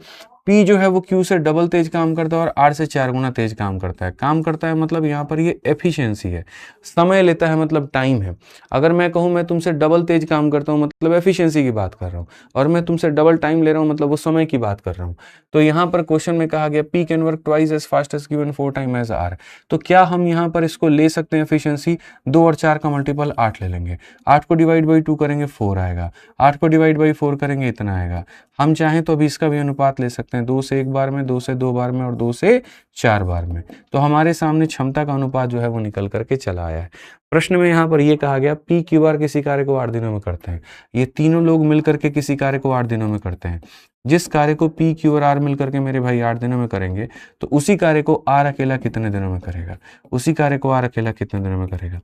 P जो है वो Q से डबल तेज काम करता है, और R से 4 गुना तेज काम करता है। काम करता है मतलब यहाँ पर ये एफिशिएंसी है, समय लेता है मतलब टाइम है। अगर मैं कहूँ मैं तुमसे डबल तेज काम करता हूँ, मतलब एफिशिएंसी की बात कर रहा हूँ, और मैं तुमसे डबल टाइम ले रहा हूँ, मतलब वो समय की बात कर रहा हूँ। तो यहाँ पर क्वेश्चन में कहा गया P can work twice as fast as Q and 4 time as R। तो क्या हम यहाँ पर इसको ले सकते हैं एफिशिएंसी? 2 और 4 का मल्टीपल 8 ले लेंगे, 8 को डिवाइड बाई 2 करेंगे 4 आएगा, 8 को डिवाइड बाई 4 करेंगे इतना आएगा। हम चाहें तो अभी इसका भी अनुपात ले सकते हैं, 2 से 1 बार में, 2 से 2 बार में, और 2 से 4 बार में। तो हमारे सामने क्षमता का अनुपात जो है वो निकल करके चला आया है। प्रश्न में यहाँ पर ये कहा गया P Q R किसी कार्य को 8 दिनों में करते हैं। ये तीनों लोग मिलकर के किसी कार्य को 8 दिनों में करते हैं। जिस कार्य को P Q और R मिलकर के मेरे भाई 8 दिनों में करेंगे, तो उसी कार्य को R अकेला कितने दिनों में करेगा? उसी कार्य को R अकेला कितने दिनों में करेगा?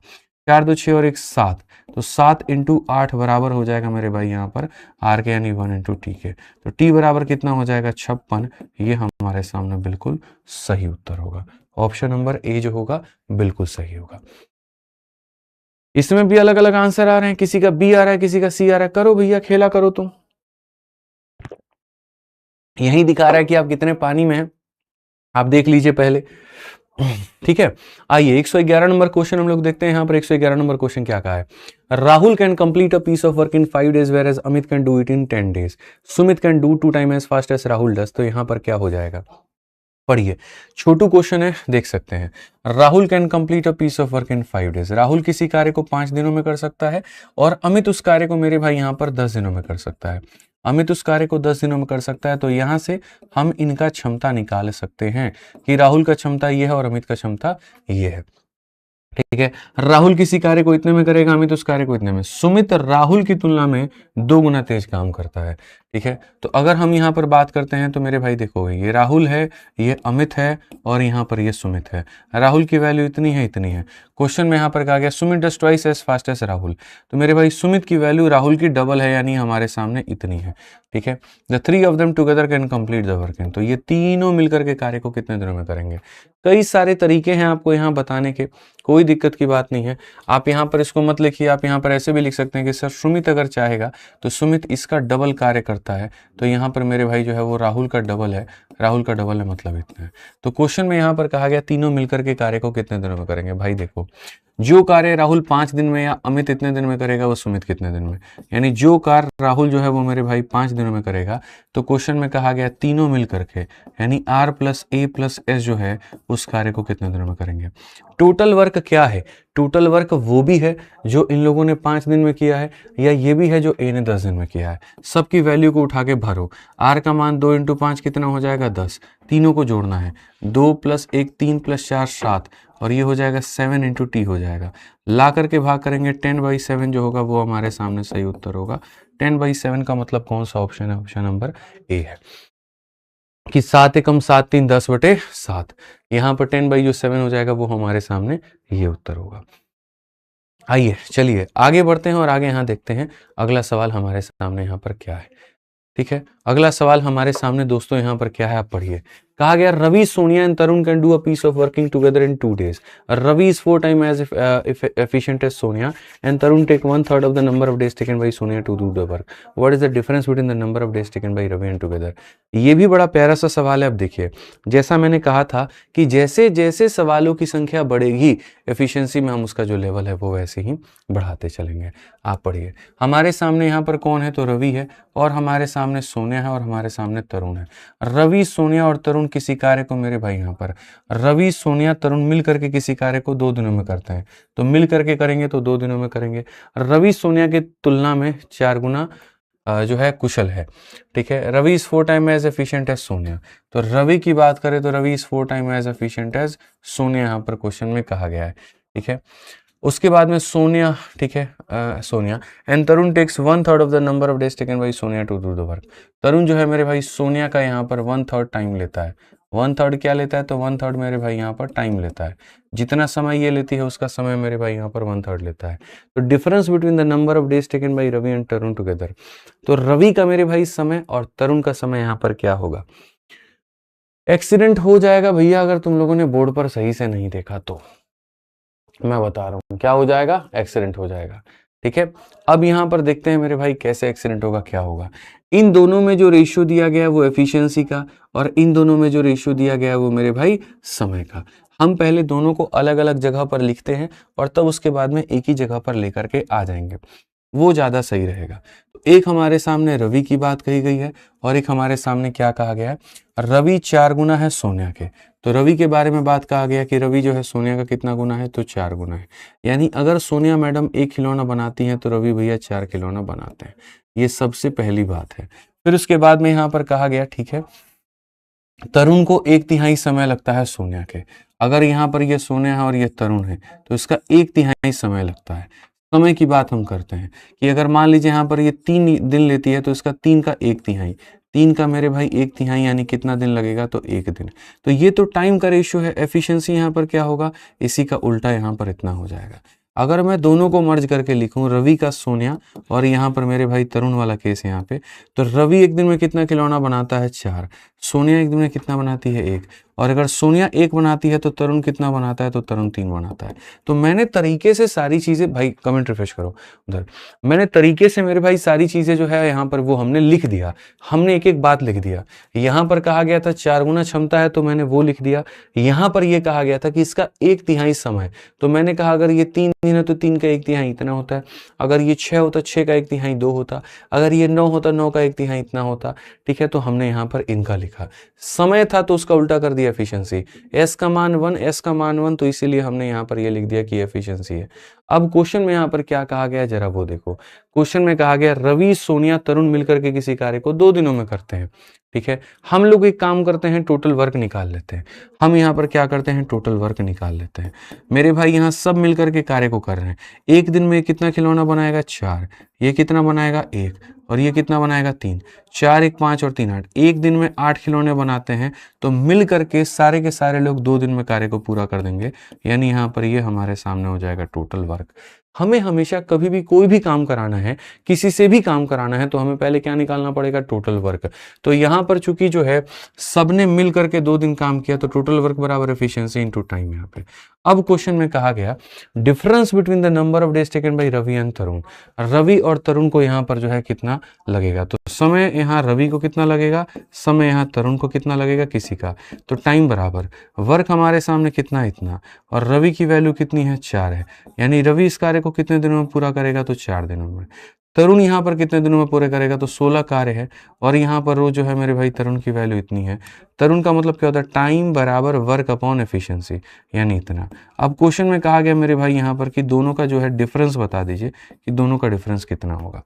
4 2 6 और 1 7, तो 7 × 8 बराबर हो जाएगा मेरे भाई यहाँ पर R के, यानी 1 × T के। तो T बराबर कितना हो जाएगा? 56। ये हमारे सामने बिल्कुल सही उत्तर होगा। ऑप्शन नंबर ए जो होगा बिल्कुल सही होगा। इसमें भी अलग अलग आंसर आ रहे हैं, किसी का बी आ रहा है, किसी का सी आ रहा है। करो भैया, खेला करो तुम। यही दिखा रहा है कि आप कितने पानी में हैं, आप देख लीजिए पहले। ठीक है, आइए 111 नंबर क्वेश्चन हम लोग देखते हैं। यहां पर 111 नंबर क्वेश्चन क्या कहा है? Rahul can complete a piece of work in 5 days whereas Amit can do it in 10 days। Sumit can do 2 times as fast as Rahul does. तो यहां पर क्या हो जाएगा? पढ़िए, छोटू क्वेश्चन है, देख सकते हैं। Rahul can complete a piece of work in 5 days। Rahul किसी कार्य को 5 दिनों में कर सकता है, और अमित उस कार्य को मेरे भाई यहां पर 10 दिनों में कर सकता है। अमित उस कार्य को 10 दिनों में कर सकता है, तो यहां से हम इनका क्षमता निकाल सकते हैं कि राहुल का क्षमता ये है और अमित का क्षमता ये है। ठीक है, राहुल किसी कार्य को इतने में करेगा, अमित उस कार्य को इतने में। सुमित राहुल की तुलना में 2 गुना तेज काम करता है। ठीक है, तो अगर हम यहाँ पर बात करते हैं तो मेरे भाई देखो, ये राहुल है, ये अमित है, और यहाँ पर ये सुमित है। राहुल की वैल्यू इतनी है, इतनी है। क्वेश्चन में यहाँ पर कहा गया Sumit does twice as fast as Rahul. तो मेरे भाई सुमित की वैल्यू राहुल की डबल है, यानी हमारे सामने इतनी है। ठीक है, the 3 of them together can complete the work इन। तो ये तीनों मिलकर के कार्य को कितने दिनों में करेंगे? कई सारे तरीके हैं आपको यहाँ बताने के, कोई दिक्कत की बात नहीं है। आप यहाँ पर इसको मत लिखिए, आप यहाँ पर ऐसे भी लिख सकते हैं कि सर सुमित अगर चाहेगा तो सुमित इसका डबल कार्य करता है। तो यहाँ पर मेरे भाई जो है वो राहुल का डबल है, राहुल का डबल है मतलब इतना है। तो क्वेश्चन में यहाँ पर कहा गया तीनों मिलकर के कार्य को कितने दिनों में करेंगे? भाई देखो, जो कार्य राहुल 5 दिन में या अमित इतने दिन में करेगा, वो सुमित कितने दिन में, यानी जो कार्य राहुल जो है वो मेरे भाई 5 दिनों में करेगा, तो क्वेश्चन में कहा गया तीनों मिलकर के, यानी R + A + S जो है उस कार्य को कितने दिनों में करेंगे। टोटल वर्क क्या है? टोटल वर्क वो भी है जो इन लोगों ने 5 दिन में किया है, या ये भी है जो A ने 10 दिन में किया है। सबकी वैल्यू को उठा के भरो। R का मान 2 × 5 कितना हो जाएगा? 10। तीनों को जोड़ना है, 2 + 1 3 + 4 7, और ये हो जाएगा 7 × T हो जाएगा। ला करके भाग करेंगे, 10/7 जो होगा वो हमारे सामने सही उत्तर होगा। 10/7 का मतलब कौन सा ऑप्शन है? ऑप्शन नंबर ए है। कि 7 एकम 7 3 10/7। यहाँ पर 10/7 हो जाएगा, वो हमारे सामने ये उत्तर होगा। आइए चलिए आगे बढ़ते हैं और आगे यहाँ देखते हैं अगला सवाल हमारे सामने यहाँ पर क्या है। ठीक है, अगला सवाल हमारे सामने दोस्तों यहाँ पर क्या है, आप पढ़िए। कहा गया Ravi, Sonia and Tarun can do a piece of working together in 2 days. Ravi is 4 times as efficient as Sonia and Tarun take 1/3 of the number of days taken by Sonia to do the work. What is the difference between the number of days taken by Ravi and together? ये भी बड़ा प्यारा सा सवाल है। अब देखिए, जैसा मैंने कहा था कि जैसे जैसे सवालों की संख्या बढ़ेगी एफिशिएंसी में हम उसका जो लेवल है वो वैसे ही बढ़ाते चलेंगे। आप पढ़िए, हमारे सामने यहाँ पर कौन है, तो रवि है, और हमारे सामने सोनिया है, और हमारे सामने तरुण है। रवि, सोनिया और तरुण किसी कार्य को, मेरे भाई यहाँ पर रवि, सोनिया, तरुण मिल करके किसी कार्य को 2 दिनों में करते हैं। तो मिल करके करेंगे तो 2 दिनों में करेंगे। रवि सोनिया की तुलना में 4 गुना जो है कुशल है। ठीक है, Ravi is 4 time as efficient as Sonia. तो रवि की बात करें तो Ravi is 4 time as efficient as Sonia यहाँ पर क्वेश्चन में कहा गया है। ठीक है, उसके बाद में सोनिया, ठीक है, Sonia and Tarun takes 1/3 of the number of days taken by Sonia to do the work. Tarun जो है मेरे भाई सोनिया का यहाँ पर 1/3 टाइम लेता है। 1/3 क्या लेता है, तो 1/3 मेरे भाई यहाँ पर टाइम लेता है। जितना समय ये लेती है उसका समय मेरे भाई यहाँ पर 1/3 लेता है। तो difference between the number of days taken by Ravi and Tarun together, तो रवि का मेरे भाई समय और तरुण का समय यहाँ पर क्या होगा, एक्सीडेंट हो जाएगा भैया अगर तुम लोगों ने बोर्ड पर सही से नहीं देखा तो। मैं बता रहा हूं क्या हो जाएगा, एक्सीडेंट हो जाएगा। ठीक है, अब यहां पर देखते हैं मेरे भाई कैसे एक्सीडेंट होगा, क्या होगा। इन दोनों में जो रेशियो दिया गया है वो एफिशिएंसी का, और इन दोनों में जो रेशियो दिया गया है वो मेरे भाई समय का। हम पहले दोनों को अलग अलग जगह पर लिखते हैं और तब उसके बाद में एक ही जगह पर लेकर के आ जाएंगे, वो ज्यादा सही रहेगा। तो एक हमारे सामने रवि की बात कही गई है और एक हमारे सामने क्या कहा गया है, रवि 4 गुना है सोनिया के। तो रवि के बारे में बात कहा गया कि रवि जो है सोनिया का कितना गुना है, तो 4 गुना है। यानी अगर सोनिया मैडम 1 खिलौना बनाती हैं तो रवि भैया 4 खिलौना बनाते हैं। ये सबसे पहली बात है। फिर उसके बाद में यहाँ पर कहा गया, ठीक है, तरुण को 1/3 समय लगता है सोनिया के। अगर यहाँ पर ये सोनिया है और ये तरुण है तो इसका 1/3 समय लगता है। समय की बात हम करते हैं कि अगर मान लीजिए यहाँ पर ये 3 दिन लेती है तो इसका 3 का 1/3, 3 का मेरे भाई 1/3 यानी कितना दिन लगेगा, तो 1 दिन। तो ये तो टाइम का रेशियो है। एफिशिएंसी यहाँ पर क्या होगा, इसी का उल्टा यहाँ पर इतना हो जाएगा। अगर मैं दोनों को मर्ज करके लिखूं, रवि का सोनिया और यहाँ पर मेरे भाई तरुण वाला केस यहाँ पे, तो रवि एक दिन में कितना खिलौना बनाता है, 4। सोनिया एक दिन में कितना बनाती है, 1। और अगर सोनिया 1 बनाती है तो तरुण कितना बनाता है, तो तरुण 3 बनाता है। तो मैंने तरीके से सारी चीजें, भाई कमेंट रिफ्रेश करो उधर, मैंने तरीके से मेरे भाई सारी चीजें जो है यहाँ पर वो हमने लिख दिया। हमने एक एक बात लिख दिया। यहाँ पर कहा गया था 4 गुना क्षमता है तो मैंने वो लिख दिया। यहाँ पर ये कहा गया था कि इसका 1/3 समय, तो मैंने कहा अगर ये 3 दिन है तो 3 का 1/3 इतना होता है। अगर ये 6 होता 6 का 1/3 2 होता। अगर ये 9 होता 9 का 1/3 इतना होता। ठीक है, तो हमने यहाँ पर इनका लिखा। समय था तो उसका उल्टा कर दिया एफिशिएंसी। एस का मान 1, एस का मान 1, तो इसीलिए हमने यहाँ पर ये लिख दिया कि एफिशिएंसी है। अब क्वेश्चन में यहाँ पर क्या कहा गया जरा वो देखो। क्वेश्चन में कहा गया रवि, सोनिया, तरुण मिलकर के किसी कार्य को 2 दिनों में करते हैं। ठीक है, हम लोग एक काम करते हैं, टोटल वर्क निकाल लेते हैं। हम यहाँ पर क्या करते हैं, टोटल वर्क निकाल लेते हैं। मेरे भाई यहाँ सब मिलकर के कार्य को कर रहे हैं। एक दिन में कितना खिलौना बनाएगा, 4। ये कितना बनाएगा, 1। और ये कितना बनाएगा, 3। 4 1 5 और 3 8। एक दिन में 8 खिलौने बनाते हैं। तो मिल करके सारे के सारे लोग 2 दिन में कार्य को पूरा कर देंगे। यानी यहाँ पर ये हमारे सामने हो जाएगा टोटल वर्क। हमें हमेशा कभी भी कोई भी काम कराना है, किसी से भी काम कराना है, तो हमें पहले क्या निकालना पड़ेगा, टोटल वर्क। तो यहाँ पर चूंकि जो है सबने मिल करके 2 दिन काम किया, तो टोटल वर्क बराबर एफिशिएंसी इनटू टाइम। यहाँ पे अब क्वेश्चन में कहा गया difference between the number of days taken by Ravi and Tarun. Ravi और तरुण को यहाँ पर जो है कितना लगेगा, तो समय यहाँ रवि को कितना लगेगा, समय यहाँ तरुण को कितना लगेगा, किसी का। तो टाइम बराबर वर्क हमारे सामने कितना, इतना, और रवि की वैल्यू कितनी है, 4 है। यानी रवि इस कार्य को कितने दिनों में पूरा करेगा, तो 4 दिनों में। तरुण यहाँ पर कितने दिनों में पूरे करेगा, तो 16 कार्य है। और यहाँ पर वो जो है मेरे भाई तरुण की वैल्यू इतनी है। तरुण का मतलब क्या होता है, टाइम बराबर वर्क अपॉन एफिशिएंसी, यानी इतना। अब क्वेश्चन में कहा गया मेरे भाई यहाँ पर कि दोनों का जो है डिफरेंस बता दीजिए कि दोनों का डिफरेंस कितना होगा।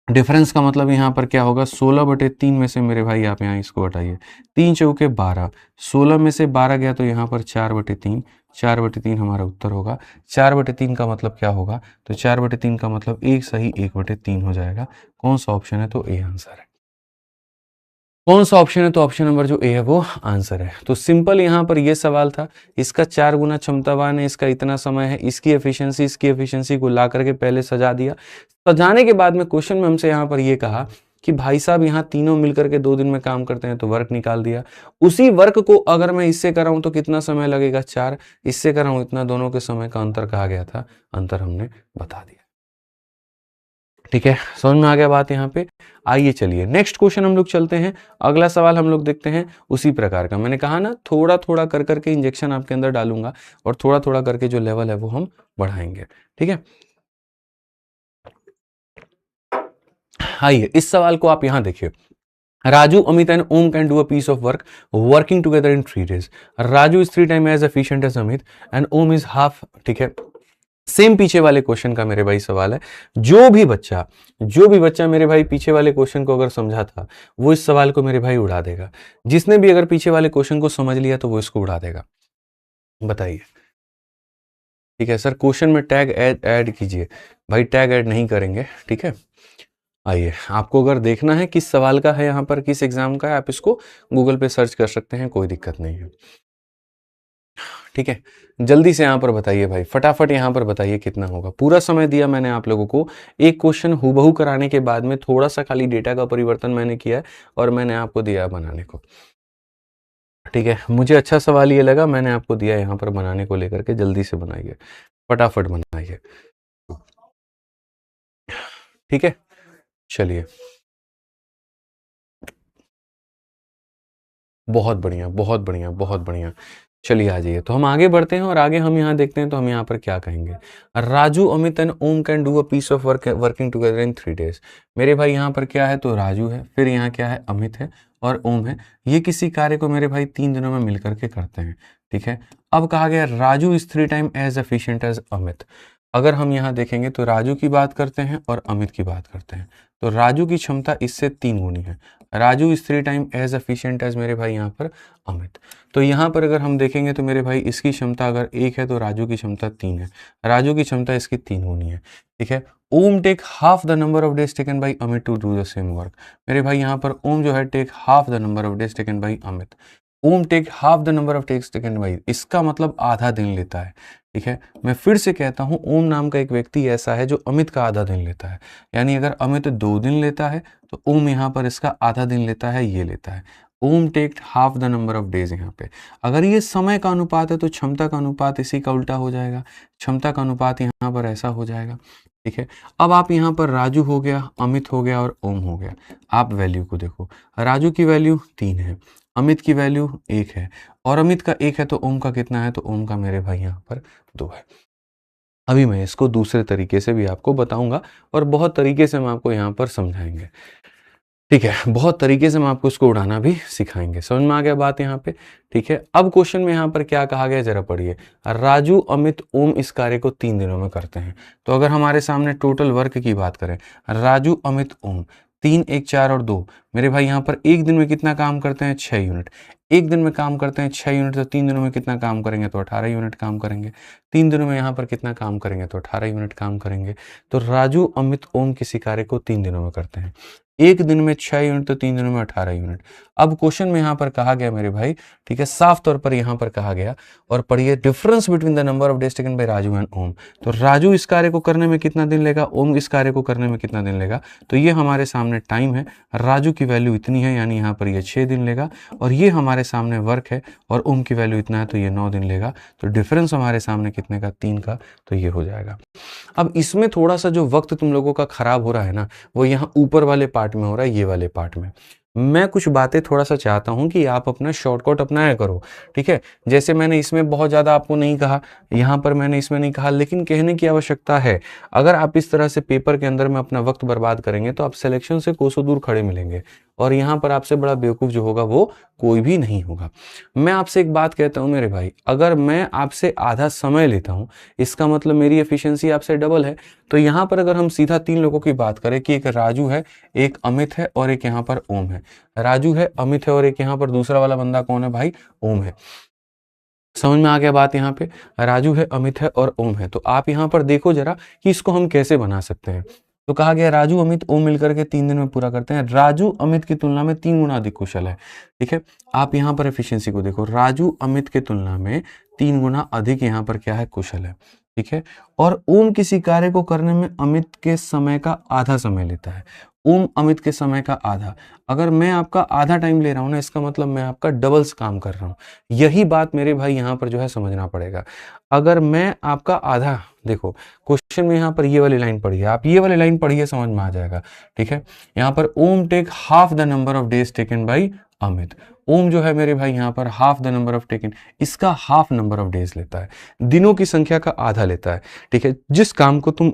डिफरेंस का मतलब यहाँ पर क्या होगा, 16/3 में से मेरे भाई आप यहाँ इसको हटाइए, 3 चौके 12, 16 में से 12 गया तो यहाँ पर 4/3, 4/3 हमारा उत्तर होगा। 4/3 का मतलब क्या होगा, तो 4/3 का मतलब 1 सही 1/3 हो जाएगा। कौन सा ऑप्शन है, तो ए आंसर है। कौन सा ऑप्शन है? तो ऑप्शन नंबर जो ए है वो आंसर है। तो सिंपल यहाँ पर ये सवाल था, इसका 4 गुना क्षमतावान है, इसका इतना समय है, इसकी एफिशिएंसी को ला करके पहले सजा दिया। सजाने के बाद में क्वेश्चन में हमसे यहाँ पर ये कहा कि भाई साहब यहाँ तीनों मिलकर के 2 दिन में काम करते हैं, तो वर्क निकाल दिया। उसी वर्क को अगर मैं इससे कराऊं तो कितना समय लगेगा? 4। इससे कराऊं इतना, दोनों के समय का अंतर कहा गया था, अंतर हमने बता दिया। ठीक है, समझ में आ गया बात यहाँ पे। आइए चलिए नेक्स्ट क्वेश्चन हम लोग चलते हैं। अगला सवाल हम लोग देखते हैं उसी प्रकार का। मैंने कहा ना थोड़ा थोड़ा कर करके इंजेक्शन आपके अंदर डालूंगा और थोड़ा थोड़ा करके जो लेवल है वो हम बढ़ाएंगे। ठीक है, आइए इस सवाल को आप यहां देखिए। Raju, Amit and Om can do a piece of work working together in 3 days। Raju is 3 times as efficient as Amit and Om is half. ठीक है, सेम पीछे वाले क्वेश्चन का मेरे भाई सवाल है। जो भी बच्चा मेरे भाई पीछे वाले क्वेश्चन को अगर समझा था वो इस सवाल को मेरे भाई उड़ा देगा। जिसने भी अगर पीछे वाले क्वेश्चन को समझ लिया तो वो इसको उड़ा देगा। बताइए। ठीक है सर, क्वेश्चन में टैग ऐड कीजिए। भाई टैग ऐड नहीं करेंगे। ठीक है, आइए आपको अगर देखना है किस सवाल का है, यहाँ पर किस एग्जाम का है, आप इसको गूगल पे सर्च कर सकते हैं, कोई दिक्कत नहीं है। ठीक है, जल्दी से यहाँ पर बताइए भाई, फटाफट यहाँ पर बताइए कितना होगा। पूरा समय दिया मैंने आप लोगों को, एक क्वेश्चन हूबहू कराने के बाद में थोड़ा सा खाली डेटा का परिवर्तन मैंने किया है और मैंने आपको दिया बनाने को। ठीक है, मुझे अच्छा सवाल ये लगा, मैंने आपको दिया यहाँ पर बनाने को लेकर के। जल्दी से बनाइए, फटाफट बनाइए। ठीक है, चलिए, बहुत बढ़िया बहुत बढ़िया बहुत बढ़िया। चलिए आ जाइए, तो हम आगे बढ़ते हैं और आगे हम यहाँ देखते हैं तो हम यहाँ पर क्या कहेंगे। Raju, Amit and Om can do a piece of work working together in 3 days। मेरे भाई यहाँ पर क्या है? तो राजू है, फिर यहाँ क्या है? अमित है और ओम है। ये किसी कार्य को मेरे भाई 3 दिनों में मिलकर के करते हैं। ठीक है, अब कहा गया Raju is 3 times as efficient as Amit. अगर हम यहाँ देखेंगे तो राजू की बात करते हैं और अमित की बात करते हैं, तो राजू की क्षमता इससे 3 गुनी है। Raju is 3 times as efficient as मेरे भाई यहाँ पर अमित। तो यहाँ पर अगर हम देखेंगे तो मेरे भाई इसकी क्षमता अगर 1 है तो राजू की क्षमता 3 है। राजू की क्षमता इसकी 3 गुनी है। ठीक है, Om take half the number of days taken by Amit to do the same work. मेरे भाई यहाँ पर ओम जो है take half the number of days taken by Amit. Om take half the number of takes taken by, इसका मतलब आधा दिन लेता है। ठीक है, मैं फिर से कहता हूं, ओम नाम का एक व्यक्ति ऐसा है जो अमित का आधा दिन लेता है। यानी अगर अमित 2 दिन लेता है तो ओम यहाँ पर इसका आधा दिन लेता है, ये लेता है। Om take half the number of days. यहाँ पे अगर ये समय का अनुपात है तो क्षमता का अनुपात इसी का उल्टा हो जाएगा। क्षमता का अनुपात यहाँ पर ऐसा हो जाएगा। ठीक है, अब आप यहाँ पर राजू हो गया, अमित हो गया और ओम हो गया। आप वैल्यू को देखो, राजू की वैल्यू 3 है, अमित की वैल्यू 1 है और अमित का 1 है तो ओम का कितना है? तो ओम का मेरे भाई यहाँ पर 2 है। अभी मैं इसको दूसरे तरीके से भी आपको बताऊंगा और बहुत तरीके से हम आपको यहाँ पर समझाएंगे। ठीक है, बहुत तरीके से हम आपको इसको उड़ाना भी सिखाएंगे। समझ में आ गया बात यहाँ पे? ठीक है, अब क्वेश्चन में यहाँ पर क्या कहा गया जरा पढ़िए। राजू, अमित, ओम इस कार्य को 3 दिनों में करते हैं। तो अगर हमारे सामने टोटल वर्क की बात करें, राजू, अमित, ओम, 3, 1, 4 और 2, मेरे भाई यहाँ पर एक दिन में कितना काम करते हैं? 6 यूनिट। एक दिन में काम करते हैं 6 यूनिट, तो 3 दिनों में कितना काम करेंगे? तो 18 यूनिट काम करेंगे। 3 दिनों में यहाँ पर कितना काम करेंगे? तो 18 यूनिट काम करेंगे। तो राजू, अमित, ओम किसी कार्य को 3 दिनों में करते हैं। एक दिन में 6 यूनिट तो 3 दिनों में 18 यूनिट। अब क्वेश्चन में यहाँ पर कहा गया मेरे भाई, ठीक है, साफ तौर पर यहाँ पर कहा गया और पढ़िए, difference between the number of days taken by Raju and Om. तो राजू इस कार्य को करने में कितना दिन लेगा? ओम इस कार्य को करने में कितना दिन लेगा? तो ये हमारे सामने टाइम है, राजू की वैल्यू इतनी है यानी यहाँ पर ये 6 दिन लेगा और ये हमारे सामने वर्क है और ओम की वैल्यू इतना है तो ये 9 दिन लेगा। तो डिफरेंस हमारे सामने कितने का? 3 का, तो ये हो जाएगा। अब इसमें थोड़ा सा जो वक्त तुम लोगों का खराब हो रहा है ना, वो यहाँ ऊपर वाले पार्ट में हो रहा है, ये वाले पार्ट में। मैं कुछ बातें थोड़ा सा चाहता हूं कि आप अपना शॉर्टकट अपनाया करो। ठीक है, जैसे मैंने इसमें बहुत ज़्यादा आपको नहीं कहा, यहाँ पर मैंने इसमें नहीं कहा, लेकिन कहने की आवश्यकता है। अगर आप इस तरह से पेपर के अंदर में अपना वक्त बर्बाद करेंगे तो आप सिलेक्शन से कोसों दूर खड़े मिलेंगे और यहाँ पर आपसे बड़ा बेवकूफ़ जो होगा वो कोई भी नहीं होगा। मैं आपसे एक बात कहता हूँ मेरे भाई, अगर मैं आपसे आधा समय लेता हूँ इसका मतलब मेरी एफिशिएंसी आपसे डबल है। तो यहाँ पर अगर हम सीधा 3 लोगों की बात करें कि एक राजू है, एक अमित है और एक यहाँ पर ओम है। राजू है, अमित है और एक यहाँ पर दूसरा वाला बंदा कौन है भाई? ओम है। समझ में आ गया बात? यहाँ पे राजू है, अमित है और ओम है। तो आप यहाँ पर देखो जरा कि इसको हम कैसे बना सकते हैं। तो कहा गया राजू अमित ओम मिलकर के 3 दिन में पूरा करते हैं। राजू अमित की तुलना में 3 गुना अधिक कुशल है। ठीक है, आप यहाँ पर एफिशिएंसी को देखो, राजू अमित की तुलना में 3 गुना अधिक यहाँ पर क्या है, कुशल है। ठीक है, और ओम किसी कार्य को करने में अमित के समय का आधा समय लेता है। ओम अमित के समय का आधा, अगर मैं आपका आधा टाइम ले रहा हूं ना, इसका मतलब मैं आपका डबल्स काम कर रहा हूं। यही बात मेरे भाई यहाँ पर जो है समझना पड़ेगा। अगर मैं आपका आधा, देखो क्वेश्चन में यहाँ पर ये वाली लाइन पढ़िए, आप ये वाली लाइन पढ़िए, समझ में आ जाएगा। ठीक है, यहाँ पर Om take half the number of days taken by Amit. Om जो है मेरे भाई यहाँ पर half the number of taken, इसका हाफ नंबर ऑफ डेज लेता है, दिनों की संख्या का आधा लेता है। ठीक है, जिस काम को तुम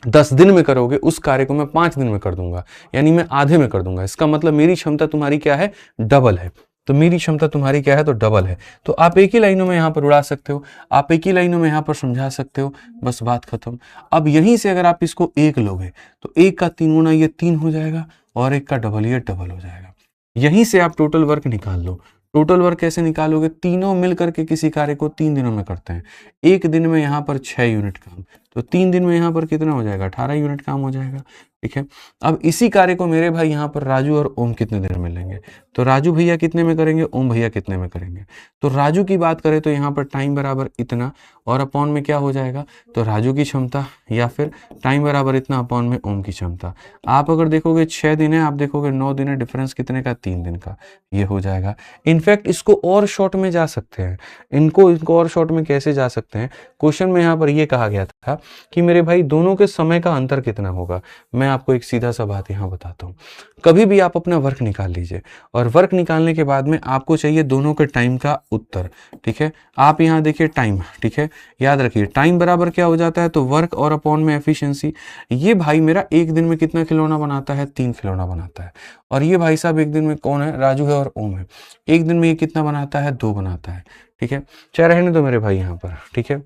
10 दिन में करोगे उस कार्य को मैं 5 दिन में कर दूंगा, यानी मैं आधे में कर दूंगा। इसका मतलब मेरी क्षमता तुम्हारी क्या है, डबल है। तो मेरी क्षमता तुम्हारी क्या है, तो डबल है। तो आप एक ही लाइनों में यहाँ पर उड़ा सकते हो, आप एक ही लाइनों में यहाँ पर समझा सकते हो, बस बात खत्म। अब यहीं से अगर आप इसको 1 लोगे तो 1 का 3 गुना ये 3 हो जाएगा, और 1 का डबल ये डबल हो जाएगा। यहीं से आप टोटल वर्क निकाल लो। टोटल वर्क कैसे निकालोगे, तीनों मिल करके किसी कार्य को 3 दिनों में करते हैं। 1 दिन में यहाँ पर 6 यूनिट काम, तो 3 दिन में यहाँ पर कितना हो जाएगा, 18 यूनिट काम हो जाएगा। ठीक है, अब इसी कार्य को मेरे भाई यहाँ पर राजू और ओम कितने दिन में लेंगे, तो राजू भैया कितने में करेंगे, ओम भैया कितने में करेंगे। तो राजू की बात करें तो यहाँ पर टाइम बराबर इतना, और अपॉन में क्या हो जाएगा, तो राजू की क्षमता, या फिर टाइम बराबर इतना अपॉन में ओम की क्षमता। आप अगर देखोगे 6 दिन है, आप देखोगे 9 दिन है, डिफरेंस कितने का, 3 दिन का, ये हो जाएगा। इनफैक्ट इसको और शॉर्ट में जा सकते हैं, इनको और शॉर्ट में कैसे जा सकते हैं, क्वेश्चन में यहाँ पर ये कहा गया था कि मेरे भाई दोनों के समय का अंतर कितना होगा। मैं आपको एक सीधा सा बात यहाँ बताता हूँ, कभी भी आप अपना वर्क निकाल लीजिए, और वर्क निकालने के बाद में आपको चाहिए दोनों के टाइम का उत्तर। ठीक है, आप यहाँ देखिए टाइम, ठीक है, याद रखिए टाइम बराबर क्या हो जाता है, तो वर्क और अपॉन में एफिशिएंसी। ये भाई मेरा एक दिन में कितना खिलौना बनाता है, 3 खिलौना बनाता है। और ये भाई साहब एक दिन में कौन है, राजू है और ओम है, एक दिन में ये कितना बनाता है, 2 बनाता है। ठीक है, चाहे रहने दो मेरे भाई यहाँ पर, ठीक है,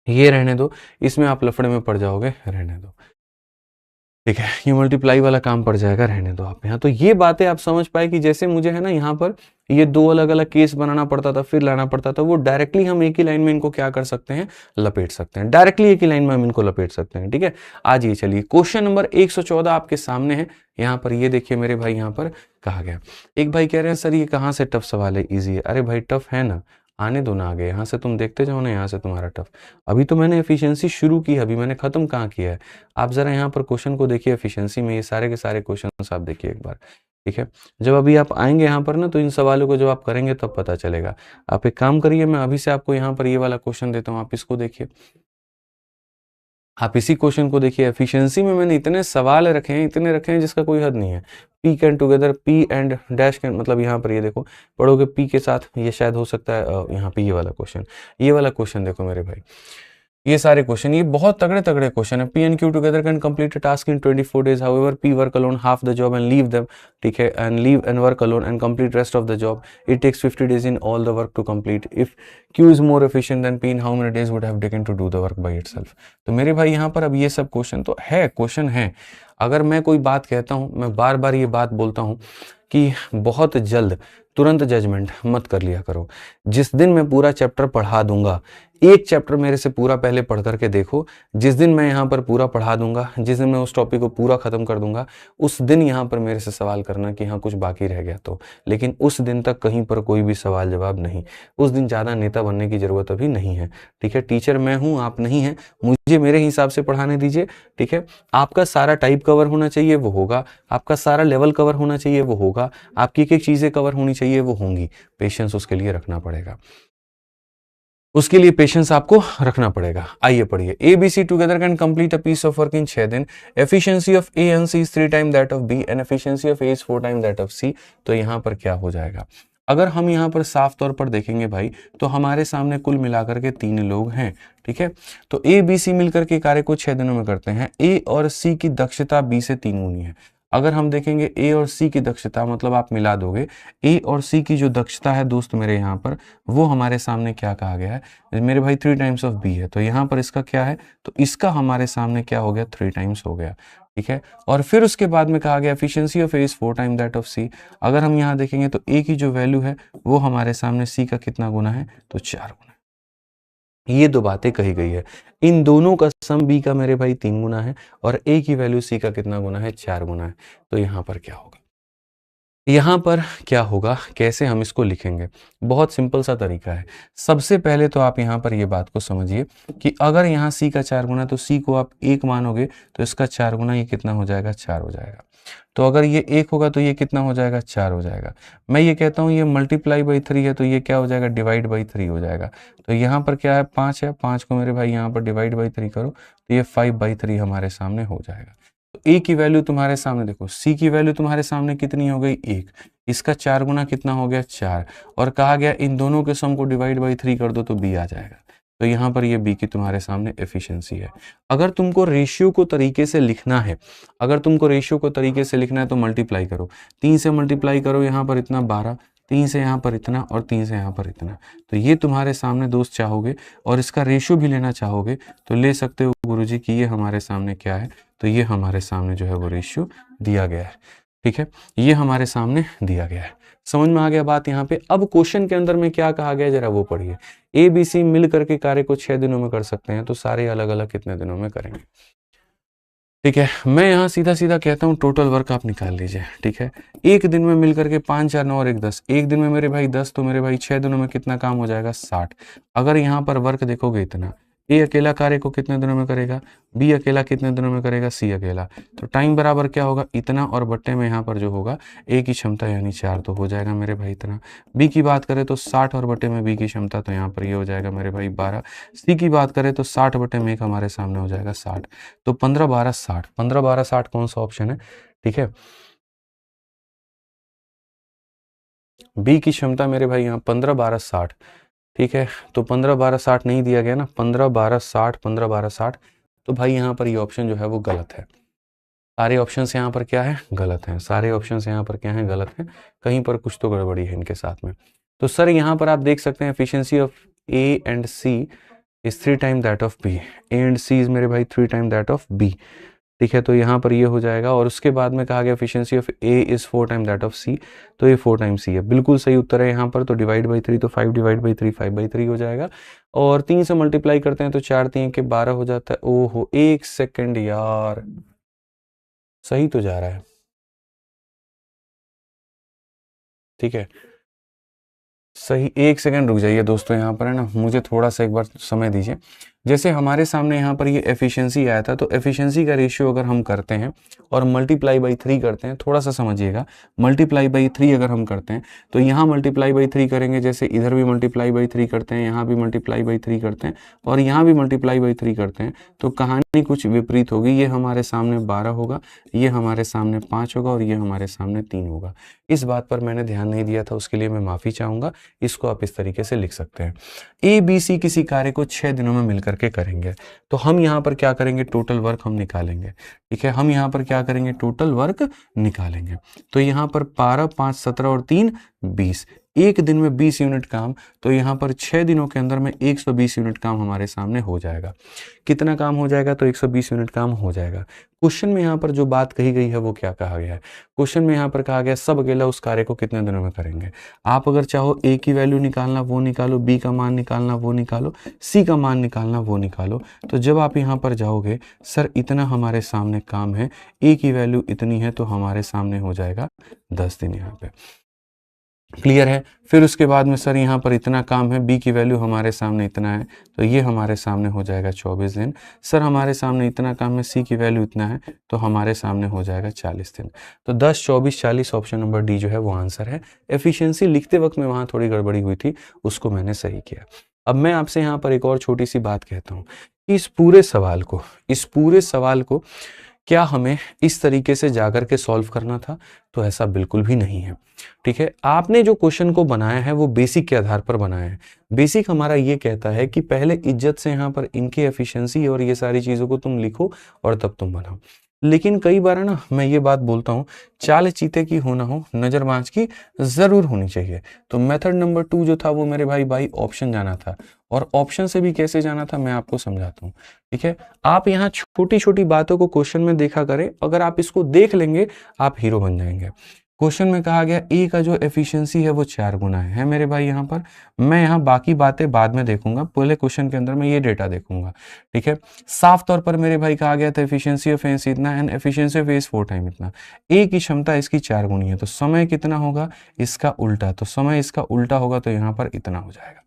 ये रहने दो, इसमें आप लफड़े में पड़ जाओगे, रहने दो। ठीक है, ये मल्टीप्लाई वाला काम पड़ जाएगा, रहने दो आप यहाँ। तो ये बातें आप समझ पाए कि जैसे मुझे है ना यहाँ पर ये 2 अलग अलग केस बनाना पड़ता था, फिर लाना पड़ता था, वो डायरेक्टली हम एक ही लाइन में इनको क्या कर सकते हैं, लपेट सकते हैं। डायरेक्टली एक ही लाइन में हम इनको लपेट सकते हैं। ठीक है, आज ये चलिए क्वेश्चन नंबर 114 आपके सामने है। यहाँ पर ये देखिए मेरे भाई, यहाँ पर कहा गया, एक भाई कह रहे हैं सर ये कहाँ से टफ सवाल है, ईजी है। अरे भाई टफ है ना, आने दो ना आगे, यहाँ से तुम देखते जाओ ना, यहाँ से तुम्हारा टफ। अभी तो मैंने एफिशिएंसी शुरू की है, अभी मैंने खत्म कहाँ किया है। आप जरा यहाँ पर क्वेश्चन को देखिए, एफिशिएंसी में ये सारे के सारे क्वेश्चन आप देखिए एक बार। ठीक है, जब अभी आप आएंगे यहाँ पर ना, तो इन सवालों को जब आप करेंगे तब पता चलेगा। आप एक काम करिए, मैं अभी से आपको यहाँ पर ये वाला क्वेश्चन देता हूँ, आप इसको देखिए, आप इसी क्वेश्चन को देखिए। एफिशिएंसी में मैंने इतने सवाल रखे हैं, इतने रखे हैं जिसका कोई हद नहीं है। P can together, P and dash can, मतलब यहाँ पर ये देखो पढ़ोगे पी के साथ, ये शायद हो सकता है यहाँ पे ये वाला क्वेश्चन, ये वाला क्वेश्चन देखो मेरे भाई, ये सारे क्वेश्चन, ये बहुत तगड़े तगड़े क्वेश्चन है। P and Q together can complete a task in 24 days, however P work alone half the job and leave them. ठीक है, and leave and work alone and complete rest of the job, it takes 50 days in all the work to complete. If Q is more efficient than P, in how many days would have taken to do the work by itself. तो मेरे भाई यहाँ पर अब ये सब question तो है, क्वेश्चन है। अगर मैं कोई बात कहता हूँ, मैं बार बार ये बात बोलता हूँ कि बहुत जल्द तुरंत जजमेंट मत कर लिया करो। जिस दिन मैं पूरा चैप्टर पढ़ा दूंगा, एक चैप्टर मेरे से पूरा पहले पढ़ करके देखो, जिस दिन मैं यहाँ पर पूरा पढ़ा दूंगा, जिस दिन मैं उस टॉपिक को पूरा खत्म कर दूंगा, उस दिन यहाँ पर मेरे से सवाल करना कि हाँ कुछ बाकी रह गया तो। लेकिन उस दिन तक कहीं पर कोई भी सवाल जवाब नहीं। उस दिन ज़्यादा नेता बनने की जरूरत अभी नहीं है। ठीक है, टीचर मैं हूँ, आप नहीं हैं, मुझे मेरे हिसाब से पढ़ाने दीजिए। ठीक है, आपका सारा टाइप कवर होना चाहिए, वो होगा। आपका सारा लेवल कवर होना चाहिए, वो होगा। आपकी एक एक चीज़ें कवर होनी चाहिए, वो होंगी। पेशेंस उसके लिए रखना पड़ेगा, उसके लिए पेशेंस आपको रखना पड़ेगा। आइए पढ़िए, A B C together can complete a piece of work in 6 दिन। Efficiency of A and C is 3 times that of B and efficiency of A is 4 times that of C. तो यहाँ पर क्या हो जाएगा, अगर हम यहाँ पर साफ तौर पर देखेंगे भाई, तो हमारे सामने कुल मिलाकर के 3 लोग हैं। ठीक है, तो ए बी सी मिलकर के कार्य को 6 दिनों में करते हैं। ए और सी की दक्षता बी से 3 गुनी है। अगर हम देखेंगे ए और सी की दक्षता, मतलब आप मिला दोगे ए और सी की जो दक्षता है दोस्त मेरे यहाँ पर, वो हमारे सामने क्या कहा गया है मेरे भाई, 3 times ऑफ बी है। तो यहाँ पर इसका क्या है, तो इसका हमारे सामने क्या हो गया, 3 times हो गया। ठीक है, और फिर उसके बाद में कहा गया efficiency of A is 4 times that of C. अगर हम यहाँ देखेंगे तो ए की जो वैल्यू है वो हमारे सामने सी का कितना गुना है, तो 4 गुना। ये दो बातें कही गई है। इन दोनों का सम b का मेरे भाई 3 गुना है और a की वैल्यू c का कितना गुना है, 4 गुना है। तो यहाँ पर क्या होगा, यहाँ पर क्या होगा, कैसे हम इसको लिखेंगे, बहुत सिंपल सा तरीका है। सबसे पहले तो आप यहाँ पर ये बात को समझिए कि अगर यहाँ c का 4 गुना, तो c को आप 1 मानोगे तो इसका 4 गुना ये कितना हो जाएगा, 4 हो जाएगा। तो अगर ये 1 होगा तो ये कितना हो जाएगा, 4 हो जाएगा। मैं ये कहता हूँ ये मल्टीप्लाई बाई 3 है तो ये क्या हो जाएगा, डिवाइड बाई 3 हो जाएगा। तो यहाँ पर क्या है, 5 है, 5 को मेरे भाई यहाँ पर डिवाइड बाई 3 करो तो ये 5/3 हमारे सामने हो जाएगा। तो a की वैल्यू तुम्हारे सामने देखो, c की वैल्यू तुम्हारे सामने कितनी हो गई, 1, इसका 4 गुना कितना हो गया, 4, और कहा गया इन दोनों के सम को डिवाइड बाई 3 कर दो तो b आ जाएगा। तो यहाँ पर ये b की तुम्हारे सामने एफिशिएंसी है। अगर तुमको रेशियो को तरीके से लिखना है, अगर तुमको रेशियो को तरीके से लिखना है तो मल्टीप्लाई करो, 3 से मल्टीप्लाई करो, यहाँ पर इतना 12, 3 से यहाँ पर इतना और 3 से यहाँ पर इतना। तो ये तुम्हारे सामने दोस्त चाहोगे और इसका रेशियो भी लेना चाहोगे तो ले सकते हो गुरुजी कि ये हमारे सामने क्या है, तो ये हमारे सामने जो है वो रेशियो दिया गया है। ठीक है, ये हमारे सामने दिया गया है। समझ में आ गया बात यहाँ पे। अब क्वेश्चन के अंदर में क्या कहा गया जरा वो पढ़िए। ए बी सी मिल करके कार्य को 6 दिनों में कर सकते हैं, तो सारे अलग अलग कितने दिनों में करेंगे। ठीक है, मैं यहाँ सीधा सीधा कहता हूँ टोटल वर्क आप निकाल लीजिए। ठीक है, एक दिन में मिल करके 5 4 9 और 1 10, एक दिन में मेरे भाई 10, तो मेरे भाई 6 दिनों में कितना काम हो जाएगा, 60। अगर यहाँ पर वर्क देखोगे इतना, ए अकेला कार्य को कितने दिनों में करेगा, बी अकेला कितने दिनों में करेगा, सी अकेला। तो टाइम बराबर क्या होगा, इतना, और बट्टे में यहाँ पर जो होगा ए की क्षमता यानी 4, तो हो जाएगा मेरे भाई इतना। बी की बात करें तो 60 और बट्टे में बी की क्षमता, तो यहाँ पर ये हो जाएगा मेरे भाई 12। सी की बात करें तो 60 बट्टे में 1 हमारे सामने हो जाएगा 60। तो 15 12 60, 15 12 60 कौन सा ऑप्शन है। ठीक है, बी की क्षमता मेरे भाई यहाँ 15 12 60। ठीक है, तो 15 12 60 नहीं दिया गया ना, 15 12 60, 15 12 60। तो भाई यहाँ पर ये ऑप्शन जो है वो गलत है। सारे ऑप्शंस यहाँ पर क्या है, गलत हैं। सारे ऑप्शंस यहाँ पर क्या है, गलत हैं। कहीं पर कुछ तो गड़बड़ी है इनके साथ में। तो सर यहाँ पर आप देख सकते हैं efficiency of A and C is 3 time that of B. A and C is मेरे भाई 3 टाइम दैट ऑफ बी। ठीक है, तो यहाँ पर ये हो जाएगा। और उसके बाद में कहा गया efficiency of A is 4 time that of C, तो ये 4 टाइम सी है। बिल्कुल सही उत्तर है यहाँ पर। तो डिवाइड बाई 3, तो 5 डिवाइड बाई 3 5/3 हो जाएगा। और 3 से मल्टीप्लाई करते हैं तो 4 3 के 12 हो जाता है। ओहो, 1 सेकेंड यार, सही तो जा रहा है। ठीक है, सही। 1 सेकंड रुक जाइए दोस्तों, यहाँ पर है ना, मुझे थोड़ा सा एक बार समय दीजिए। जैसे हमारे सामने यहाँ पर ये एफिशिएंसी आया था, तो एफिशिएंसी का रेशियो अगर हम करते हैं और मल्टीप्लाई बाई 3 करते हैं, थोड़ा सा समझिएगा। मल्टीप्लाई बाई 3 अगर हम करते हैं तो यहाँ मल्टीप्लाई बाई 3 करेंगे, जैसे इधर भी मल्टीप्लाई बाई 3 करते हैं, यहाँ भी मल्टीप्लाई बाई 3 करते हैं और यहाँ भी मल्टीप्लाई बाई 3 करते हैं, तो कहानी कुछ विपरीत होगी। ये हमारे सामने 12 होगा, ये हमारे सामने 5 होगा और ये हमारे सामने 3 होगा। इस बात पर मैंने ध्यान नहीं दिया था, उसके लिए मैं माफ़ी चाहूँगा। इसको आप इस तरीके से लिख सकते हैं। ए बी सी किसी कार्य को 6 दिनों में मिलकर के करेंगे, तो हम यहाँ पर क्या करेंगे, टोटल वर्क हम निकालेंगे। ठीक है, हम यहाँ पर क्या करेंगे, टोटल वर्क निकालेंगे। तो यहाँ पर 12 5 17 और 3 20, एक दिन में 20 यूनिट काम, तो यहाँ पर 6 दिनों के अंदर में 120 यूनिट काम हमारे सामने हो जाएगा। कितना काम हो जाएगा, तो 120 यूनिट काम हो जाएगा। क्वेश्चन में यहाँ पर जो बात कही गई है वो क्या कहा गया है, क्वेश्चन में यहाँ पर कहा गया सब अकेला उस कार्य को कितने दिनों में करेंगे। आप अगर चाहो ए की वैल्यू निकालना वो निकालो, बी का मान निकालना वो निकालो, सी का मान निकालना वो निकालो। तो जब आप यहाँ पर जाओगे, सर इतना हमारे सामने काम है, ए की वैल्यू इतनी है, तो हमारे सामने हो जाएगा 10 दिन यहाँ पे। क्लियर है। फिर उसके बाद में सर यहाँ पर इतना काम है, बी की वैल्यू हमारे सामने इतना है, तो ये हमारे सामने हो जाएगा 24 दिन। सर हमारे सामने इतना काम है, सी की वैल्यू इतना है, तो हमारे सामने हो जाएगा 40 दिन। तो 10 24 40 ऑप्शन नंबर डी जो है वो आंसर है। एफिशिएंसी लिखते वक्त में वहाँ थोड़ी गड़बड़ी हुई थी, उसको मैंने सही किया। अब मैं आपसे यहाँ पर एक और छोटी सी बात कहता हूँ कि इस पूरे सवाल को क्या हमें इस तरीके से जाकर के सॉल्व करना था, तो ऐसा बिल्कुल भी नहीं है। ठीक है, आपने जो क्वेश्चन को बनाया है वो बेसिक के आधार पर बनाया है। बेसिक हमारा ये कहता है कि पहले इज्जत से यहाँ पर इनकी एफिशिएंसी और ये सारी चीज़ों को तुम लिखो और तब तुम बनाओ। लेकिन कई बार है ना, मैं ये बात बोलता हूँ, चाल चीते की हो ना हो, नज़रबाज की ज़रूर होनी चाहिए। तो मेथड नंबर 2 जो था वो मेरे भाई बाई ऑप्शन जाना था, और ऑप्शन से भी कैसे जाना था मैं आपको समझाता हूँ। ठीक है, आप यहाँ छोटी छोटी बातों को क्वेश्चन में देखा करें, अगर आप इसको देख लेंगे आप हीरो बन जाएंगे। क्वेश्चन में कहा गया ए का जो एफिशिएंसी है वो 4 गुना है मेरे भाई यहाँ पर। मैं यहाँ बाकी बातें बाद में देखूंगा, पहले क्वेश्चन के अंदर मैं ये डेटा देखूंगा, ठीक है। साफ तौर पर मेरे भाई कहा गया था एफिशिएंसी ऑफ एस इतना and efficiency of S 4 time इतना। ए की क्षमता इसकी 4 गुनी है, तो समय कितना होगा इसका उल्टा, तो समय इसका उल्टा होगा तो यहाँ पर इतना हो जाएगा,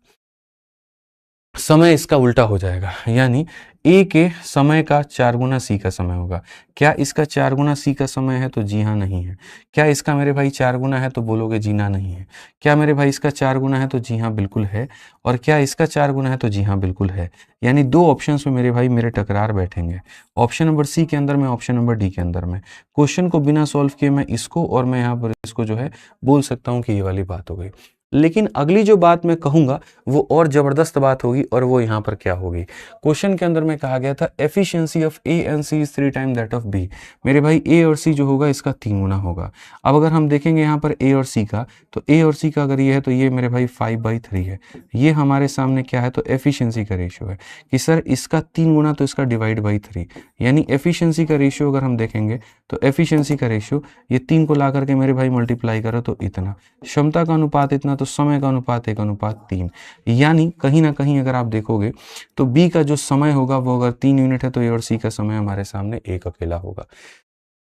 समय इसका उल्टा हो जाएगा, यानी ए के समय का 4 गुना सी का समय होगा। क्या इसका 4 गुना सी का समय है? तो जी हाँ नहीं है। क्या इसका मेरे भाई 4 गुना है? तो बोलोगे जी ना नहीं है। क्या मेरे भाई इसका 4 गुना है? तो जी हाँ बिल्कुल है। और क्या इसका 4 गुना है? तो जी हाँ बिल्कुल है। यानी दो ऑप्शंस में मेरे भाई मेरे टकरार बैठेंगे, ऑप्शन नंबर सी के अंदर में, ऑप्शन नंबर डी के अंदर में। क्वेश्चन को बिना सॉल्व किए मैं इसको और मैं यहाँ पर इसको जो है बोल सकता हूँ कि ये वाली बात हो गई। लेकिन अगली जो बात मैं कहूंगा वो और जबरदस्त बात होगी, और वो यहाँ पर क्या होगी। क्वेश्चन के अंदर में कहा गया था efficiency of A and C is 3 time that of B. मेरे भाई ए और सी जो होगा इसका 3 गुना होगा। अब अगर हम देखेंगे यहाँ पर ए और सी का, तो ए और सी का अगर ये है तो ये मेरे भाई 5/3 है। ये हमारे सामने क्या है? तो एफिशिएंसी का रेशियो है कि सर इसका 3 गुना तो इसका डिवाइड बाई 3, यानी एफिशिएंसी का रेशियो अगर हम देखेंगे तो एफिशिएंसी का रेशियो ये 3 को ला करके मेरे भाई मल्टीप्लाई करो तो इतना, क्षमता का अनुपात इतना, तो समय का अनुपात 1:3। यानी कहीं ना कहीं अगर आप देखोगे तो बी का जो समय होगा वो अगर 3 यूनिट है तो ए और सी का समय हमारे सामने एक अकेला होगा।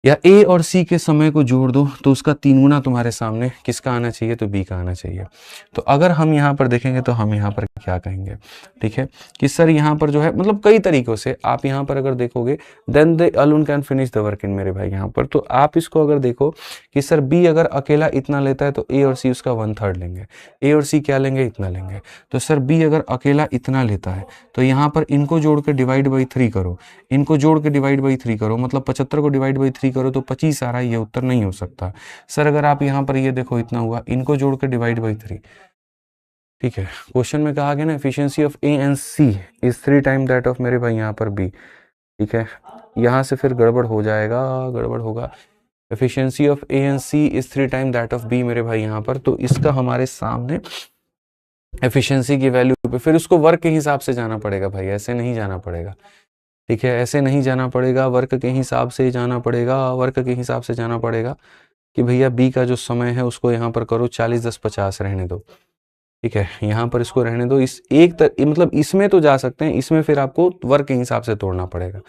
या ए और सी के समय को जोड़ दो तो उसका 3 गुना तुम्हारे सामने किसका आना चाहिए? तो बी का आना चाहिए। तो अगर हम यहाँ पर देखेंगे तो हम यहाँ पर क्या कहेंगे, ठीक है, कि सर यहाँ पर जो है मतलब कई तरीकों से आप यहाँ पर अगर देखोगे then they alone can finish the work in मेरे भाई यहाँ पर। तो आप इसको अगर देखो कि सर बी अगर अकेला इतना लेता है तो ए और सी उसका 1/3 लेंगे, ए और सी क्या लेंगे? इतना लेंगे। तो सर बी अगर अकेला इतना लेता है तो यहाँ पर इनको जोड़ के डिवाइड बाई 3 करो, इनको जोड़ के डिवाइड बाई 3 करो, मतलब 75 को डिवाइड बाई 3 करो तो 25 आ रहा है, ये उत्तर नहीं हो सकता। सर अगर आप यहाँ पर ये देखो इतना हुआ, इनको जोड़ के डिवाइड बाई 3, ठीक है। क्वेश्चन में कहा गया ना efficiency of A and C is 3 time that of मेरे भाई यहाँ पर बी, ठीक है। यहाँ से फिर गड़बड़ हो जाएगा, गड़बड़ होगा। Efficiency of A and C is 3 time that of B मेरे भाई यहाँ पर, तो इसका हमारे सामने एफिशिएंसी की वैल्यू पे फिर उसको वर्क के हिसाब से जाना पड़ेगा भाई, ऐसे नहीं जाना पड़ेगा, ठीक है, ऐसे नहीं जाना पड़ेगा, वर्क के हिसाब से जाना पड़ेगा, वर्क के हिसाब से जाना पड़ेगा कि भैया बी का जो समय है उसको यहाँ पर करो 40 10 50 रहने दो, ठीक है, यहाँ पर इसको रहने दो। इस मतलब इसमें तो जा सकते हैं, इसमें फिर आपको वर्क के हिसाब से तोड़ना पड़ेगा,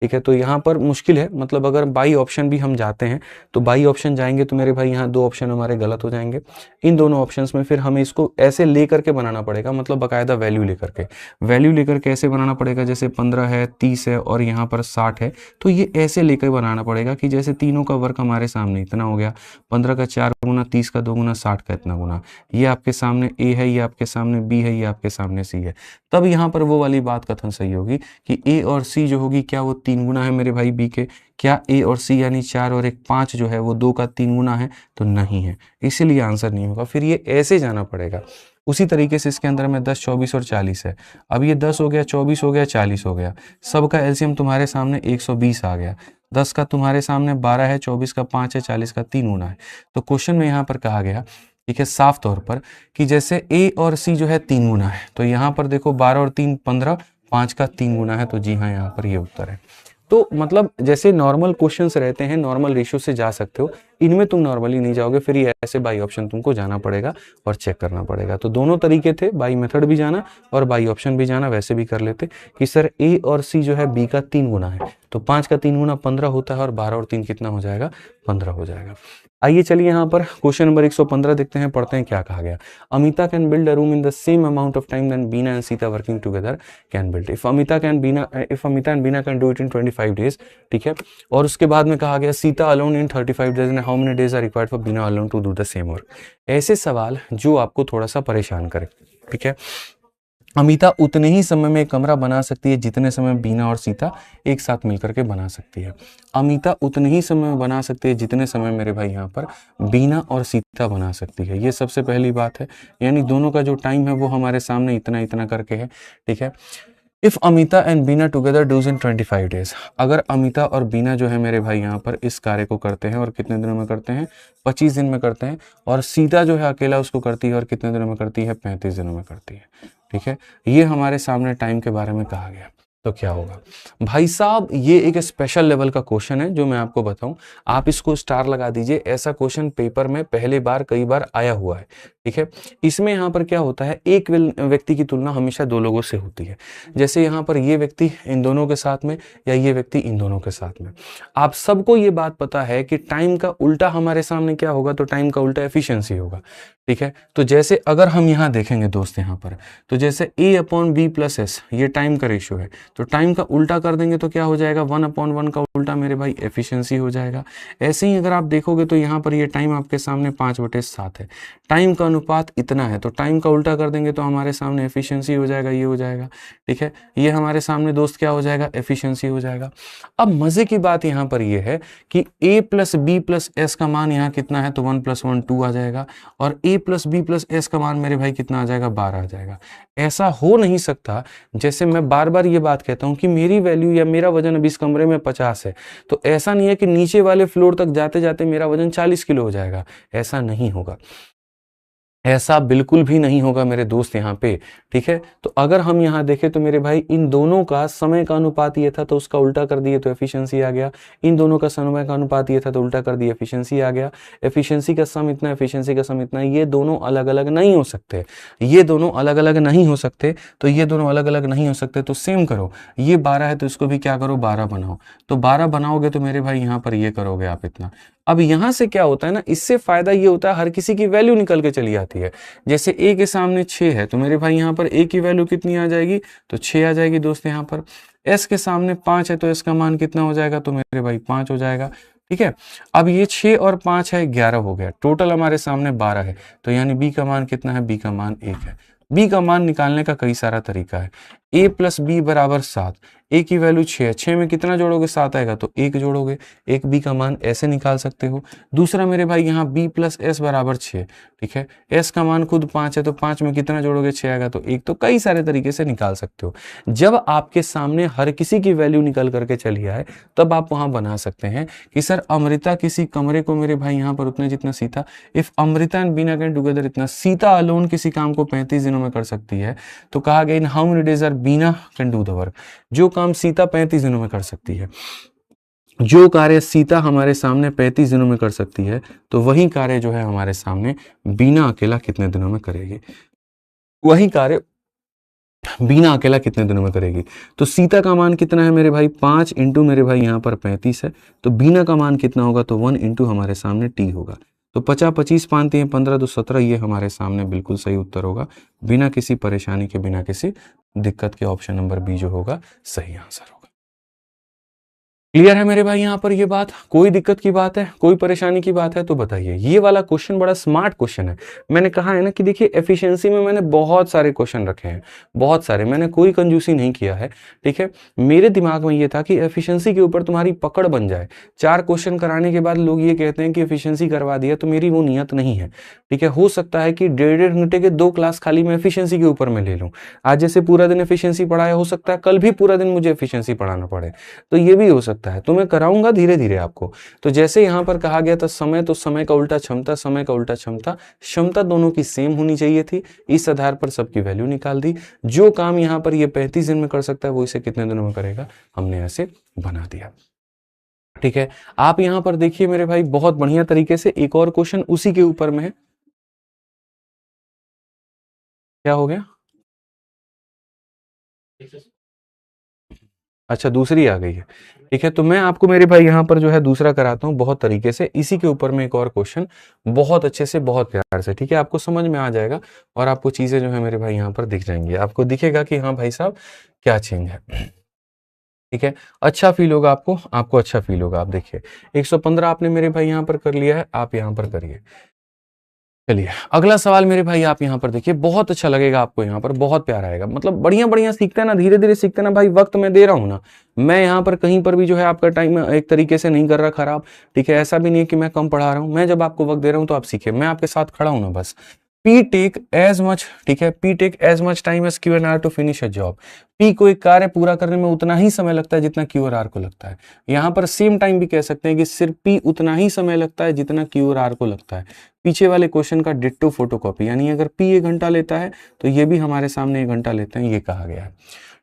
ठीक है। तो यहाँ पर मुश्किल है, मतलब अगर बाई ऑप्शन भी हम जाते हैं तो बाई ऑप्शन जाएंगे तो मेरे भाई यहाँ 2 ऑप्शन हमारे गलत हो जाएंगे। इन दोनों ऑप्शंस में फिर हमें इसको ऐसे लेकर के बनाना पड़ेगा, मतलब बाकायदा वैल्यू लेकर के, वैल्यू लेकर के ऐसे बनाना पड़ेगा जैसे 15 है, 30 है और यहाँ पर 60 है, तो ये ऐसे लेकर बनाना पड़ेगा कि जैसे तीनों का वर्क हमारे सामने इतना हो गया, 15 का 4 गुना, 30 का 2 गुना, 60 का इतना गुना, ये आपके सामने ए है, ये आपके सामने बी है, ये आपके सामने सी है। तब यहाँ पर वो वाली बात कथन सही होगी कि ए और सी जो होगी क्या वो 3 गुना है मेरे भाई बी के? क्या ए और सी यानी 4 और 1 5 जो है वो 2 का 3 गुना है? तो नहीं है, इसीलिए आंसर नहीं होगा। फिर ये ऐसे जाना पड़ेगा। उसी तरीके से इसके अंदर में 10 24 और 40 है। अब ये 10 हो गया, 24 हो गया, 40 हो गया, सबका एलसीएम तुम्हारे सामने 120 आ गया। 10 का तुम्हारे सामने 12 है, 24 का 5 है, 40 का 3 गुना है। तो क्वेश्चन में यहाँ पर कहा गया, ठीक है, साफ तौर पर कि जैसे ए और सी जो है 3 गुना है, तो यहाँ पर देखो 12 और 3 15, 5 का 3 गुना है, तो जी हाँ यहाँ पर ये उत्तर है। तो मतलब जैसे नॉर्मल क्वेश्चंस रहते हैं नॉर्मल रेशियो से जा सकते हो, इनमें तुम नॉर्मली नहीं जाओगे, फिर ये ऐसे बाई ऑप्शन तुमको जाना पड़ेगा और चेक करना पड़ेगा। तो दोनों तरीके थे, बाई मेथड भी जाना और बाई ऑप्शन भी जाना। वैसे भी कर लेते कि सर ए और सी जो है बी का 3 गुना है, तो 5 का 3 गुना 15 होता है और 12 और 3 कितना हो जाएगा? 15 हो जाएगा। आइए चलिए यहाँ पर क्वेश्चन नंबर 115 देखते हैं, पढ़ते हैं क्या कहा गया। Amita can build a room in the same amount of time than Bina and Sita working together can build. If Amita and Bina can do it in 25 days, ठीक है। और उसके बाद में कहा गया Sita alone in 35 days and how many days are required for Bina alone to do the same work. ऐसे सवाल जो आपको थोड़ा सा परेशान करे, ठीक है। अमिता उतने ही समय में एक कमरा बना सकती है जितने समय बीना और सीता एक साथ मिलकर के बना सकती है। अमिता उतने ही समय में बना सकती है जितने समय मेरे भाई यहाँ पर बीना और सीता बना सकती है। ये सबसे पहली बात है, यानी दोनों का जो टाइम है वो हमारे सामने इतना इतना करके है, ठीक है। If Amita and Bina together does in 25 days, अगर अमिता और बीना जो है मेरे भाई यहाँ पर इस कार्य को करते हैं और कितने दिनों में करते हैं? 25 दिन में करते हैं। और सीता जो है अकेला उसको करती है और कितने दिनों में करती है? 35 दिनों में करती है, ठीक है। ये हमारे सामने टाइम के बारे में कहा गया। तो क्या होगा भाई साहब, ये एक स्पेशल लेवल का क्वेश्चन है जो मैं आपको बताऊं, आप इसको स्टार लगा दीजिए। ऐसा क्वेश्चन पेपर में पहले बार कई बार आया हुआ है, ठीक है। इसमें यहाँ पर क्या होता है, एक व्यक्ति की तुलना हमेशा दो लोगों से होती है। जैसे यहाँ पर ये व्यक्ति इन दोनों के साथ में या ये व्यक्ति इन दोनों के साथ में। आप सबको ये बात पता है कि टाइम का उल्टा हमारे सामने क्या होगा, तो टाइम का उल्टा एफिशिएंसी होगा, ठीक है। तो जैसे अगर हम यहाँ देखेंगे दोस्त यहाँ पर, तो जैसे A/B+S ये टाइम का रेशियो है, तो टाइम का उल्टा कर देंगे तो क्या हो जाएगा, 1/1 का उल्टा मेरे भाई एफिशिएंसी हो जाएगा। ऐसे ही अगर आप देखोगे तो यहाँ पर ये टाइम आपके सामने 5/7 है, टाइम का अनुपात इतना है, तो टाइम का उल्टा कर देंगे तो हमारे सामने एफिशिएंसी हो जाएगा, ये हो जाएगा, ठीक है। ये हमारे सामने दोस्त क्या हो जाएगा, एफिशिएंसी हो जाएगा। अब मजे की बात यहाँ पर ये है कि A+B+S का मान यहाँ कितना है, तो 1+1 2 आ जाएगा, और A+B+S का मान मेरे भाई कितना आ जाएगा, 12 आ जाएगा। ऐसा हो नहीं सकता, जैसे मैं बार बार ये बात कहता हूं कि मेरी वैल्यू या मेरा वजन अभी इस कमरे में 50 है, तो ऐसा नहीं है कि नीचे वाले फ्लोर तक जाते जाते मेरा वजन 40 किलो हो जाएगा, ऐसा नहीं होगा, ऐसा बिल्कुल भी नहीं होगा मेरे दोस्त यहाँ पे, ठीक है। तो अगर हम यहाँ देखें तो मेरे भाई इन दोनों का समय का अनुपात ये था, तो उसका उल्टा कर दिए तो एफिशिएंसी आ गया। इन दोनों का समय का अनुपात ये था, तो उल्टा कर दिए एफिशिएंसी आ गया। एफिशिएंसी का सम इतना, एफिशिएंसी का सम इतना, ये दोनों अलग अलग नहीं हो सकते, ये दोनों अलग अलग नहीं हो सकते, तो ये दोनों अलग अलग नहीं हो सकते। तो सेम करो, ये 12 है तो इसको भी क्या करो, 12 बनाओ। तो 12 बनाओगे तो मेरे भाई यहाँ पर ये करोगे आप इतना। अब यहां से क्या होता है ना, इससे फायदा ये होता है हर किसी की वैल्यू निकल के चली आती है। जैसे a के सामने 6 है, तो मेरे भाई यहाँ पर a की वैल्यू कितनी आ जाएगी, तो 6 आ जाएगी दोस्त। यहाँ पर s के सामने 5 है, तो s का मान कितना हो जाएगा, तो मेरे भाई 5 हो जाएगा, ठीक है। अब ये 6 और 5 है, 11 हो गया, टोटल हमारे सामने 12 है, तो यानी b का मान कितना है, b का मान 1 है। b का मान निकालने का कई सारा तरीका है। a+b = 7, a की वैल्यू 6 है, 6 में कितना जोड़ोगे, 7 आएगा, तो 1 जोड़ोगे, 1 b का मान ऐसे निकाल सकते हो। दूसरा मेरे भाई यहाँ b+s = 6, ठीक है, s का मान खुद 5 है, तो 5 में कितना जोड़ोगे, 6 आएगा, तो 1। तो कई सारे तरीके से निकाल सकते हो। जब आपके सामने हर किसी की वैल्यू निकल करके चली आए, तब आप वहां बना सकते हैं कि सर अमृता किसी कमरे को मेरे भाई यहाँ पर उतने जितना Sita, if Amrita and Bina can together इतना, सीता अलोन किसी काम को 35 दिनों में कर सकती है, तो कहा गया in how many days are Bina can do the work, जो काम सीता 35 दिनों में कर सकती है, जो कार्य सीता हमारे सामने 35 दिनों में कर सकती है, तो वही कार्य जो है हमारे सामने बीना अकेला कितने दिनों में करेगी, वही कार्य बीना अकेला कितने दिनों में करेगी। तो सीता का मान कितना है मेरे भाई, 5 इंटू मेरे भाई यहाँ पर 35 है, तो बीना का मान कितना होगा, तो 1 इंटू हमारे सामने टी होगा। तो 50 25 पानते हैं 15 2 17, ये हमारे सामने बिल्कुल सही उत्तर होगा, बिना किसी परेशानी के, बिना किसी दिक्कत के। ऑप्शन नंबर बी जो होगा सही आंसर होगा। क्लियर है मेरे भाई यहाँ पर ये बात, कोई दिक्कत की बात है, कोई परेशानी की बात है तो बताइए। ये वाला क्वेश्चन बड़ा स्मार्ट क्वेश्चन है। मैंने कहा है ना कि देखिए एफिशिएंसी में मैंने बहुत सारे क्वेश्चन रखे हैं, बहुत सारे, मैंने कोई कंजूसी नहीं किया है, ठीक है। मेरे दिमाग में ये था कि एफिशिएंसी के ऊपर तुम्हारी पकड़ बन जाए। 4 क्वेश्चन कराने के बाद लोग ये कहते हैं कि एफिशिएंसी करवा दिया, तो मेरी वो नियत नहीं है, ठीक है। हो सकता है कि 1.5 घंटे के 2 क्लास खाली मैं एफिशिएंसी के ऊपर में ले लूँ। आज जैसे पूरा दिन एफिशिएंसी पढ़ाया, हो सकता है कल भी पूरा दिन मुझे एफिशिएंसी पढ़ाना पड़े, तो ये भी हो सकता है। तो मैं कराऊंगा धीरे धीरे आपको। तो जैसे यहां पर कहा गया था समय, तो समय का उल्टा क्षमता, समय का उल्टा क्षमता, क्षमता दोनों की सेम होनी चाहिए थी। इस आधार पर सबकी वैल्यू निकाल दी। जो काम यहां पर ये 35 दिन में कर सकता है, वो इसे कितने दिनों में करेगा, हमने ऐसे बना दिया, ठीक है। आप यहां पर देखिए मेरे भाई, बहुत बढ़िया तरीके से एक और क्वेश्चन उसी के ऊपर में है। क्या हो गया, अच्छा दूसरी आ गई है, ठीक है। तो मैं आपको मेरे भाई यहाँ पर जो है दूसरा कराता हूँ बहुत तरीके से। इसी के ऊपर में एक और क्वेश्चन बहुत अच्छे से, बहुत प्यार से, ठीक है, आपको समझ में आ जाएगा और आपको चीजें जो है मेरे भाई यहाँ पर दिख जाएंगी। आपको दिखेगा कि हाँ भाई साहब क्या चेंज है, ठीक है। अच्छा फील होगा आपको, आपको अच्छा फील होगा। आप देखिए 115 आपने मेरे भाई यहाँ पर कर लिया है, आप यहाँ पर करिए। चलिए अगला सवाल मेरे भाई, आप यहाँ पर देखिए, बहुत अच्छा लगेगा आपको, यहाँ पर बहुत प्यार आएगा। मतलब बढ़िया बढ़िया सीखते हैं ना, धीरे धीरे सीखते हैं ना भाई। वक्त मैं दे रहा हूँ ना, मैं यहाँ पर कहीं पर भी जो है आपका टाइम एक तरीके से नहीं कर रहा खराब, ठीक है। ऐसा भी नहीं है कि मैं कम पढ़ा रहा हूँ, मैं जब आपको वक्त दे रहा हूँ तो आप सीखिए, मैं आपके साथ खड़ा हूँ ना बस। पी टेक एज मच, ठीक है, P take as much time as Q and R to finish a job. P को एक कार्य पूरा करने में उतना ही समय लगता है जितना क्यू और आर को लगता है। यहाँ पर सेम टाइम भी कह सकते हैं कि सिर्फ पी उतना ही समय लगता है जितना क्यू और आर को लगता है। पीछे वाले क्वेश्चन का डिट्टो फोटोकॉपी, यानी अगर पी 1 घंटा लेता है तो ये भी हमारे सामने 1 घंटा लेते हैं, ये कहा गया है,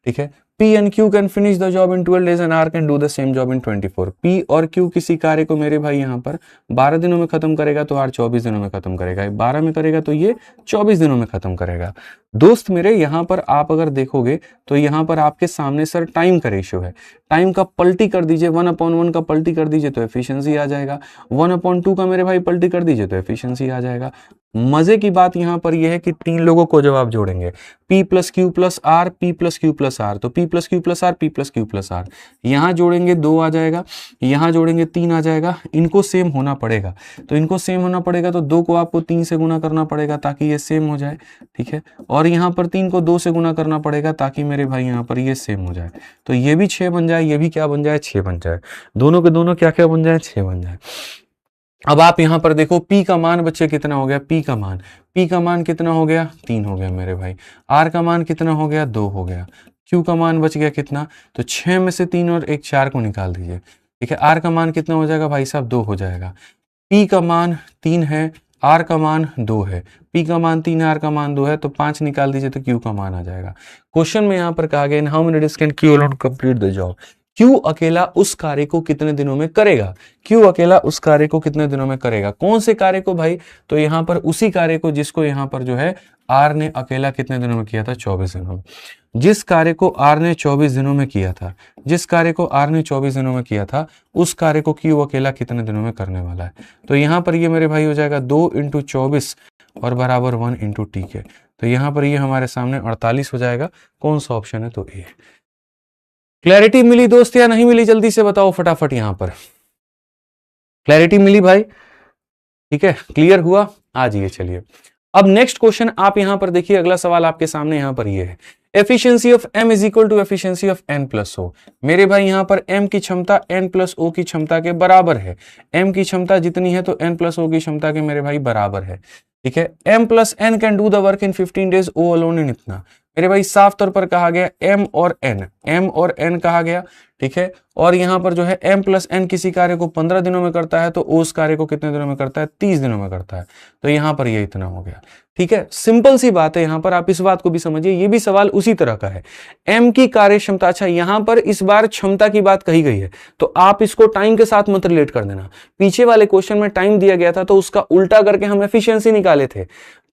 ठीक है। P and Q can finish the job in 12 days and R can do the same job in 24. P और Q किसी कार्य को मेरे भाई यहाँ पर 12 दिनों में खत्म करेगा तो R 24 दिनों में खत्म करेगा, 12 में करेगा तो ये 24 दिनों में खत्म करेगा। दोस्त मेरे यहाँ पर आप अगर देखोगे तो यहाँ पर आपके सामने सर टाइम का रेशियो है, टाइम का पलटी कर दीजिए, 1/1 का पलटी कर दीजिए तो एफिशिएंसी आ जाएगा, 1/2 का मेरे भाई पलटी कर दीजिए तो एफिशिएंसी आ जाएगा। मजे की बात यहाँ पर यह है कि 3 लोगों को जब आप जोड़ेंगे P + Q + R, P + Q + R, तो P + Q + R, P + Q + R, यहाँ जोड़ेंगे 2 आ जाएगा, यहाँ जोड़ेंगे 3 आ जाएगा। इनको सेम होना पड़ेगा, तो इनको सेम होना पड़ेगा तो 2 को आपको 3 से गुना करना पड़ेगा ताकि ये सेम हो जाए, ठीक है। और यहाँ पर 3 को 2 से गुना करना पड़ेगा ताकि मेरे भाई यहाँ पर ये सेम हो जाए, तो ये भी 6 बन जाए, ये भी क्या बन जाए, 6 बन जाए। दोनों के दोनों क्या क्या बन जाए, 6 बन जाए। अब आप यहां पर देखो P का मान बच्चे कितना हो गया, P का मान कितना हो गया, 3 हो गया मेरे भाई। R का मान कितना हो गया, 2 हो गया। Q का मान बच गया कितना, तो 6 में से 3 और 1 4 को निकाल दीजिए, ठीक है। R का मान कितना हो जाएगा भाई साहब, 2 हो जाएगा। P का मान 3 है, R का मान 2 है, P का मान 3 है, R का मान 2 है, तो 5 निकाल दीजिए तो Q का मान आ जाएगा। क्वेश्चन में यहाँ पर कहा गया in how many days can Q alone complete the job. Q अकेला उस कार्य को कितने दिनों में करेगा, Q अकेला उस कार्य को कितने दिनों में करेगा। कौन से कार्य को भाई, तो यहाँ पर उसी कार्य को जिसको यहाँ पर जो है R ने अकेला कितने दिनों में किया था, 24 दिनों में। जिस कार्य को R ने 24 दिनों में किया था, जिस कार्य को R ने 24 दिनों में किया था, उस कार्य को Q अकेला कितने दिनों में करने वाला है। तो यहाँ पर ये मेरे भाई हो जाएगा 2 × 24 और बराबर 1 × T के। तो यहाँ पर ये हमारे सामने 48 हो जाएगा। कौन सा ऑप्शन है, तो ए। क्लैरिटी मिली दोस्त या नहीं मिली, जल्दी से बताओ फटाफट। यहां पर क्लैरिटी मिली भाई, ठीक है, क्लियर हुआ। आ जाइए, चलिए अब नेक्स्ट क्वेश्चन आप यहां पर देखिए, अगला सवाल आपके सामने यहां पर ये है, efficiency of m is equal to efficiency of n plus o। मेरे भाई यहां पर m की क्षमता n प्लस o की क्षमता के बराबर है। m की क्षमता जितनी है तो n प्लस o की क्षमता के मेरे भाई बराबर है, ठीक है। m plus n can do the work in 15 days, o alone in इतना। मेरे भाई साफ तौर पर कहा गया m और n कहा गया, ठीक है। और यहां पर जो है m प्लस n किसी कार्य को 15 दिनों में करता है तो o उस कार्य को कितने दिनों में करता है, 30 दिनों में करता है। तो यहां पर ये इतना हो गया, ठीक है। सिंपल सी बात है, यहां पर आप इस बात को भी समझिए, ये भी सवाल उसी तरह का है। m की कार्य क्षमता, अच्छा यहां पर इस बार क्षमता की बात कही गई है तो आप इसको टाइम के साथ मत रिलेट कर देना। पीछे वाले क्वेश्चन में टाइम दिया गया था तो उसका उल्टा करके हम एफिशिएंसी निकाले थे।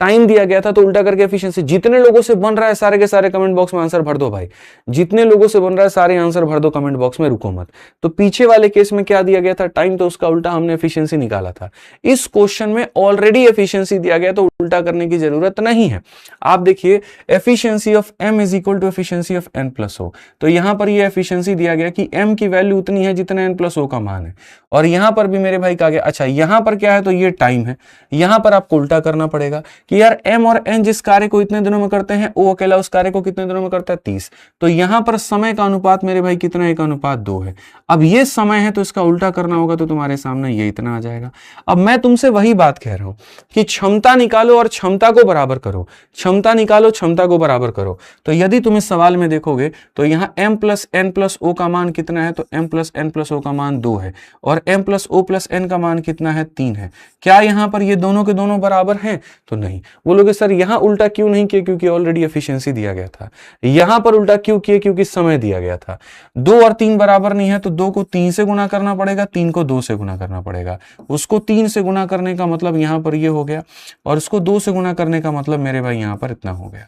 टाइम दिया गया था तो उल्टा करके एफिशिएंसी। जितने लोगों से बन रहा है सारे के सारे कमेंट बॉक्स में आंसर भर दो भाई, जितने लोगों से बन रहा है सारे आंसर भर दो कमेंट बॉक्स में, रुको मत। तो पीछे वाले केस में क्या दिया गया था, टाइम, तो उसका उल्टा हमने एफिशिएंसी निकाला था। इस क्वेश्चन में ऑलरेडी एफिशिएंसी दिया गया तो उल्टा करने की जरूरत नहीं है। आप देखिए efficiency of m is equal to efficiency of n plus o। तो यहां पर ये एफिशिएंसी दिया गया कि m की वैल्यू उतनी है जितना n प्लस o का मान है। और यहां पर भी मेरे भाई कहा गया, अच्छा यहां पर क्या है, तो ये टाइम है। यहां पर आपको उल्टा करना पड़ेगा कि यार m और n जिस कार्य को इतने दिनों में करते हैं, o अकेला उस कार्य को कितने दिनों में करता है, 30। तो यहां पर समय का अनुपात मेरे भाई कितना है, 1:2 है। अब ये समय है तो इसका उल्टा करना होगा तो तुम्हारे सामने ये इतना आ जाएगा। अब मैं तुमसे वही बात कह रहा हूं कि क्षमता निकालो और क्षमता को बराबर करो, क्षमता निकालो क्षमता को बराबर करो। तो यदि तुम इस सवाल में देखोगे तो यहां m plus n plus o का मान कितना है, तो m plus n plus o का मान 2 है और m plus o plus n का मान कितना है, 3 है। क्या यहां पर ये दोनों के दोनों बराबर हैं, तो नहीं। बोलोगे सर यहां उल्टा क्यों नहीं किया, क्योंकि ऑलरेडी एफिशिएंसी दिया गया था। यहां पर उल्टा क्यों किया, क्योंकि समय दिया गया था। 2 और 3 बराबर नहीं है तो 2 को 3 से गुना करना पड़ेगा, 3 को 2 से गुना करना पड़ेगा। उसको 3 से गुना करने का मतलब यहां पर ये हो गया और उसको 2 से गुना करने का मतलब मेरे भाई यहां पर इतना हो गया।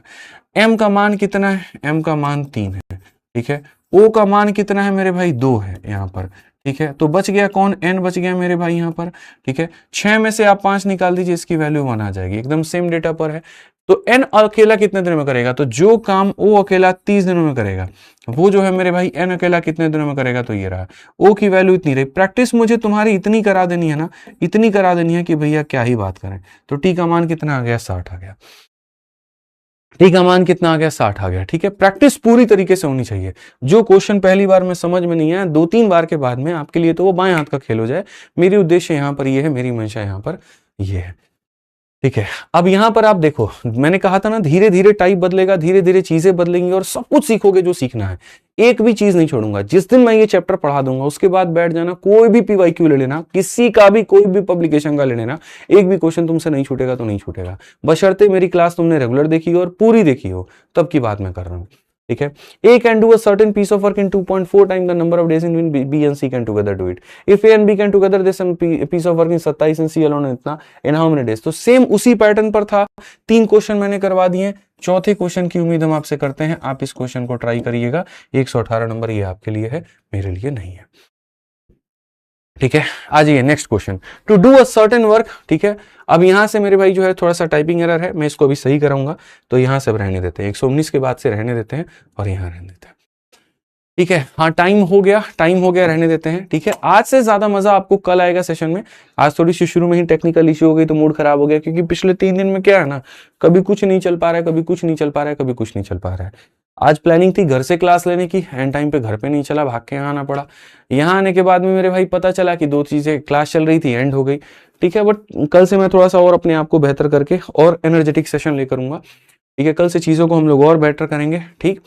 m का मान कितना है, m का मान 3 है, ठीक है। o का मान कितना है मेरे भाई, 2 है यहां पर, ठीक है। तो बच गया कौन, n बच गया मेरे भाई यहां पर, ठीक है। 6 में से आप 5 निकाल दीजिए, इसकी वैल्यू 1 आ जाएगी। एकदम सेम डेटा पर है। तो n अकेला कितने दिनों में करेगा, तो जो काम o अकेला 30 दिनों में करेगा वो जो है मेरे भाई n अकेला कितने दिनों में करेगा, तो ये रहा। o की वैल्यू इतनी रही। प्रैक्टिस मुझे तुम्हारी इतनी करा देनी है ना, इतनी करा देनी है कि भैया क्या ही बात करें। तो t का मान कितना आ गया, 60 आ गया। टी का मान कितना आ गया, 60 आ गया, ठीक है। प्रैक्टिस पूरी तरीके से होनी चाहिए। जो क्वेश्चन पहली बार में समझ में नहीं आया, 2-3 बार के बाद में आपके लिए तो वो बाएं हाथ का खेल हो जाए। मेरी उद्देश्य यहाँ पर ये है, मेरी मंशा यहाँ पर ये है, ठीक है। अब यहां पर आप देखो, मैंने कहा था ना धीरे धीरे टाइप बदलेगा, धीरे धीरे चीजें बदलेंगी और सब कुछ सीखोगे जो सीखना है। एक भी चीज नहीं छोड़ूंगा। जिस दिन मैं ये चैप्टर पढ़ा दूंगा उसके बाद बैठ जाना, कोई भी पीवाईक्यू ले लेना, किसी का भी कोई भी पब्लिकेशन का ले लेना, एक भी क्वेश्चन तुमसे नहीं छूटेगा तो नहीं छूटेगा, बशर्ते मेरी क्लास तुमने रेगुलर देखी हो और पूरी देखी हो, तब की बात मैं कर रहा हूं। ठीक है। A can do a certain piece of work in 2.4 times the number of days in which B and C can together do it. If A and B can together do some piece of work in 27 and C alone इतना in how many days? तो same उसी pattern पर था, 3 question मैंने करवा दिए। चौथे question की उम्मीद हम आपसे करते हैं, आप इस क्वेश्चन को ट्राई करिएगा। 118 नंबर ये आपके लिए है, मेरे लिए नहीं है। ठीक है, आ जाइए next question. To do a certain work, ठीक है। अब यहां से मेरे भाई जो है थोड़ा सा टाइपिंग एरर है, मैं इसको अभी सही कराऊंगा, तो यहां से रहने देते हैं, 119 के बाद से रहने देते हैं और यहां रहने देते हैं। ठीक है, हाँ टाइम हो गया रहने देते हैं। ठीक है, आज से ज्यादा मजा आपको कल आएगा सेशन में। आज थोड़ी सी शुरू में ही टेक्निकल इश्यू हो गई तो मूड खराब हो गया, क्योंकि पिछले 3 दिन में क्या है ना, कभी कुछ नहीं चल पा रहा है, कभी कुछ नहीं चल पा रहा है, कभी कुछ नहीं चल पा रहा है। आज प्लानिंग थी घर से क्लास लेने की, एंड टाइम पे घर पे नहीं चला, भाग के यहाँ आना पड़ा। यहाँ आने के बाद में मेरे भाई पता चला कि 2 चीजें, क्लास चल रही थी, एंड हो गई। ठीक है, बट कल से मैं थोड़ा सा और अपने आप को बेहतर करके और एनर्जेटिक सेशन लेकर आऊंगा। ठीक है, कल से चीजों को हम लोग और बेटर करेंगे। ठीक,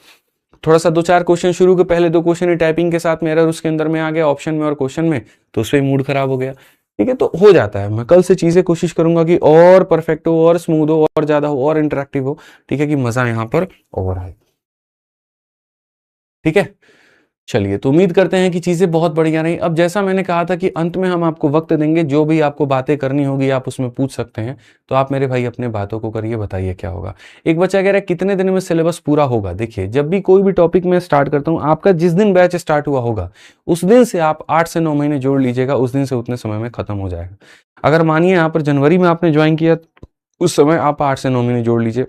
थोड़ा सा 2-4 क्वेश्चन शुरू के पहले 2 क्वेश्चन ही टाइपिंग के साथ में एरर उसके अंदर में आ गया, ऑप्शन में और क्वेश्चन में, तो उसमें मूड खराब हो गया। ठीक है, तो हो जाता है। मैं कल से चीजें कोशिश करूंगा कि और परफेक्ट हो, और स्मूथ हो, और ज्यादा हो, और इंटरेक्टिव हो। ठीक है, कि मजा यहाँ पर और आए। ठीक है, चलिए, तो उम्मीद करते हैं कि चीजें बहुत बढ़िया रही। अब जैसा मैंने कहा था कि अंत में हम आपको वक्त देंगे, जो भी आपको बातें करनी होगी आप उसमें पूछ सकते हैं। तो आप मेरे भाई अपने बातों को करिए, बताइए क्या होगा। एक बच्चा कह रहा है कितने दिन में सिलेबस पूरा होगा। देखिए, जब भी कोई भी टॉपिक में स्टार्ट करता हूं, आपका जिस दिन बैच स्टार्ट हुआ होगा उस दिन से आप 8 से 9 महीने जोड़ लीजिएगा, उस दिन से उतने समय में खत्म हो जाएगा। अगर मानिए यहाँ पर जनवरी में आपने ज्वाइन किया, उस समय आप 8 से 9 महीने जोड़ लीजिए।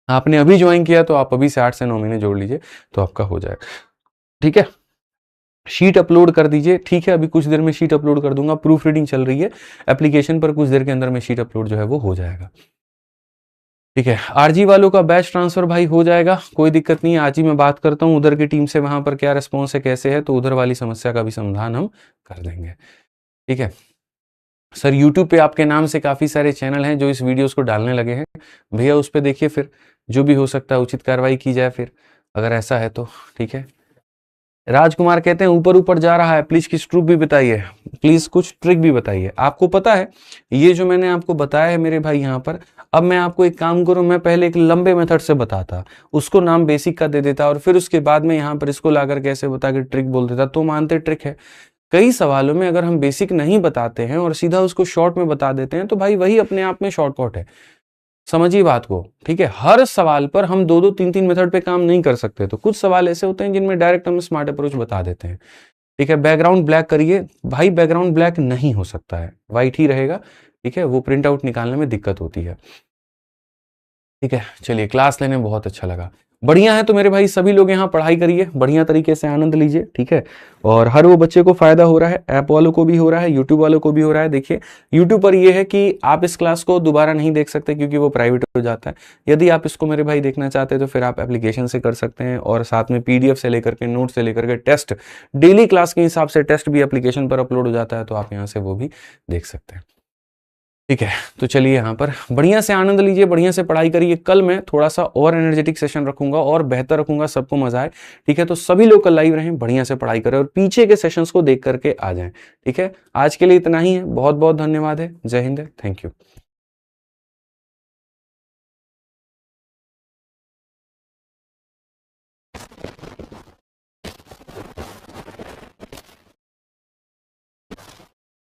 आपने अभी ज्वाइन किया तो आप अभी से 8 से 9 महीने जोड़ लीजिए, तो आपका हो जाएगा। ठीक है, शीट अपलोड कर दीजिए। ठीक है, अभी कुछ देर में शीट अपलोड कर दूंगा, प्रूफ रीडिंग चल रही है एप्लीकेशन पर, कुछ देर के अंदर में शीट अपलोड जो है वो हो जाएगा। ठीक है, आरजी वालों का बैच ट्रांसफर भाई हो जाएगा, कोई दिक्कत नहीं है। आज ही मैं बात करता हूं उधर की टीम से, वहां पर क्या रिस्पॉन्स है, कैसे है, तो उधर वाली समस्या का भी समाधान हम कर देंगे। ठीक है सर, यूट्यूब पे आपके नाम से काफी सारे चैनल हैं जो इस वीडियोस को डालने लगे हैं, भैया उस पर देखिए, फिर जो भी हो सकता है उचित कार्रवाई की जाए, फिर अगर ऐसा है तो। ठीक है, राजकुमार कहते हैं ऊपर ऊपर जा रहा है, प्लीज कुछ ट्रिक भी बताइए, प्लीज कुछ ट्रिक भी बताइए। आपको पता है ये जो मैंने आपको बताया है मेरे भाई यहाँ पर, अब मैं आपको एक काम करूं, मैं पहले एक लंबे मेथड से बताता, उसको नाम बेसिक का दे देता, और फिर उसके बाद में यहाँ पर इसको लाकर कैसे बता के ट्रिक बोल देता, तो मानते ट्रिक है। कई सवालों में अगर हम बेसिक नहीं बताते हैं और सीधा उसको शॉर्ट में बता देते हैं, तो भाई वही अपने आप में शॉर्टकट है। समझिए बात को। ठीक है, हर सवाल पर हम 2-2, 3-3 मेथड पे काम नहीं कर सकते, तो कुछ सवाल ऐसे होते हैं जिनमें डायरेक्ट हम स्मार्ट अप्रोच बता देते हैं। ठीक है, बैकग्राउंड ब्लैक करिए भाई, बैकग्राउंड ब्लैक नहीं हो सकता है, व्हाइट ही रहेगा। ठीक है, वो प्रिंट आउट निकालने में दिक्कत होती है। ठीक है, चलिए, क्लास लेने में बहुत अच्छा लगा, बढ़िया है। तो मेरे भाई सभी लोग यहाँ पढ़ाई करिए, बढ़िया तरीके से आनंद लीजिए। ठीक है, और हर वो बच्चे को फायदा हो रहा है, ऐप वालों को भी हो रहा है, यूट्यूब वालों को भी हो रहा है। देखिए, यूट्यूब पर ये है कि आप इस क्लास को दोबारा नहीं देख सकते, क्योंकि वो प्राइवेट हो जाता है। यदि आप इसको मेरे भाई देखना चाहते हैं तो फिर आप एप्लीकेशन से कर सकते हैं, और साथ में PDF से लेकर के, नोट से लेकर के, टेस्ट, डेली क्लास के हिसाब से टेस्ट भी एप्लीकेशन पर अपलोड हो जाता है, तो आप यहाँ से वो भी देख सकते हैं। ठीक है, तो चलिए यहाँ पर बढ़िया से आनंद लीजिए, बढ़िया से पढ़ाई करिए। कल मैं थोड़ा सा और एनर्जेटिक सेशन रखूंगा और बेहतर रखूंगा, सबको मजा आए। ठीक है, तो सभी लोग कल लाइव रहें, बढ़िया से पढ़ाई करें और पीछे के सेशंस को देख करके आ जाएं। ठीक है, आज के लिए इतना ही है, बहुत बहुत धन्यवाद है, जय हिंद, थैंक यू।